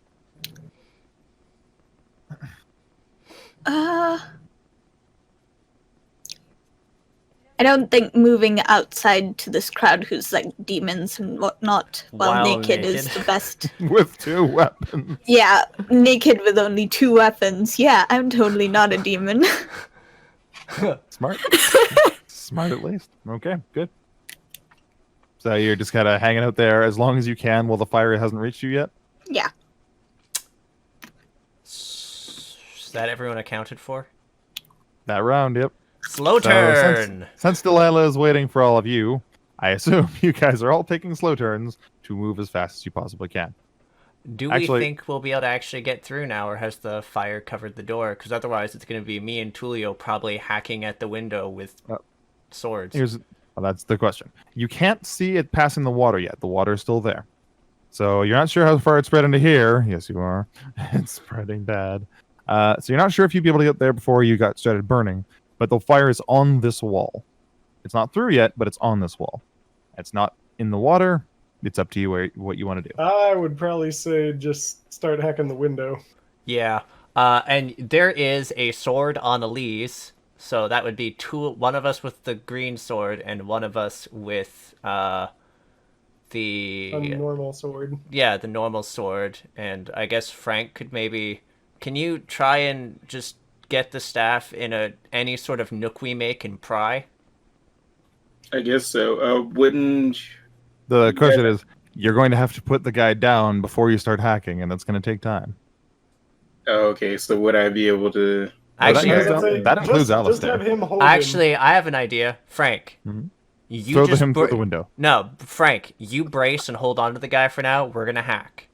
I don't think moving outside to this crowd who's like demons and whatnot while While naked is naked. the best. With 2 weapons. Yeah, naked with only 2 weapons. Yeah, I'm totally not a demon. Smart. Smart at least. Okay, good. So you're just kind of hanging out there as long as you can while the fire hasn't reached you yet? Yeah. Is that everyone accounted for? That round, yep. Slow So, turn! Since Delilah is waiting for all of you, I assume you guys are all taking slow turns to move as fast as you possibly can. Do Actually- we think we'll be able to actually get through now, or has the fire covered the door? Because otherwise it's going to be me and Tulio probably hacking at the window with swords. Well, that's the question. You can't see it passing the water yet. The water is still there. So you're not sure how far it's spread into here. Yes, you are. It's spreading bad. So you're not sure if you'd be able to get there before you got started burning. But the fire is on this wall. It's not through yet, but it's on this wall. It's not in the water. It's up to you what you want to do. I would probably say just start hacking the window. Yeah. And there is a sword on Elise, so that would be one of us with the green sword and one of us with A normal sword. the normal sword. And I guess Frank could maybe... Can you try and just get the staff in any sort of nook we make and pry? I guess so. Wouldn't... The question is, you're going to have to put the guy down before you start hacking, and that's going to take time. Oh, okay, so would I be able to... Actually, Well, that includes just Alistair. have him hold Actually, I have an idea. Frank, Mhm. you Throw just him through the window. No, Frank, you brace and hold on to the guy for now. We're gonna hack.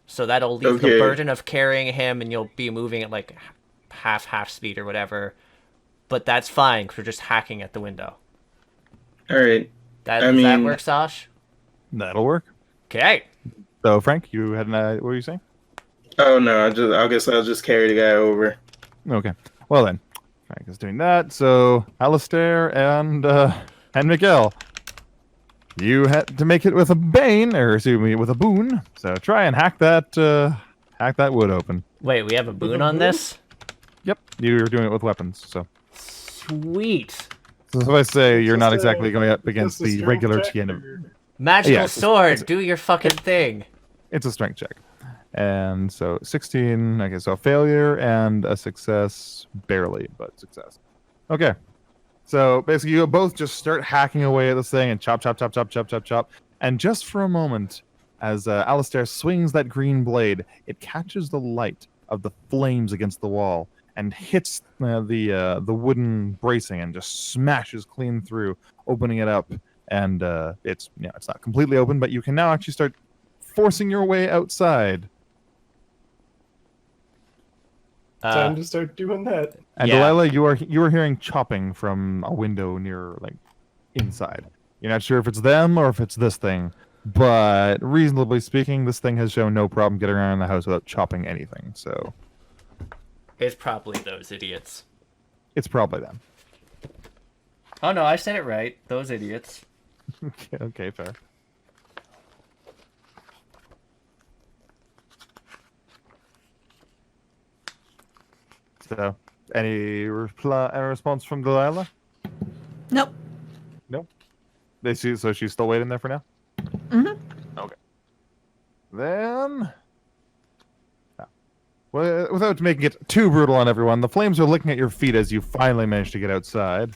So that'll leave the Okay. burden of carrying him, and you'll be moving at like half speed or whatever. But that's fine, 'cause we're just hacking at the window. All right. Does that work, Sash? That'll work. Okay. So, Frank, you had what were you saying? Oh no, I guess I'll just carry the guy over. Okay. Well then, Frank is doing that. So, Alistair and Miguel, you had to make it with a bane, or excuse me, with a boon. So try and hack that wood open. Wait, we have a boon on this? Yep, you're doing it with weapons. So, Sweet. so I say you're Just not a- exactly going up against Just a the strength regular check, TN. or- Magical Yeah, sword, do your fucking thing. It's a strength check. And so 16, okay, so a failure and a success, barely, but success. Okay. So basically you both just start hacking away at this thing and chop. And just for a moment, as Alistair swings that green blade, it catches the light of the flames against the wall and hits the wooden bracing and just smashes clean through, opening it up. And it's not completely open, but you can now actually start forcing your way outside. Time to start doing that. And Yeah. Delilah, you are hearing chopping from a window near inside. You're not sure if it's them or if it's this thing, but reasonably speaking, this thing has shown no problem getting around the house without chopping anything. So It's probably those idiots. it's probably them. Oh no, I said it right. Those idiots. Okay, fair. So, any response from Delilah? Nope. So she's still waiting there for now? Mhm. Okay. Then... Well, without making it too brutal on everyone, the flames are licking at your feet as you finally manage to get outside.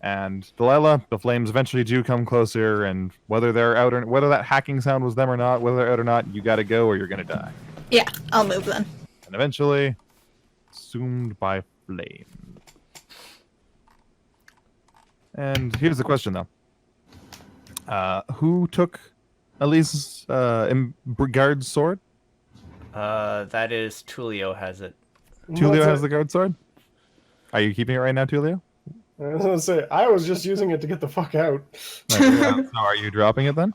And Delilah, the flames eventually do come closer, and whether they're out or whether that hacking sound was them or not, whether they're out or not, you gotta go or you're gonna die. Yeah, I'll move then. And eventually, consumed by flame. And here's the question, though. Who took Elise's guard's sword? That is Tulio has it. Tulio has the guard sword? Are you keeping it right now, Tulio? I was gonna say, I was just using it to get the fuck out. So are you dropping it then?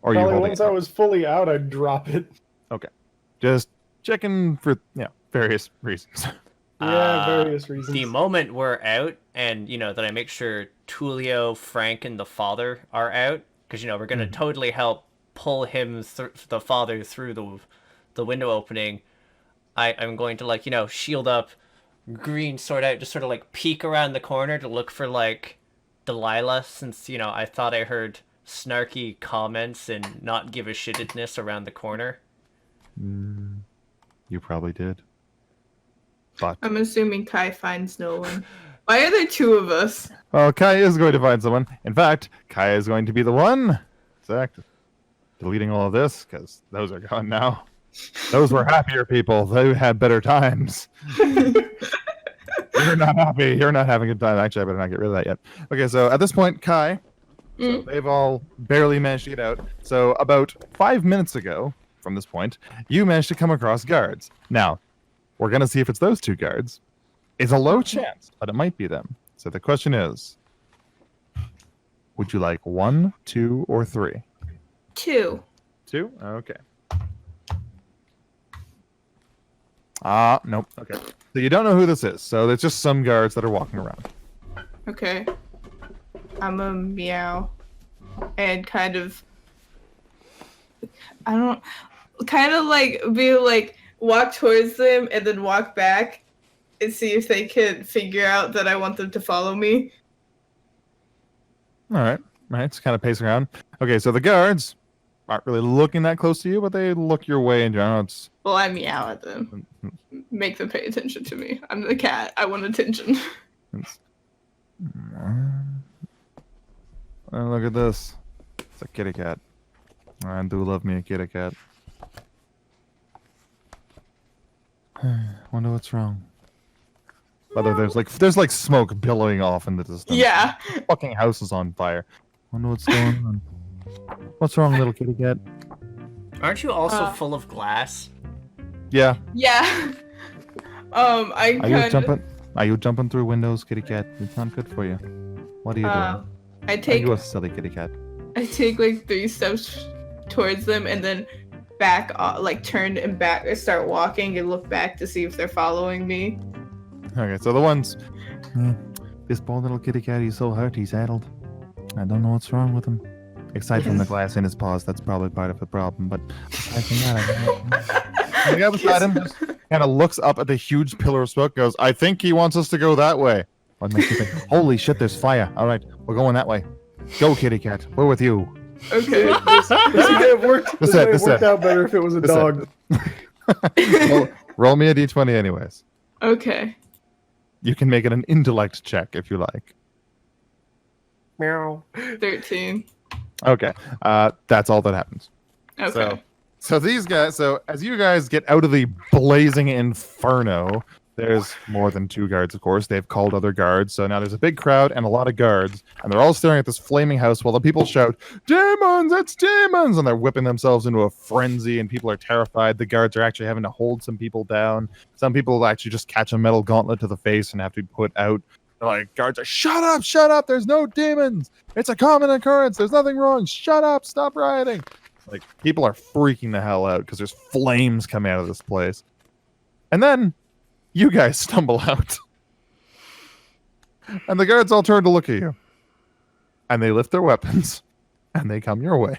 Or are you Probably holding once it? I was fully out, I'd drop it. Okay. Just checking for various reasons. Yeah, various reasons. The moment we're out, and that I make sure Tulio, Frank, and the father are out, because we're gonna totally help pull him the father through the window opening. I'm going to shield up, green sword out, just sort of peek around the corner to look for Delilah, since I thought I heard snarky comments and not give a shittedness around the corner. You probably did. But I'm assuming Kai finds no one. Why are there two of us? well, Kai is going to find someone. In fact, Kai is going to be the one. Exact. Deleting all of this because those are gone now. Those were happier people. They had better times. You're not happy. You're not having a good time. Actually, I better not get rid of that yet. Okay, so at this point, Kai, so they've all barely managed to get out. So about 5 minutes ago, from this point, you managed to come across guards. Now, we're going to see if it's those two guards. It's a low chance, but it might be them. So the question is, would you like 1, 2, or 3? 2. 2? Okay. Nope. Okay. So you don't know who this is. So there's just some guards that are walking around. Okay. I'm a meow. And kind of walk towards them and then walk back and see if they can figure out that I want them to follow me. All right. It's kind of pacing around. Okay, so the guards aren't really looking that close to you, but they look your way in general. Well, I meow at them. Make them pay attention to me. I'm the cat. I want attention. Oh, look at this. It's a kitty cat. I do love me a kitty cat. Wonder what's wrong. Whether there's smoke billowing off in the distance. Yeah. Fucking house is on fire. Wonder what's going on. What's wrong, little kitty cat? Aren't you also full of glass? Yeah. Yeah. Are you jumping through windows, kitty cat? It's not good for you. What are you doing? Are you a silly kitty cat? I take 3 steps towards them and then back turn and back and start walking and look back to see if they're following me. Okay, so the ones this poor little kitty cat, he's so hurt, he's addled. I don't know what's wrong with him. Aside from the glass in his paws, that's probably part of the problem, but aside from that, I don't know. The guy beside him just kind of looks up at the huge pillar of smoke, goes, I think he wants us to go that way. What makes you think, holy shit, there's fire. All right, we're going that way. Go, kitty cat. We're with you. Okay. This may have worked out better if it was a dog. Roll me a d20 anyways. Okay. You can make it an intellect check if you like. Meow. 13. Okay. That's all that happens. Okay. So these guys, as you guys get out of the blazing inferno, there's more than 2 guards, of course. They've called other guards. So now there's a big crowd and a lot of guards. And they're all staring at this flaming house while the people shout, demons, it's demons! And they're whipping themselves into a frenzy and people are terrified. The guards are actually having to hold some people down. Some people actually just catch a metal gauntlet to the face and have to be put out. Guards are, shut up, there's no demons. It's a common occurrence. There's nothing wrong. Shut up, stop rioting. People are freaking the hell out because there's flames coming out of this place. And then you guys stumble out. And the guards all turn to look at you. And they lift their weapons. And they come your way.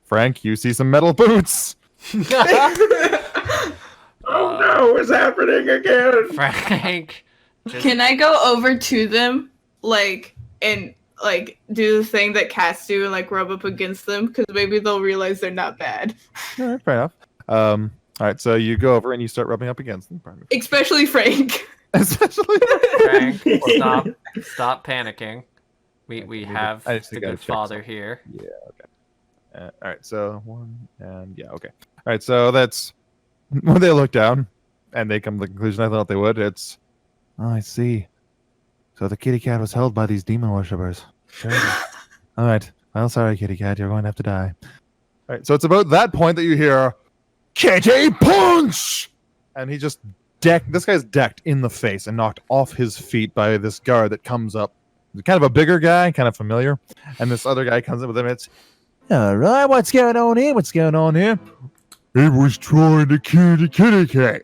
Frank, you see some metal boots. Oh no, what's happening again? Frank. Can I go over to them, and do the thing that cats do and rub up against them? Because maybe they'll realize they're not bad. All right, fair enough. All right, so you go over and you start rubbing up against them. Especially Frank. Especially Frank, stop panicking. We have the good father here. Yeah, okay. All right, so 1 and yeah, okay. All right, so that's when they look down and they come to the conclusion I thought they would. It's, oh, I see. So the kitty cat was held by these demon worshippers. Sure. All right. Well, sorry, kitty cat. You're going to have to die. All right. So it's about that point that you hear, Kitty punch! And he just this guy's decked in the face and knocked off his feet by this guard that comes up. Kind of a bigger guy, kind of familiar. And this other guy comes up with him. It's, all right, what's going on here? What's going on here? It was trying to kill the kitty cat.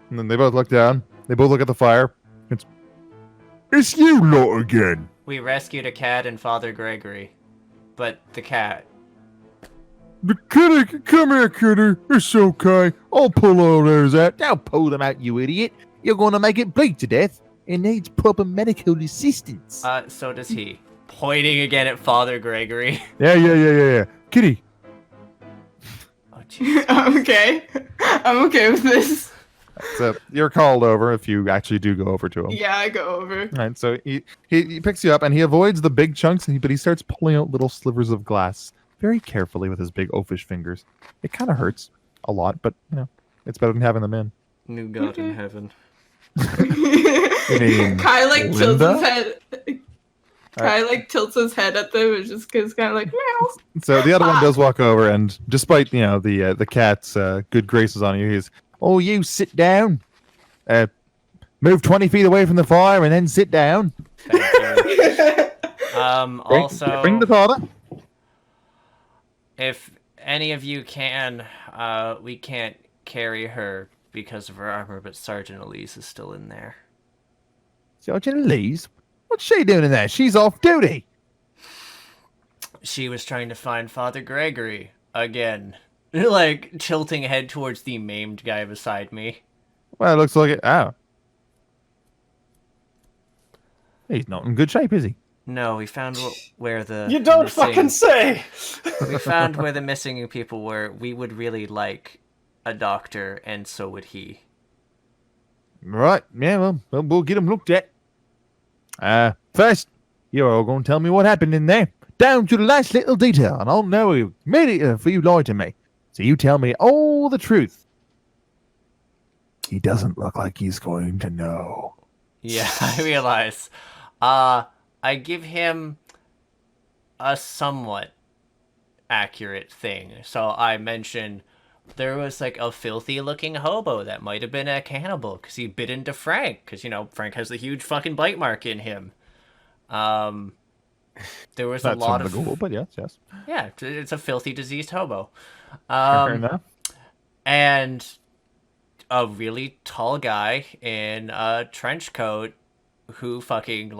And then they both look down. They both look at the fire. It's you lot again. We rescued a cat and Father Gregory. But the cat. The kitty, come here, kitty. It's okay. I'll pull all those out. Don't pull them out, you idiot. You're going to make it bleed to death. It needs proper medical assistance. So does he. Pointing again at Father Gregory. Yeah. Kitty. Oh, jeez. Okay. I'm okay with this. So you're called over if you actually do go over to him. Yeah, I go over. All right, so he picks you up and he avoids the big chunks, but he starts pulling out little slivers of glass very carefully with his big oafish fingers. It kind of hurts a lot, but it's better than having them in. New God in heaven. Kai tilts his head. Kai tilts his head at them and just goes kind of meow. So the other one does walk over, and despite the cat's good graces on you, he's, oh, you sit down. Move 20 feet away from the fire and then sit down. Thank you. Also, bring the father. If any of you can, we can't carry her because of her armor, but Sergeant Elise is still in there. Sergeant Elise? What's she doing in there? She's off duty. She was trying to find Father Gregory again. Tilting head towards the maimed guy beside me. Well, it looks like it. Oh. He's not in good shape, is he? No, we found where the... You don't fucking say! We found where the missing people were. We would really like a doctor, and so would he. Right. Yeah, well, we'll get him looked at. First, you're all going to tell me what happened in there, down to the last little detail, and I'll know immediately if you lied to me. So you tell me all the truth. He doesn't look like he's going to know. Yeah, I realize. I give him a somewhat accurate thing. So I mentioned there was a filthy looking hobo that might have been a cannibal because he bit into Frank because Frank has the huge fucking bite mark in him. There was a lot of Google, but yes. Yeah, it's a filthy diseased hobo. Fair enough. And a really tall guy in a trench coat who fucking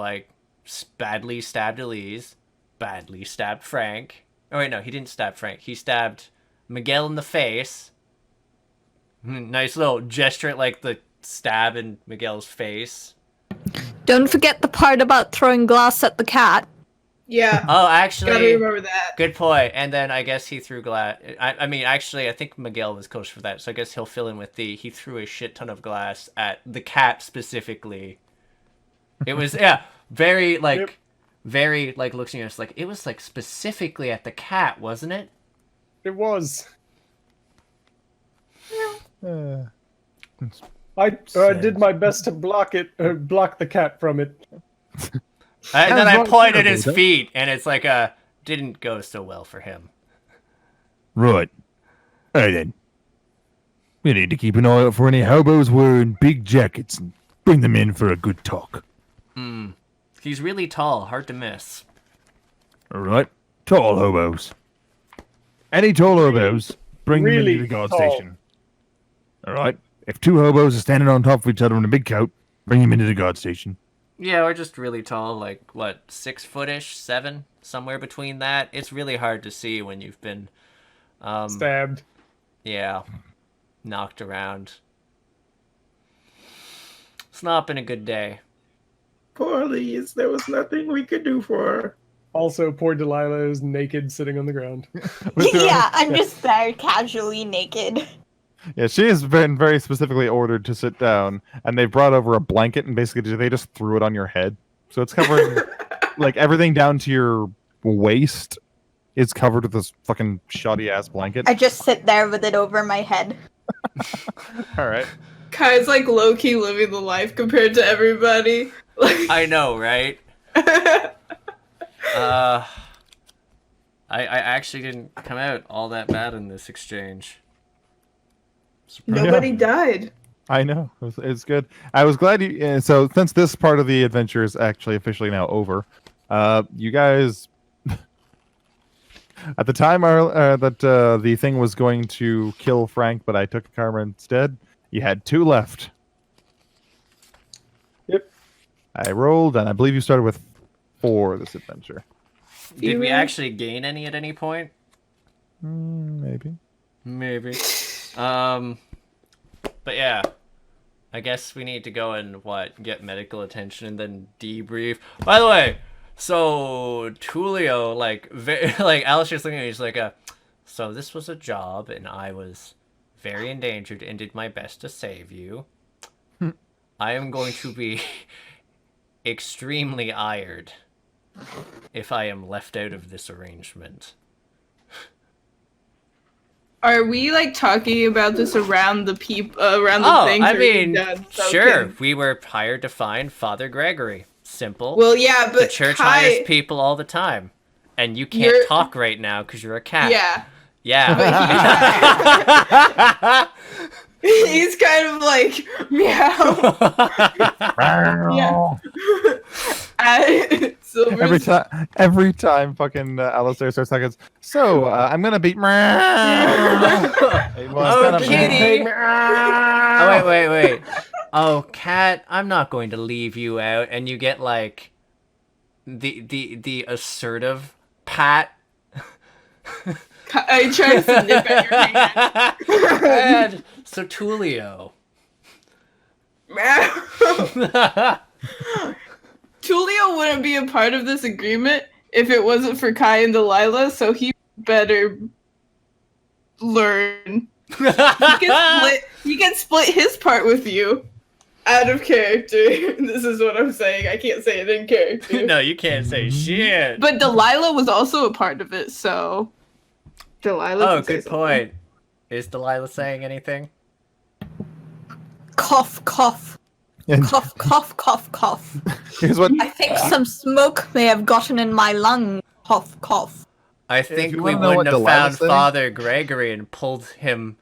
badly stabbed Elise, badly stabbed Frank. Oh wait, no, he didn't stab Frank. He stabbed Miguel in the face. Nice little gesture at the stab in Miguel's face. Don't forget the part about throwing glass at the cat. Yeah. Oh, actually, gotta remember that. Good point. And then I guess he threw glass. I mean, actually, I think Miguel was coach for that, so I guess he'll fill in with he threw a shit ton of glass at the cat specifically. It was very very looks at us it was specifically at the cat, wasn't it? It was. I did my best to block the cat from it. And then I pointed his feet, and it's didn't go so well for him. Right. Hey then. We need to keep an eye out for any hobos wearing big jackets and bring them in for a good talk. He's really tall, hard to miss. All right. Tall hobos. Any tall hobos, bring them into the guard station. All right. If two hobos are standing on top of each other in a big coat, bring them into the guard station. Yeah, we're just really tall, 6 foot-ish, 7, somewhere between that. It's really hard to see when you've been stabbed. Yeah. knocked around. It's not been a good day. Poor Elise, there was nothing we could do for her. Also, poor Delilah is naked, sitting on the ground. Yeah, I'm just there, casually naked. Yeah, she has been very specifically ordered to sit down, and they brought over a blanket, and basically they just threw it on your head. So it's covering, like, everything down to your waist is covered with this fucking shoddy-ass blanket. I just sit there with it over my head. Alright. Kai's like low-key living the life compared to everybody. I know, right? I actually didn't come out all that bad in this exchange. Nobody died. I know. It's good. I was glad you... so, since this part of the adventure is actually officially now over, you guys... At the time that the thing was going to kill Frank, but I took Karma instead, you had 2 left. Yep. I rolled, and I believe you started with 4 this adventure. Did we actually gain any at any point? Maybe. Maybe. But yeah, I guess we need to go and get medical attention and then debrief. By the way, so Tulio, like Alice just looking at me, he's like, so this was a job, and I was very endangered and did my best to save you. I am going to be extremely ired if I am left out of this arrangement. Are we like talking about this around the thing? I mean, sure. We were hired to find Father Gregory. Simple. Well, yeah, but the church hires people all the time, and you can't talk right now because you're a cat. Yeah. Yeah. He's kind of like meow. Yeah. Every time fucking Alistair starts talking, so I'm gonna beat. Oh, kitty! Oh, wait. Oh, cat! I'm not going to leave you out, and you get like the assertive pat. I try to nip at your hand. And so Tulio. Tulio wouldn't be a part of this agreement if it wasn't for Kai and Delilah, so he better learn. He can split his part with you. Out of character. This is what I'm saying. I can't say it in character. No, you can't say shit. But Delilah was also a part of it, so... Delilah. Oh, good point. Is Delilah saying anything? Cough, cough. Cough, cough, cough, cough. Here's what I think some smoke may have gotten in my lung. Cough, cough. I think we wouldn't have found Father Gregory and pulled him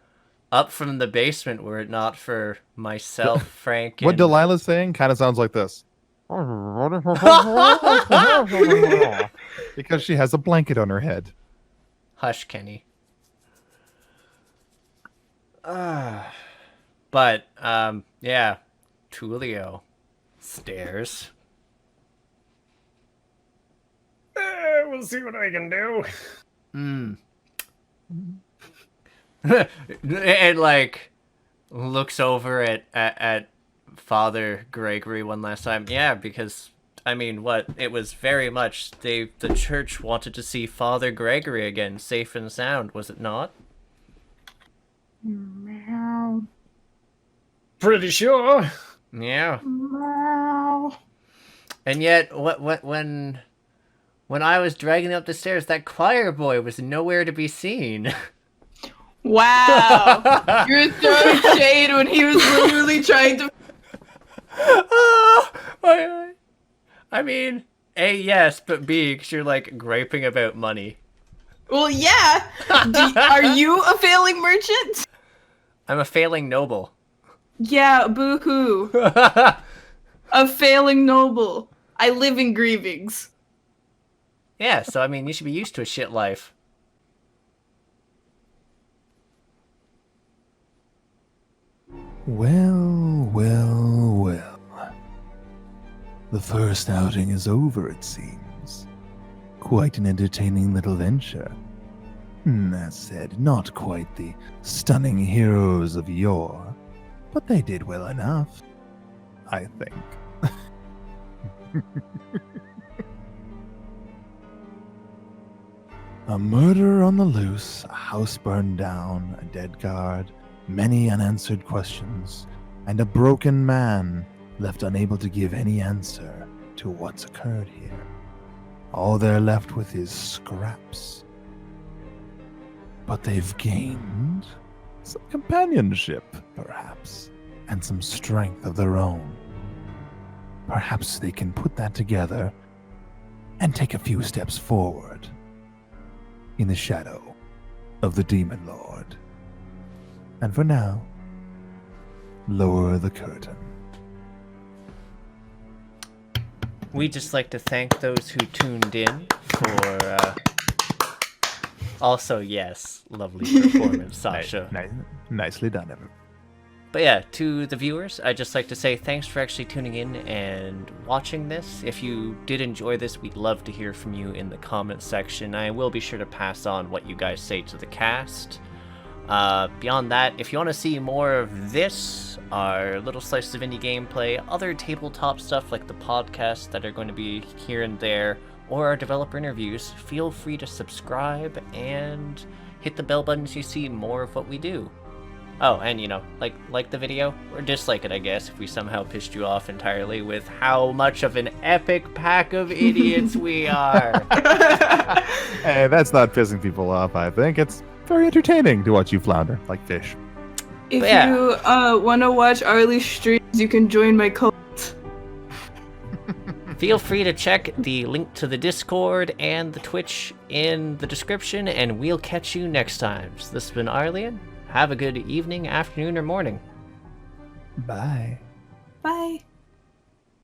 up from the basement were it not for myself, Frank. What Delilah's saying kind of sounds like this. Because she has a blanket on her head. Hush, Kenny. But, yeah. Tulio. Stairs. We'll see what I can do. And, like, looks over at Father Gregory one last time. Yeah, because... I mean, it was very much, the church wanted to see Father Gregory again, safe and sound, was it not? Meow. Pretty sure. Yeah. Meow. And yet, when I was dragging up the stairs, that choir boy was nowhere to be seen. Wow. You're throwing shade when he was literally trying to... I mean, A, yes, but B, because you're, like, griping about money. Well, yeah. Are you a failing merchant? I'm a failing noble. Yeah, boo-hoo. A failing noble. I live in grievings. Yeah, so, I mean, you should be used to a shit life. Well, well, well. The first outing is over, it seems. Quite an entertaining little venture. That said, not quite the stunning heroes of yore, but they did well enough, I think. A murder on the loose, a house burned down, a dead guard, many unanswered questions, and a broken man left unable to give any answer to what's occurred here. All they're left with is scraps. But they've gained some companionship, perhaps, and some strength of their own. Perhaps they can put that together and take a few steps forward in the shadow of the Demon Lord. And for now, lower the curtain. We'd just like to thank those who tuned in for, also, yes, lovely performance, Sasha. Nicely done, everyone. But yeah, to the viewers, I'd just like to say thanks for actually tuning in and watching this. If you did enjoy this, we'd love to hear from you in the comments section. I will be sure to pass on what you guys say to the cast. Beyond that, if you want to see more of this, our little slices of indie gameplay, other tabletop stuff like the podcasts that are going to be here and there, or our developer interviews, feel free to subscribe and hit the bell button so you see more of what we do. Oh, and you know, like the video, or dislike it, I guess, if we somehow pissed you off entirely with how much of an epic pack of idiots we are. Hey, that's not pissing people off, I think. It's very entertaining to watch you flounder like fish. If you want to watch Arlie's streams, you can join my cult. Feel free to check the link to the Discord and the Twitch in the description, and we'll catch you next time. So this has been Arlyeon. Have a good evening, afternoon, or morning. Bye. Bye.